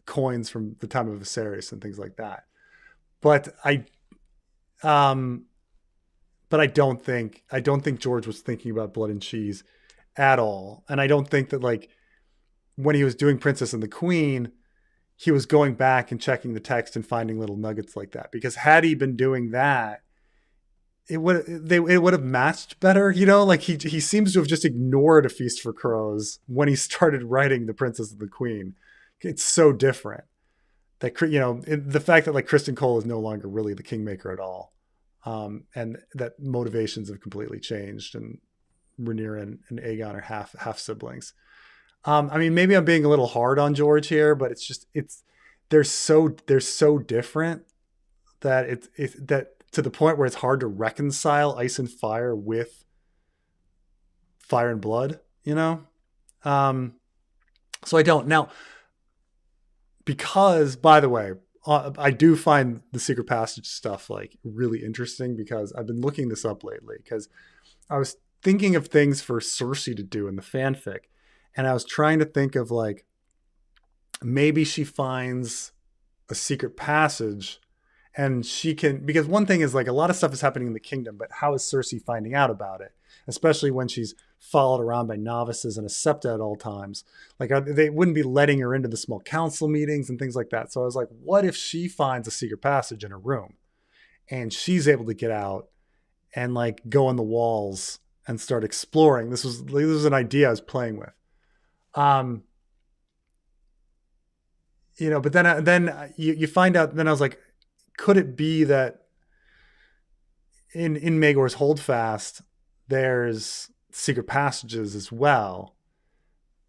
coins from the time of Viserys and things like that. But um, I don't think George was thinking about blood and cheese at all, and I don't think that like when he was doing Princess and the Queen, he was going back and checking the text and finding little nuggets like that. Because had he been doing that, it would have matched better. Like he seems to have just ignored A Feast for Crows when he started writing The Princess and the Queen. It's so different that the fact that like Kristen Cole is no longer really the kingmaker at all, and that motivations have completely changed, and Rhaenyra and Aegon are half siblings. I mean, maybe I'm being a little hard on George here, but they're so different that it's that to the point where it's hard to reconcile Ice and Fire with Fire and Blood. So I don't now. Because, by the way, I do find the secret passage stuff like really interesting because I've been looking this up lately because I was thinking of things for Cersei to do in the fanfic, and I was trying to think of like maybe she finds a secret passage and she can, because one thing is like a lot of stuff is happening in the kingdom, but how is Cersei finding out about it? Especially when she's followed around by novices and a septa at all times. Like they wouldn't be letting her into the small council meetings and things like that. So I was like, what if she finds a secret passage in her room and she's able to get out and like go on the walls and start exploring? This was an idea I was playing with. But then you find out, then I was like, could it be that in Maegor's Holdfast, there's secret passages as well?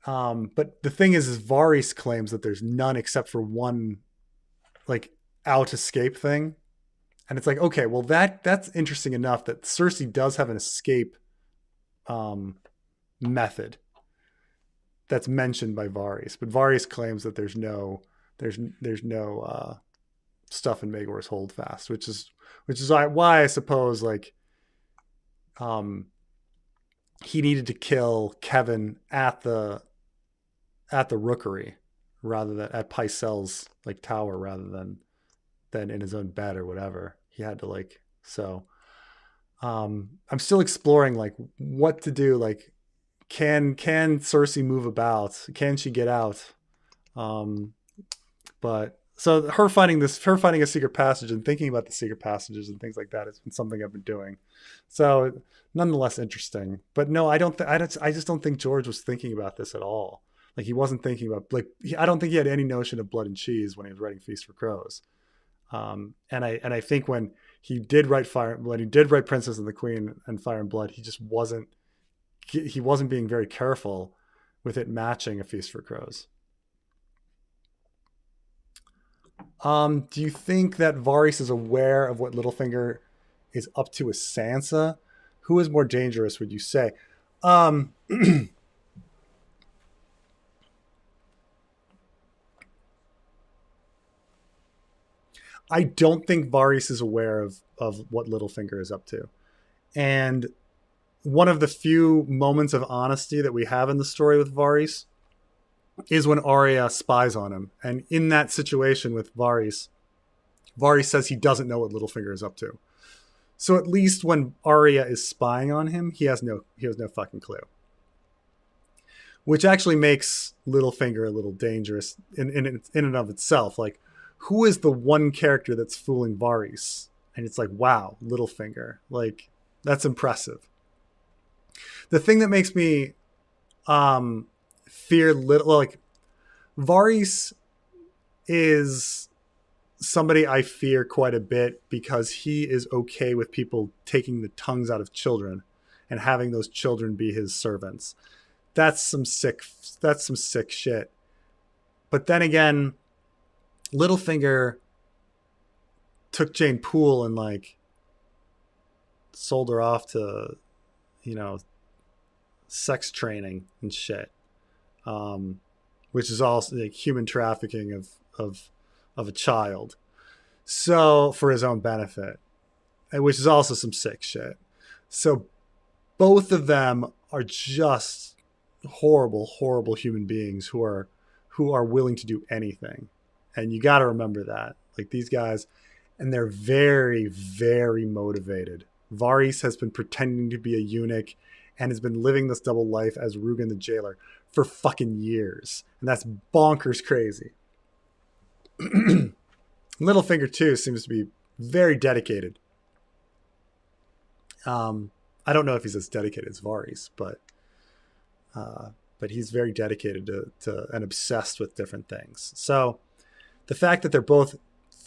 But the thing is Varys claims that there's none except for one like out escape thing. And it's like, okay, well that's interesting enough that Cersei does have an escape method that's mentioned by Varys, but Varys claims that there's no stuff in Maegor's Holdfast, which is why I suppose like he needed to kill Kevin at the rookery rather than at Pycelle's like tower rather than in his own bed or whatever. He had to like, so I'm still exploring like what to do. Like can Cersei move about? Can she get out? But so her finding a secret passage and thinking about the secret passages and things like that has been something I've been doing. So nonetheless interesting. But no, I just don't think George was thinking about this at all. Like he wasn't thinking about I don't think he had any notion of blood and cheese when he was writing Feast for Crows. And I think when he did write Princess and the Queen and Fire and Blood, he wasn't being very careful with it matching A Feast for Crows. Do you think that Varys is aware of what Littlefinger is up to with Sansa? Who is more dangerous, would you say? I don't think Varys is aware of what Littlefinger is up to. And one of the few moments of honesty that we have in the story with Varys is when Arya spies on him. And in that situation with Varys says he doesn't know what Littlefinger is up to. So at least when Arya is spying on him, he has no fucking clue. Which actually makes Littlefinger a little dangerous in and of itself. Like, who is the one character that's fooling Varys? And it's like, wow, Littlefinger. Like, that's impressive. The thing that makes me fear Varys is somebody I fear quite a bit because he is okay with people taking the tongues out of children and having those children be his servants. That's some sick shit. But then again, Littlefinger took Jane Poole and like sold her off to, you know, sex training and shit, which is also like human trafficking of a child, so for his own benefit, which is also some sick shit. So both of them are just horrible human beings who are willing to do anything, and you got to remember that, like, these guys, and they're very, very motivated. Varys has been pretending to be a eunuch and has been living this double life as Rugen the jailer for fucking years. And that's bonkers crazy. Littlefinger too seems to be very dedicated. I don't know if he's as dedicated as Varys, but he's very dedicated to and obsessed with different things. So the fact that they're both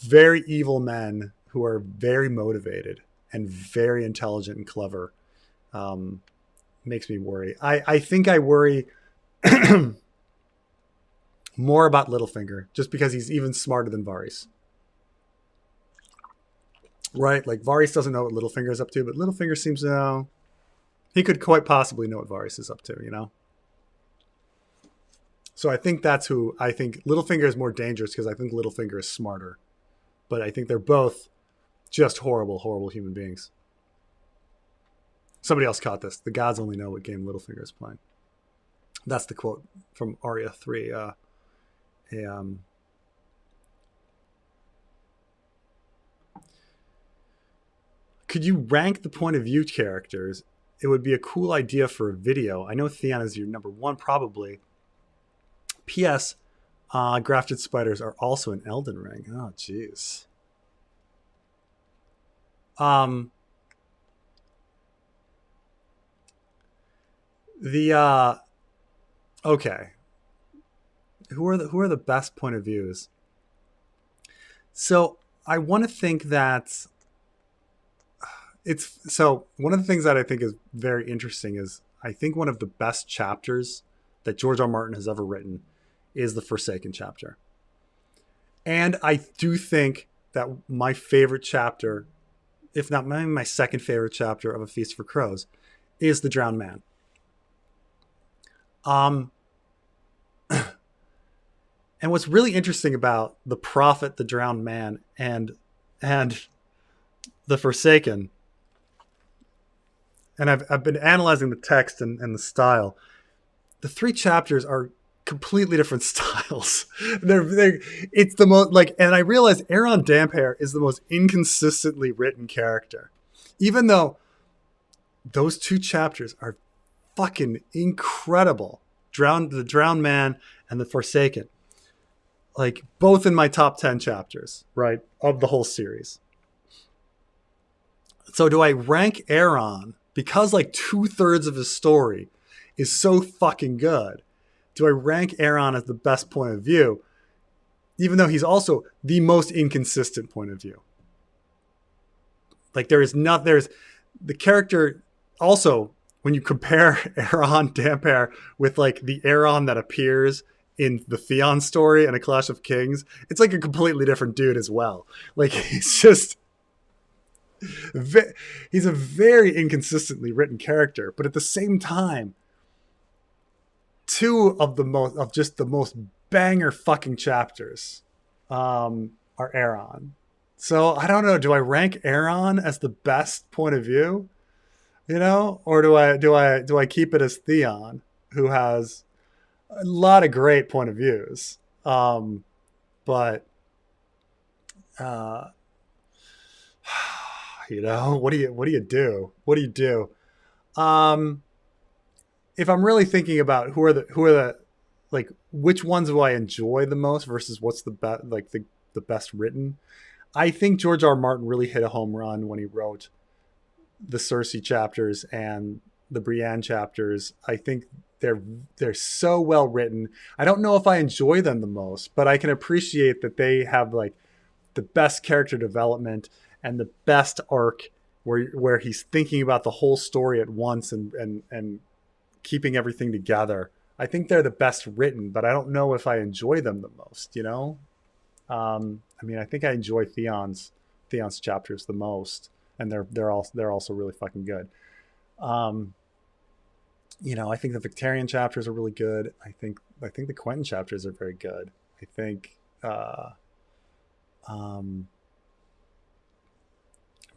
very evil men who are very motivated and very intelligent and clever makes me worry. I think I worry more about Littlefinger just because he's even smarter than Varys. Right? Like, Varys doesn't know what Littlefinger is up to, but Littlefinger seems to know. He could quite possibly know what Varys is up to, you know? So I think that's who I think Littlefinger is more dangerous, because I think Littlefinger is smarter. But I think they're both just horrible human beings. Somebody else caught this. The gods only know what game Littlefinger is playing. That's the quote from Arya 3. Could you rank the point of view characters? It would be a cool idea for a video. I know Theon is your number one, probably. P.S. Grafted spiders are also in Elden Ring. Oh, jeez. Okay. Who are the best point of views? So I want to think that one of the things that I think is very interesting is I think one of the best chapters that George R. Martin has ever written is the Forsaken chapter. And I do think that my favorite chapter, if not maybe my second favorite chapter of A Feast for Crows, is The Drowned Man. And what's really interesting about The Prophet, The Drowned Man, and The Forsaken, and I've been analyzing the text and the style. The three chapters are completely different styles. It's the most like, and I realize Aeron Damphair is the most inconsistently written character, even though those two chapters are fucking incredible. The Drowned Man and The Forsaken, like, both in my top 10 chapters, right, of the whole series. So do I rank Aeron, because like 2/3 of his story is so fucking good? Do I rank Aeron as the best point of view, even though he's also the most inconsistent point of view? Like, there's the character also, when you compare Aeron Damphair with like the Aeron that appears in the Theon story and A Clash of Kings, it's like a completely different dude as well. Like, he's a very inconsistently written character, but at the same time, two of the most banger fucking chapters are Aeron. So I don't know. Do I rank Aeron as the best point of view, you know, or do I keep it as Theon, who has a lot of great point of views, but you know, what do you do? If I'm really thinking about who are the like, which ones do I enjoy the most versus what's the best written, I think George R. Martin really hit a home run when he wrote the Cersei chapters and the Brienne chapters. I think they're so well written. I don't know if I enjoy them the most, but I can appreciate that they have like the best character development and the best arc where he's thinking about the whole story at once and keeping everything together. I think they're the best written, but I don't know if I enjoy them the most, you know? I mean, I think I enjoy Theon's chapters the most, and they're also really fucking good. You know, I think the Victorian chapters are really good. I think the Quentin chapters are very good. I think I'm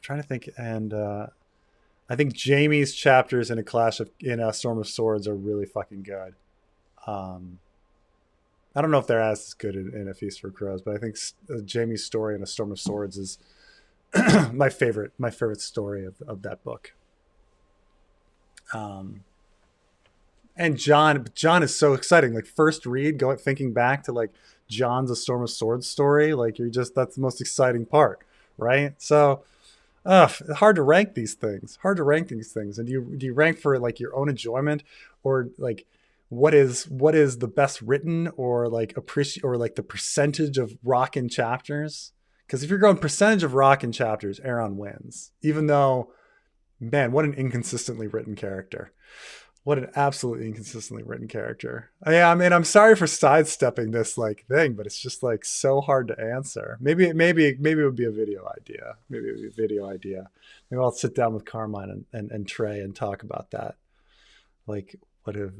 trying to think, and I think Jaime's chapters in a Storm of Swords are really fucking good. I don't know if they're as good in A Feast for Crows, but I think Jaime's story in A Storm of Swords is my favorite story of that book. And John is so exciting. Like first read, thinking back to like John's A Storm of Swords story, like that's the most exciting part, right? So hard to rank these things. And do you rank for like your own enjoyment, or like what is the best written, or like or like the percentage of rockin' chapters? Because if you're going percentage of rockin' chapters, Aaron wins. Even though, man, what an inconsistently written character. What an absolutely inconsistently written character. Yeah, I mean, I'm sorry for sidestepping this like thing, but it's just like so hard to answer. Maybe it would be a video idea. Maybe I'll sit down with Carmine and Trey and talk about that. Like, what if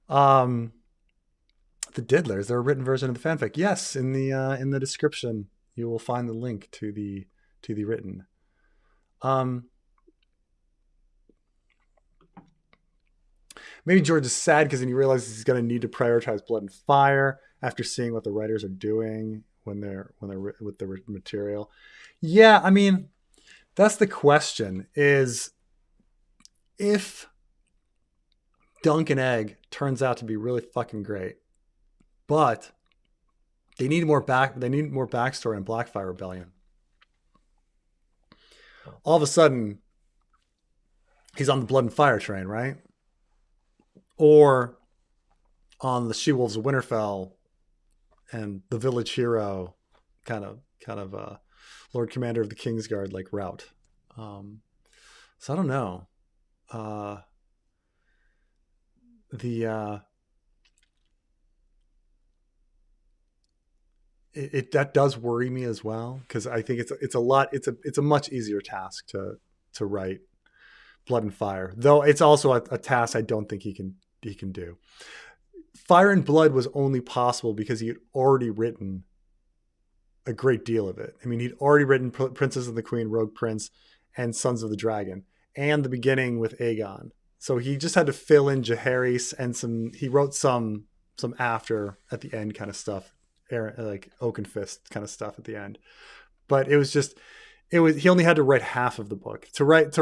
the Diddlers? They're a written version of the fanfic. Yes, in the description you will find the link to the written. Maybe George is sad because then he realizes he's going to need to prioritize Blood and Fire after seeing what the writers are doing when they're with the material. Yeah, I mean, that's the question: is if Dunk and Egg turns out to be really fucking great, but they need more backstory in Blackfire Rebellion. All of a sudden, he's on the Blood and Fire train, right? Or on the She-Wolves of Winterfell and the village hero kind of Lord Commander of the Kingsguard like route. So I don't know. That does worry me as well, because I think it's a much easier task to write Blood and Fire, though it's also a task I don't think he can do. Fire and Blood was only possible because he had already written a great deal of it. I mean, he'd already written Princess and the Queen, Rogue Prince, and Sons of the Dragon, and the beginning with Aegon. So he just had to fill in Jaehaerys and he wrote some after at the end kind of stuff, like Oakenfist kind of stuff at the end. But he only had to write half of the book. To write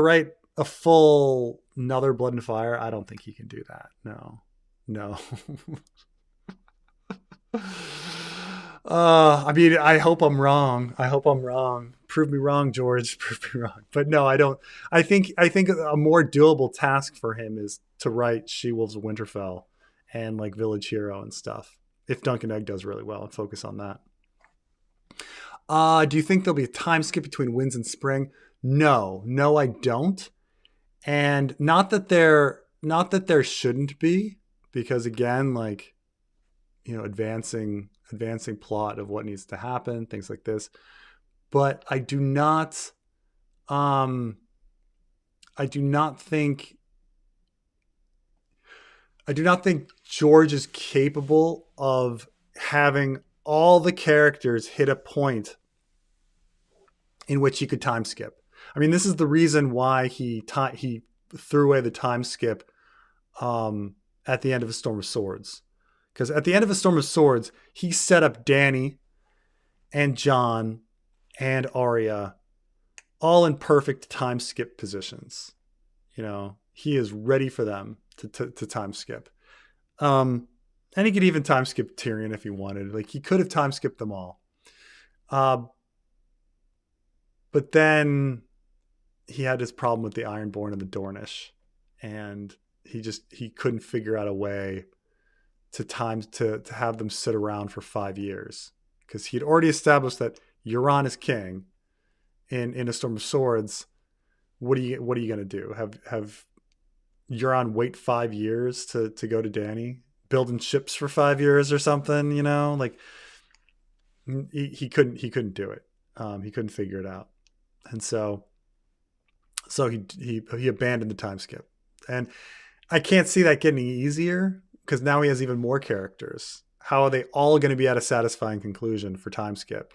a full another Blood and Fire, I don't think he can do that. No. I mean, I hope I'm wrong. Prove me wrong, George. Prove me wrong. But no, I don't. I think a more doable task for him is to write She-Wolves of Winterfell and like Village Hero and stuff. If Dunk and Egg does really well, and focus on that. Do you think there'll be a time skip between Winds and Spring? No, I don't. And not that there shouldn't be, because again, like, you know, advancing plot of what needs to happen, things like this. But I do not think George is capable of having all the characters hit a point in which he could time skip. I mean, this is the reason why he threw away the time skip at the end of A Storm of Swords. Because at the end of A Storm of Swords, he set up Dany and Jon and Arya all in perfect time skip positions. You know, he is ready for them to time skip. And he could even time skip Tyrion if he wanted. Like, he could have time skipped them all. But then he had his problem with the Ironborn and the Dornish, and he couldn't figure out a way to have them sit around for 5 years. because he'd already established that Euron is king in A Storm of Swords. What are you going to do? Have Euron wait 5 years to go to Dany, building ships for 5 years or something? Like he couldn't do it. He couldn't figure it out, and so he abandoned the time skip. And I can't see that getting easier because now he has even more characters. How are they all going to be at a satisfying conclusion for time skip?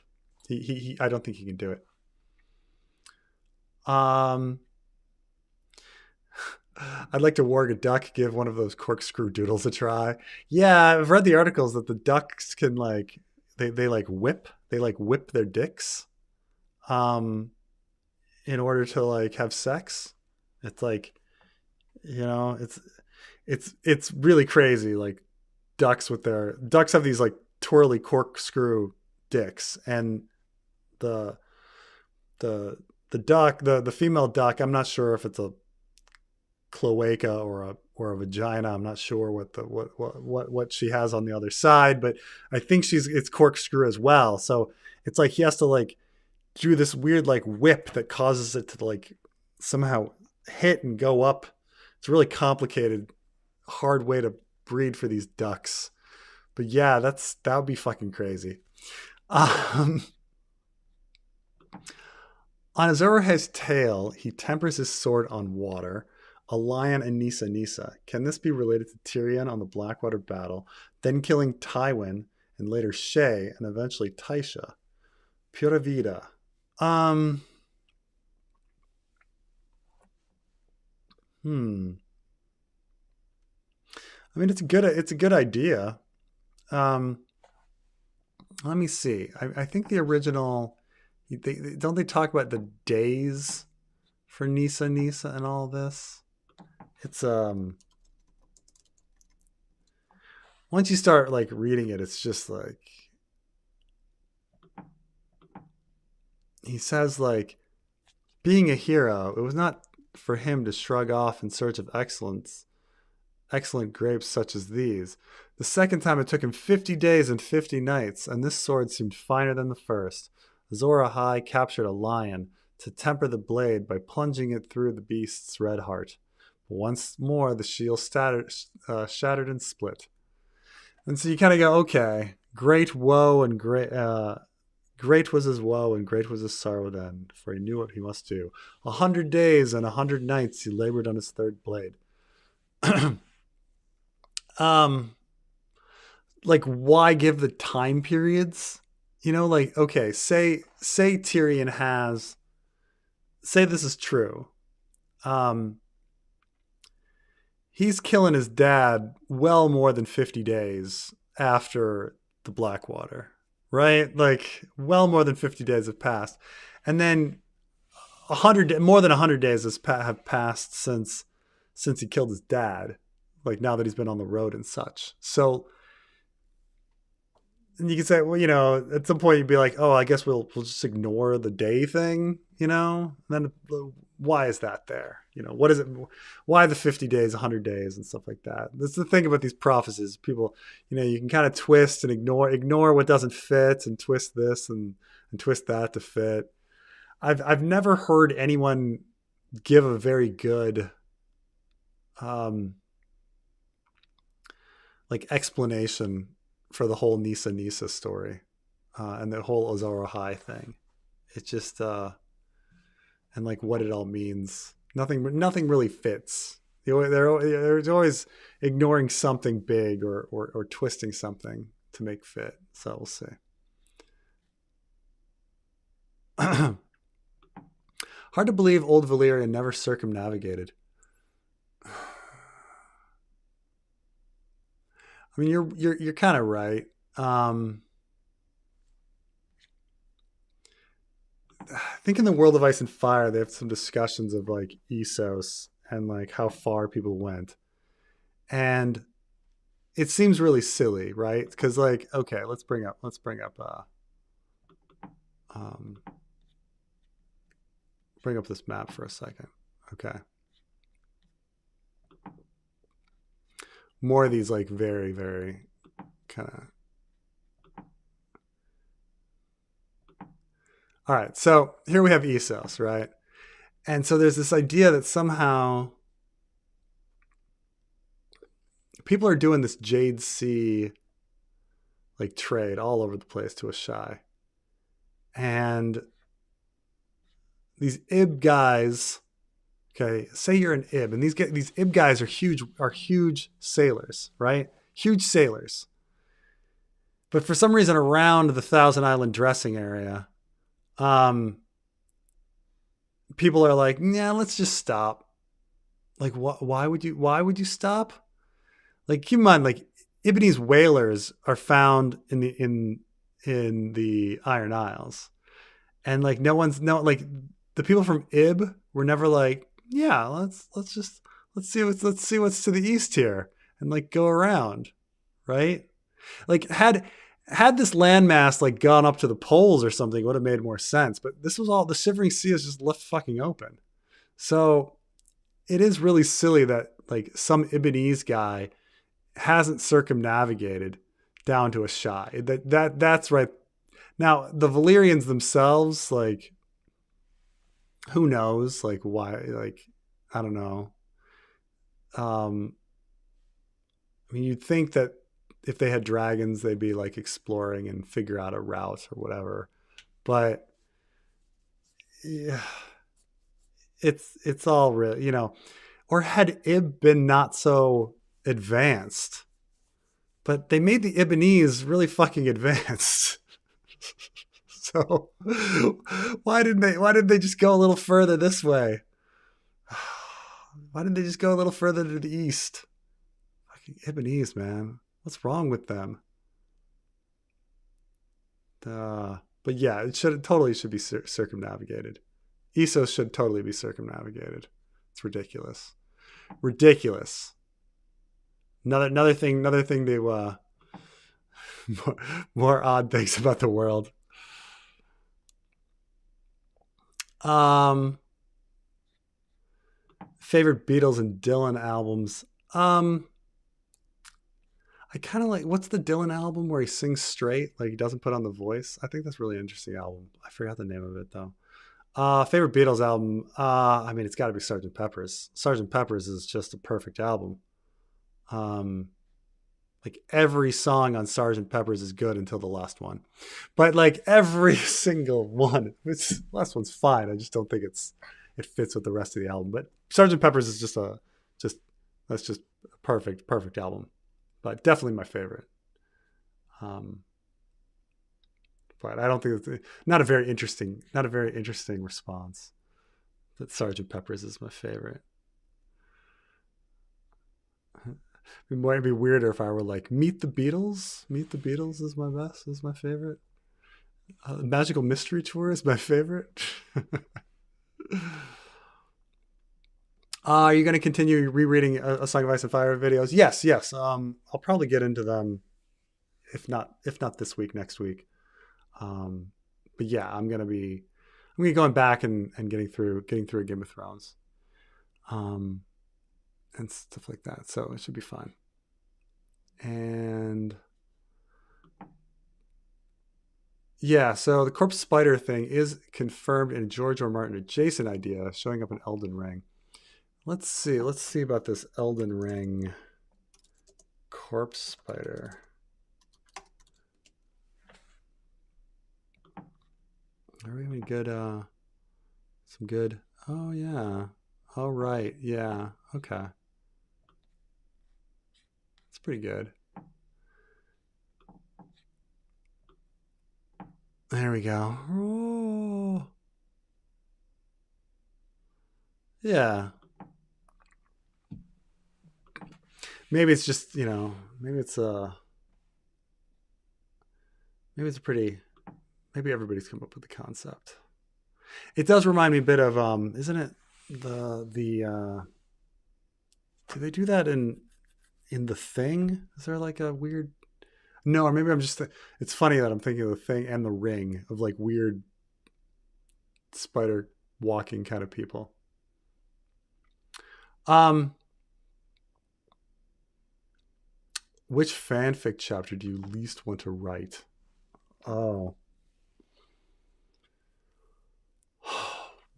I don't think he can do it. I'd like to warg a duck, give one of those corkscrew doodles a try. Yeah, I've read the articles that the ducks can they whip their dicks in order to have sex. It's it's really crazy. Like ducks have these twirly corkscrew dicks, and the duck, the female duck, I'm not sure if it's a cloaca or a vagina. I'm not sure what she has on the other side, but I think it's corkscrew as well. So it's he has to do this weird whip that causes it to somehow hit and go up. It's a really complicated, hard way to breed for these ducks. But yeah, that would be fucking crazy. On Azor Ahai's tail, he tempers his sword on water. A lion and Nissa. Can this be related to Tyrion on the Blackwater battle, then killing Tywin, and later Shay, and eventually Tysha? Pura vida. I mean, it's a good idea. Let me see. I think the original, don't they talk about the days for Nissa and all this? It's once you start reading it, it's just he says being a hero, it was not for him to shrug off in search of excellent grapes such as these. The second time it took him 50 days and 50 nights, and this sword seemed finer than the first. Azor Ahai captured a lion to temper the blade by plunging it through the beast's red heart. Once more, the shield shattered and split. And so you kind of go, okay, great woe and great was his woe and great was his sorrow then, for he knew what he must do. 100 days and 100 nights he labored on his third blade. Why give the time periods? Okay, say Tyrion has, say this is true. He's killing his dad well more than 50 days after the Blackwater, right? Well more than 50 days have passed. And then more than 100 days have passed since he killed his dad, now that he's been on the road and such. So you can say, well, at some point you'd be like, oh, I guess we'll just ignore the day thing, and then why is that there? What is it? Why the 50 days, 100 days and stuff like that? That's the thing about these prophecies. People, you can kind of twist and ignore what doesn't fit and twist this and twist that to fit. I've never heard anyone give a very good explanation for the whole Nissa story and the whole Azor Ahai thing. It's just and what it all means. Nothing really fits. They're always ignoring something big or twisting something to make fit. So we'll see. Hard to believe old Valyria never circumnavigated. I mean, you're kind of right. I think in the World of Ice and Fire, they have some discussions of Essos and how far people went, and it seems really silly, right? Because okay, let's bring up this map for a second. Okay, more of these very very kind of All right, so here we have Essos, right? And so there's this idea that somehow people are doing this Jade Sea like trade all over the place to Ashai. And these Ib guys, okay, say you're an Ib, and these Ib guys are huge sailors, right? Huge sailors. But for some reason around the Thousand Island dressing area, um, people are like, yeah, let's just stop. Like, why would you stop? Like, keep in mind, like Ibonese whalers are found in the Iron Isles, and like like the people from Ib were never like, yeah, let's see what's to the east here, and like go around, right? Like had this landmass like gone up to the poles or something, it would have made more sense. But this was all the Shivering Sea is just left fucking open. So it is really silly that like some Ibonese guy hasn't circumnavigated down to Ashai. That's right. Now the Valyrians themselves, like, who knows? Like why? Like I don't know. Um, I mean, you'd think that if they had dragons, they'd be like exploring and figure out a route or whatever. But yeah, it's all real, you know. Or had Ib been not so advanced, but they made the Ibonese really fucking advanced. So why didn't they just go a little further this way? Why didn't they just go a little further to the east? Fucking Ibonese, man. What's wrong with them? But yeah, it should be circumnavigated. Essos should totally be circumnavigated. It's ridiculous. Ridiculous. Another thing to more odd things about the world. Favorite Beatles and Dylan albums. I kind of like, what's the Dylan album where he sings straight, like he doesn't put on the voice? I think that's a really interesting album. I forgot the name of it though. Favorite Beatles album. I mean, it's got to be Sgt. Pepper's. Sgt. Pepper's is just a perfect album. Like every song on Sgt. Pepper's is good until the last one, but like every single one, which last one's fine. I just don't think it fits with the rest of the album. But Sgt. Pepper's is just that's just a perfect album, but definitely my favorite. But I don't think it's not a very interesting response. That Sgt. Pepper's is my favorite. It might be weirder if I were like, Meet the Beatles. Meet the Beatles is my favorite. Magical Mystery Tour is my favorite. Are you going to continue rereading a Song of Ice and Fire videos? Yes. I'll probably get into them, if not this week, next week. But yeah, I'm gonna be going back and getting through a Game of Thrones, and stuff like that. So it should be fun. And yeah, so the corpse spider thing is confirmed in a George R. R. Martin adjacent idea showing up in Elden Ring. Let's see about this Elden Ring corpse spider. Are we having good some good? Oh yeah. All right. Yeah. Okay. It's pretty good. There we go. Oh. Yeah. Maybe it's just, maybe it's a pretty, maybe everybody's come up with the concept. It does remind me a bit of isn't it the do they do that in The Thing? Is there like a weird, no, or maybe I'm just it's funny that I'm thinking of The Thing and The Ring, of like weird spider walking kind of people. Which fanfic chapter do you least want to write? Oh.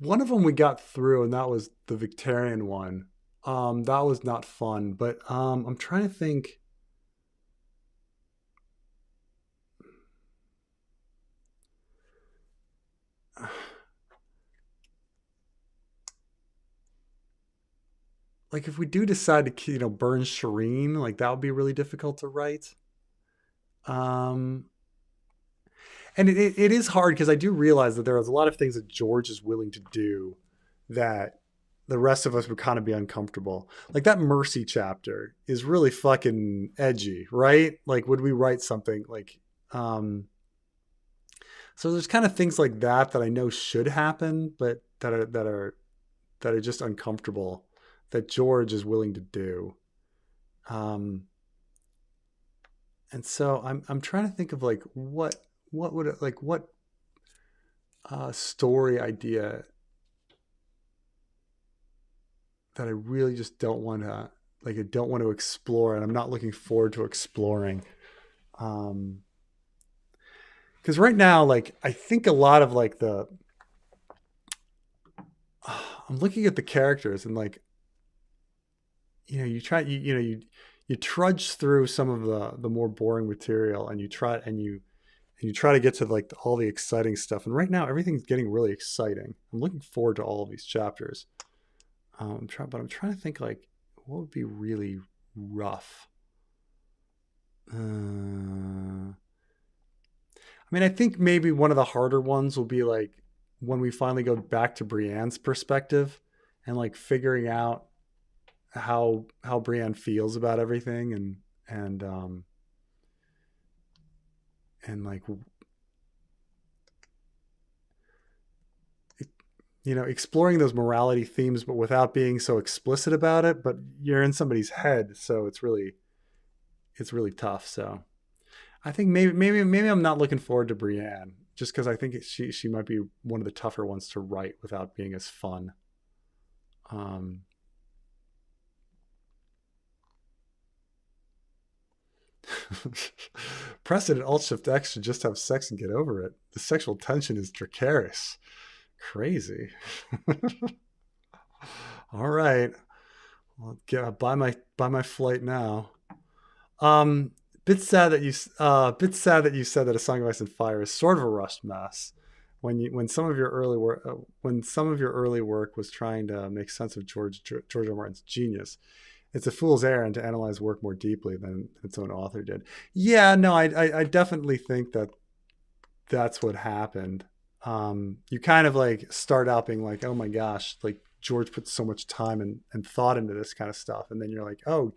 One of them we got through, and that was the Victorian one. That was not fun, but I'm trying to think. Like if we do decide to, burn Shireen, like that would be really difficult to write. Um, and it is hard because I do realize that there is a lot of things that George is willing to do that the rest of us would kind of be uncomfortable. Like that Mercy chapter is really fucking edgy, right? Like, would we write something like, um, so there's kind of things like that I know should happen, but that are just uncomfortable that George is willing to do. Um, and so I'm trying to think of like what would it, like what story idea that I really just don't want to like I don't want to explore, and I'm not looking forward to exploring. Um, because right now, like I think a lot of like the I'm looking at the characters and like you try you trudge through some of the more boring material, and you try to get to like all the exciting stuff. And right now, everything's getting really exciting. I'm looking forward to all of these chapters. I'm trying to think like what would be really rough. I mean, I think maybe one of the harder ones will be like when we finally go back to Brienne's perspective and like figuring out how Brienne feels about everything, and and like exploring those morality themes, but without being so explicit about it. But you're in somebody's head, so it's really tough. So I think maybe I'm not looking forward to Brienne just because I think she might be one of the tougher ones to write without being as fun. Um, Press it and Alt Shift X to just have sex and get over it. The sexual tension is Dracarys. Crazy. All right. I'll buy my flight now. Bit sad that you said that A Song of Ice and Fire is sort of a rushed mess. When some of your early work was trying to make sense of George R. R. Martin's genius, it's a fool's errand to analyze work more deeply than its own author did. Yeah, no, I definitely think that that's what happened. You kind of like start out being like, oh my gosh, like George put so much time and thought into this kind of stuff. And then you're like, oh,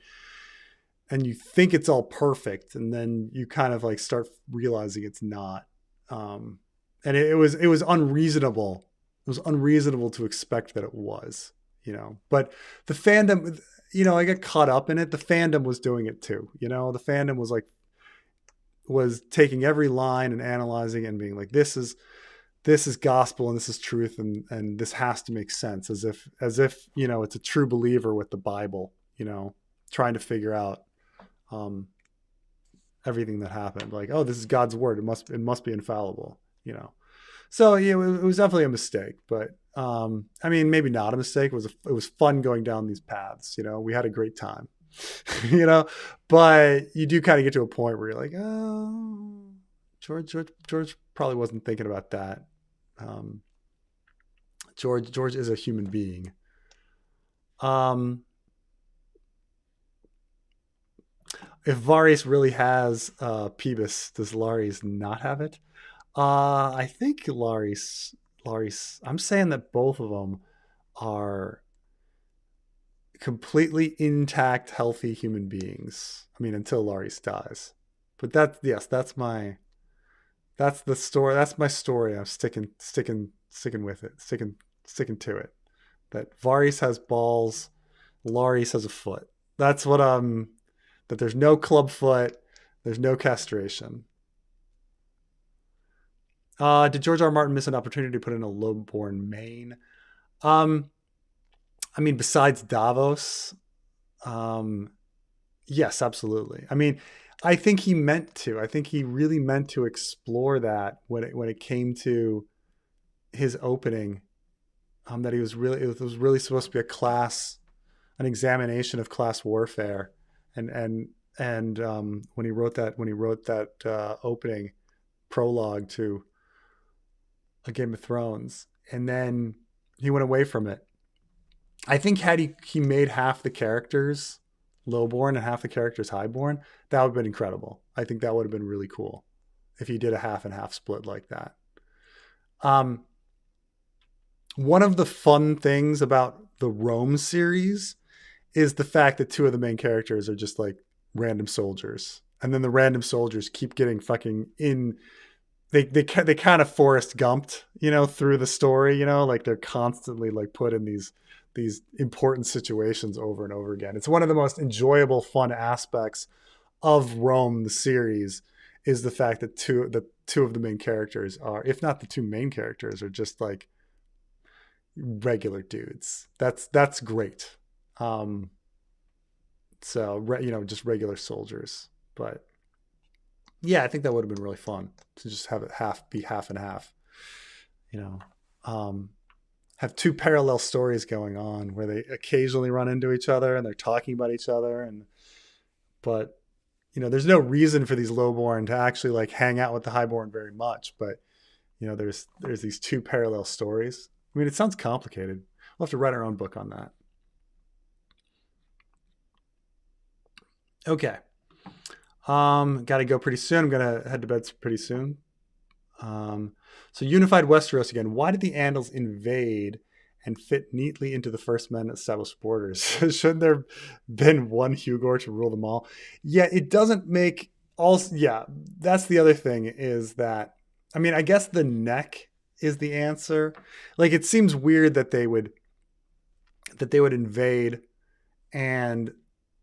and you think it's all perfect. And then you kind of like start realizing it's not. And it was unreasonable. It was unreasonable to expect that it was. But the fandom, I got caught up in it. The fandom was doing it too. The fandom was taking every line and analyzing it and being like, this is gospel and this is truth, and this has to make sense, as if it's a true believer with the Bible, trying to figure out everything that happened. Like, oh, this is God's word. It must be infallible. So yeah, it was definitely a mistake, but I mean, maybe not a mistake. It was fun going down these paths. We had a great time. But you do kind of get to a point where you're like, oh, George probably wasn't thinking about that. George is a human being. If Varys really has Phoebus, does Larys not have it? I think Larys. I'm saying that both of them are completely intact, healthy human beings. I mean, until Larys dies. But that's the story. That's my story. I'm sticking with it, sticking to it. That Varys has balls, Larys has a foot. That's what that there's no club foot, there's no castration. Did George R. R. Martin miss an opportunity to put in a low-born main? Um, I mean, besides Davos, um, yes, absolutely. I mean, I think he meant to. I think he really meant to explore that when it came to his opening. that he was really, it was really supposed to be a class, an examination of class warfare. And when he wrote that opening prologue to A Game of Thrones, and then he went away from it. I think had he made half the characters lowborn and half the characters highborn, that would have been incredible. I think that would have been really cool if he did a half and half split like that. One of the fun things about the Rome series is the fact that two of the main characters are just like random soldiers, and then the random soldiers keep getting fucking in. They kind of Forrest Gumped, through the story, like they're constantly like put in these important situations over and over again. It's one of the most enjoyable, fun aspects of Rome, the series, is the fact that two of the main characters are, if not the two main characters, are just like regular dudes. That's great. So just regular soldiers. But yeah, I think that would have been really fun to just have it be half and half. Have two parallel stories going on where they occasionally run into each other and they're talking about each other, but there's no reason for these lowborn to actually like hang out with the highborn very much. But there's these two parallel stories. I mean, it sounds complicated. We'll have to write our own book on that. Okay. Got to go pretty soon. I'm going to head to bed pretty soon. So unified Westeros again. Why did the Andals invade and fit neatly into the first men established borders? Shouldn't there been one Hugor to rule them all? Yeah, it doesn't make all. Yeah, that's the other thing is that, I mean, I guess the neck is the answer. Like, it seems weird that they would invade and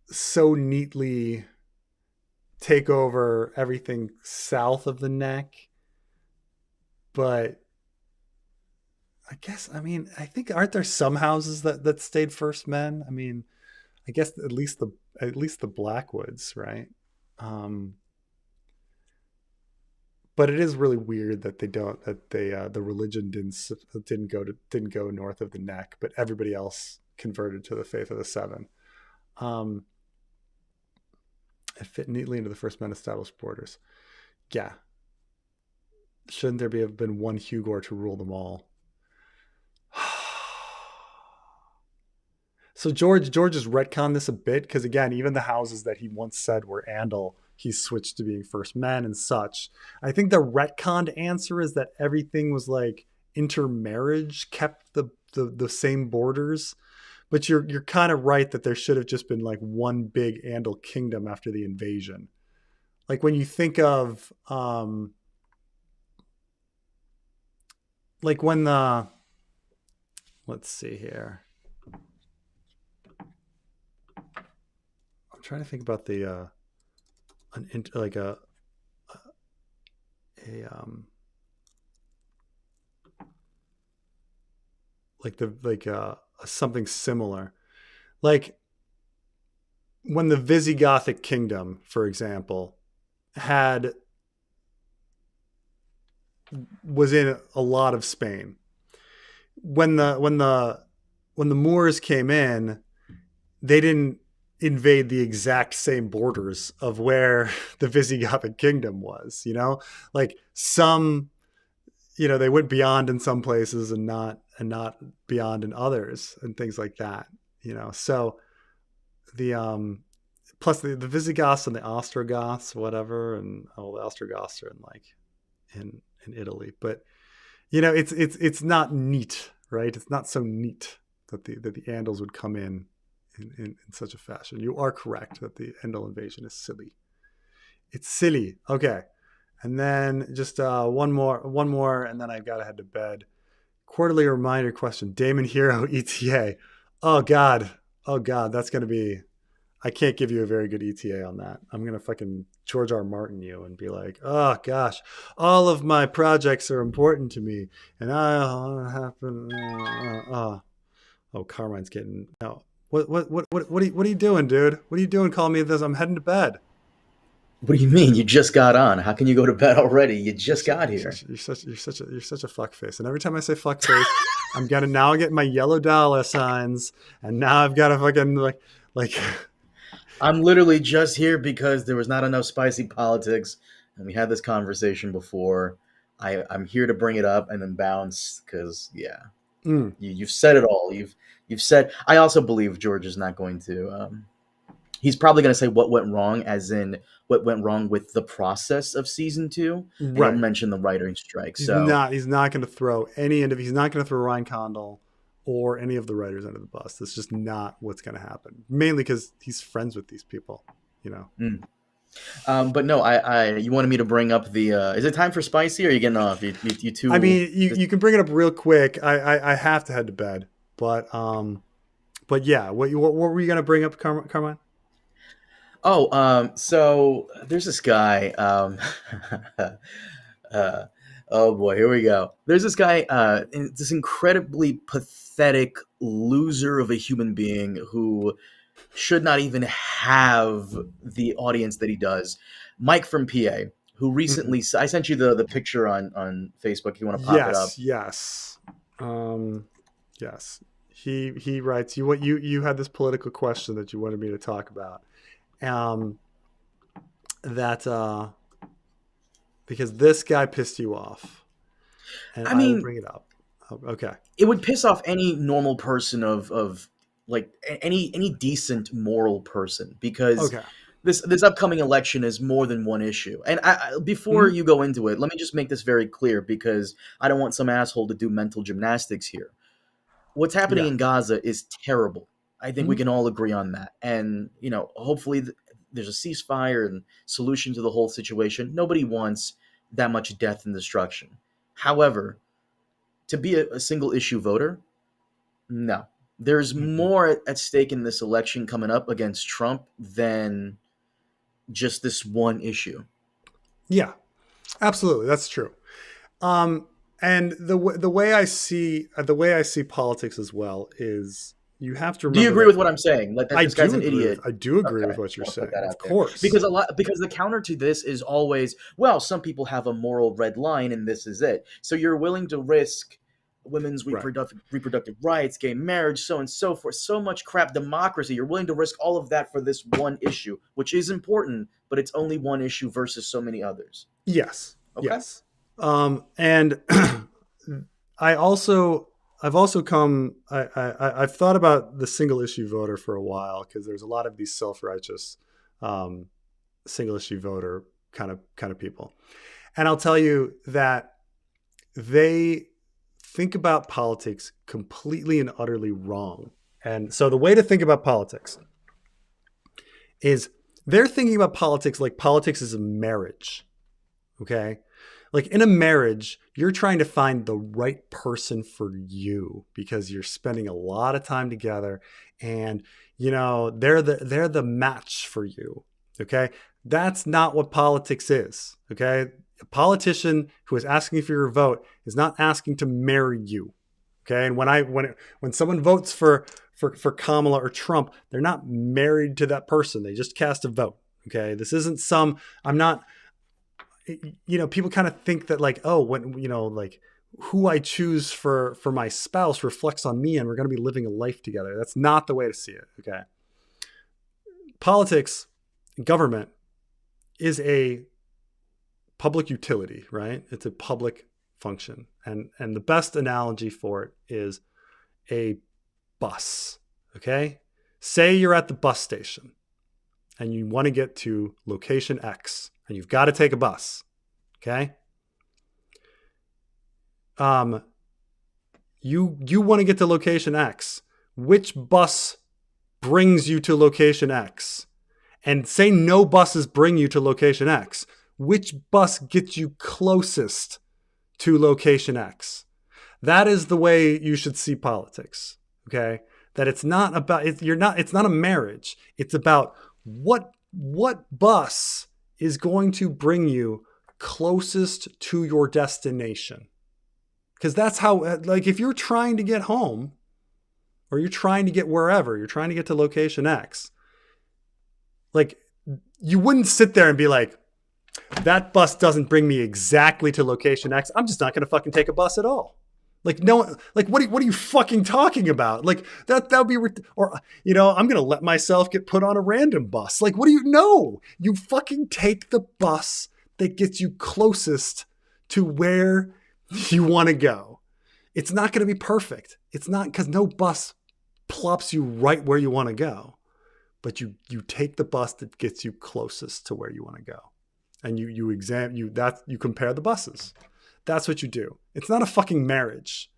so neatly take over everything south of the neck. But I guess, I mean, I think, aren't there some houses that stayed first men? I mean, I guess at least the Blackwoods, right? But it is really weird that the religion didn't go north of the neck, but everybody else converted to the faith of the Seven. It fit neatly into the first men established borders. Yeah. Shouldn't there have been one Hugor to rule them all? So George has retconned this a bit, because again, even the houses that he once said were Andal, he switched to being first men and such. I think the retconned answer is that everything was like intermarriage kept the same borders. But you're kind of right that there should have just been like one big Andal kingdom after the invasion. Like when you think of like when let's see here. I'm trying to think about the something similar. Like when the Visigothic kingdom, for example, was in a lot of Spain. When the Moors came in, they didn't invade the exact same borders of where the Visigothic kingdom was, like some, they went beyond in some places and not beyond in others, and things like that, so the plus the Visigoths and the Ostrogoths, whatever, and the Ostrogoths are in Italy, but it's not neat, right? It's not so neat that the Andals would come in such a fashion. You are correct that the Andal invasion is silly. It's silly. Okay. And then just one more, and then I've got to head to bed. Quarterly reminder question. Damon Hero ETA. Oh God, that's going to be, I can't give you a very good ETA on that. I'm going to fucking George R. Martin you and be like, oh gosh, all of my projects are important to me. And I'll happen. Oh, Carmine's getting, no. What are you doing, dude? What are you doing calling me this? I'm heading to bed. What do you mean? You just got on. How can you go to bed already? You just got here. You're such a fuck face. And every time I say fuck face, I'm getting my yellow dollar signs, and now I've got to fucking like I'm literally just here because there was not enough spicy politics, and we had this conversation before. I'm here to bring it up and then bounce because yeah, mm, you've said it all. You've said. I also believe George is not going to. He's probably going to say what went wrong, as in what went wrong with the process of season two, and he'll right. mention the writing strike. So He's not going to throw he's not going to throw Ryan Condal or any of the writers under the bus. That's just not what's going to happen. Mainly because he's friends with these people, you know. mm. But no, you wanted me to bring up the. Is it time for spicy? Or are you getting off? You I two. mean, you can bring it up real quick. I have to head to bed, but yeah, what were you going to bring up, Carmine? Oh, so there's this guy. uh, oh boy, here we go. There's this guy, this incredibly pathetic loser of a human being who should not even have the audience that he does. Mike from PA, who Mm-hmm. recently, I sent you the picture on Facebook. If you want to pop it up. Yes. Um, yes. He writes you had this political question that you wanted me to talk about. Um, that because this guy pissed you off, and I I will mean, bring it up. Oh, okay. it would piss off any normal person of like any decent moral person because Okay. this upcoming election is more than one issue. And before Mhm. you go into it, let me just make this very clear because I don't want some asshole to do mental gymnastics here. What's happening Yeah. in Gaza is terrible. I think we Mhm. can all agree on that. And hopefully there's a ceasefire and solution to the whole situation. Nobody wants that much death and destruction. However, to be a single issue voter, no. There's Mhm. more at stake in this election coming up against Trump than just this one issue. Yeah. Absolutely. That's true. Um, and the way I see politics as well is you have to Do you remember agree that with what I'm saying? Like that this guy's an idiot. I do agree Okay, with what just you're want to put saying. that Of out there. course. Because the counter to this is always, well, some people have a moral red line and this is it. So you're willing to risk women's Right. reproductive rights, gay marriage, so and so forth, so much crap, democracy. You're willing to risk all of that for this one issue, which is important, but it's only one issue versus so many others. Yes. Okay? Yes. And I also I've also come I've thought about the single issue voter for a while because there's a lot of these self-righteous um, single issue voter kind of people. And I'll tell you that they think about politics completely and utterly wrong. And so the way to think about politics is they're thinking about politics like politics is a marriage. Okay. Like in a marriage, you're trying to find the right person for you because you're spending a lot of time together and they're the match for you. Okay? That's not what politics is. Okay? A politician who is asking for your vote is not asking to marry you. Okay? And when someone votes for Kamala or Trump, they're not married to that person. They just cast a vote. Okay? This isn't some I'm not people kind of think that like, oh, when like who I choose for my spouse reflects on me and we're going to be living a life together. That's not the way to see it. Okay. Politics, government is a public utility, right? It's a public function. And the best analogy for it is a bus. Okay? Say you're at the bus station and you want to get to location X and you've got to take a bus. Okay? You want to get to location X. Which bus brings you to location X? And say no buses bring you to location X. Which bus gets you closest to location X? That is the way you should see politics. Okay? That it's not about it's not a marriage. It's about what bus is going to bring you closest to your destination. Because that's how, like, if you're trying to get home or you're trying to get wherever, you're trying to get to location X, like, you wouldn't sit there and be like, that bus doesn't bring me exactly to location X. I'm just not going to fucking take a bus at all. Like, no, like, what are you fucking talking about? Like, that would be, or, you know, I'm going to let myself get put on a random bus. Like, what do you know? You fucking take the bus that gets you closest to where you want to go. It's not going to be perfect. It's not, because no bus plops you right where you want to go. But you take the bus that gets you closest to where you want to go. And you compare the buses. That's what you do. It's not a fucking marriage.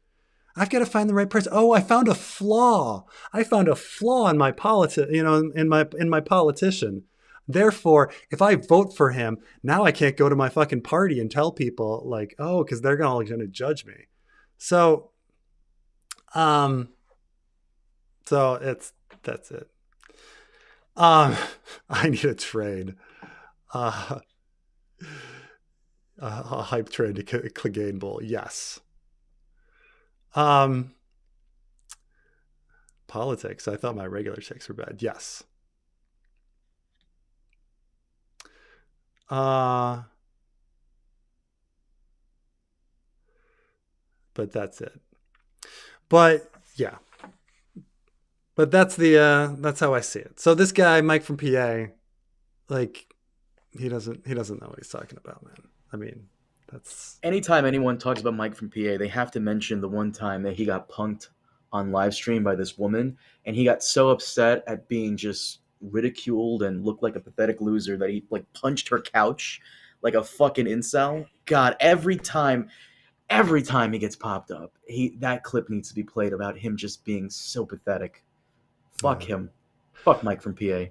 I've got to find the right person. Oh, I found a flaw. I found a flaw in my in my politician. Therefore, if I vote for him, now I can't go to my fucking party and tell people like, oh, because they're all going to judge me. So that's it. I need a trade. A hype trade to Clegane Bowl. Yes. Politics. I thought my regular takes were bad. Yes. But that's it. But yeah. But that's how I see it. So this guy, Mike from PA, like, he doesn't know what he's talking about, man. I mean, that's... Anytime anyone talks about Mike from PA, they have to mention the one time that he got punked on live stream by this woman, and he got so upset at being just ridiculed and looked like a pathetic loser that he like punched her couch like a fucking incel. God, every time he gets popped up, that clip needs to be played about him just being so pathetic. Fuck him. Fuck Mike from PA.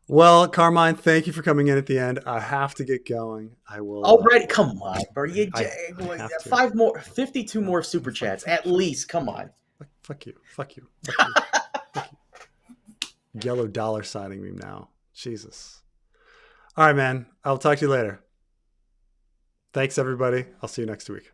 Well, Carmine, thank you for coming in at the end. I have to get going. I will. Already, come on, bro. 52 more super chats at least. Come on. Fuck you. Fuck you. Yellow dollar signing me now. Jesus. All right, man. I'll talk to you later. Thanks, everybody. I'll see you next week.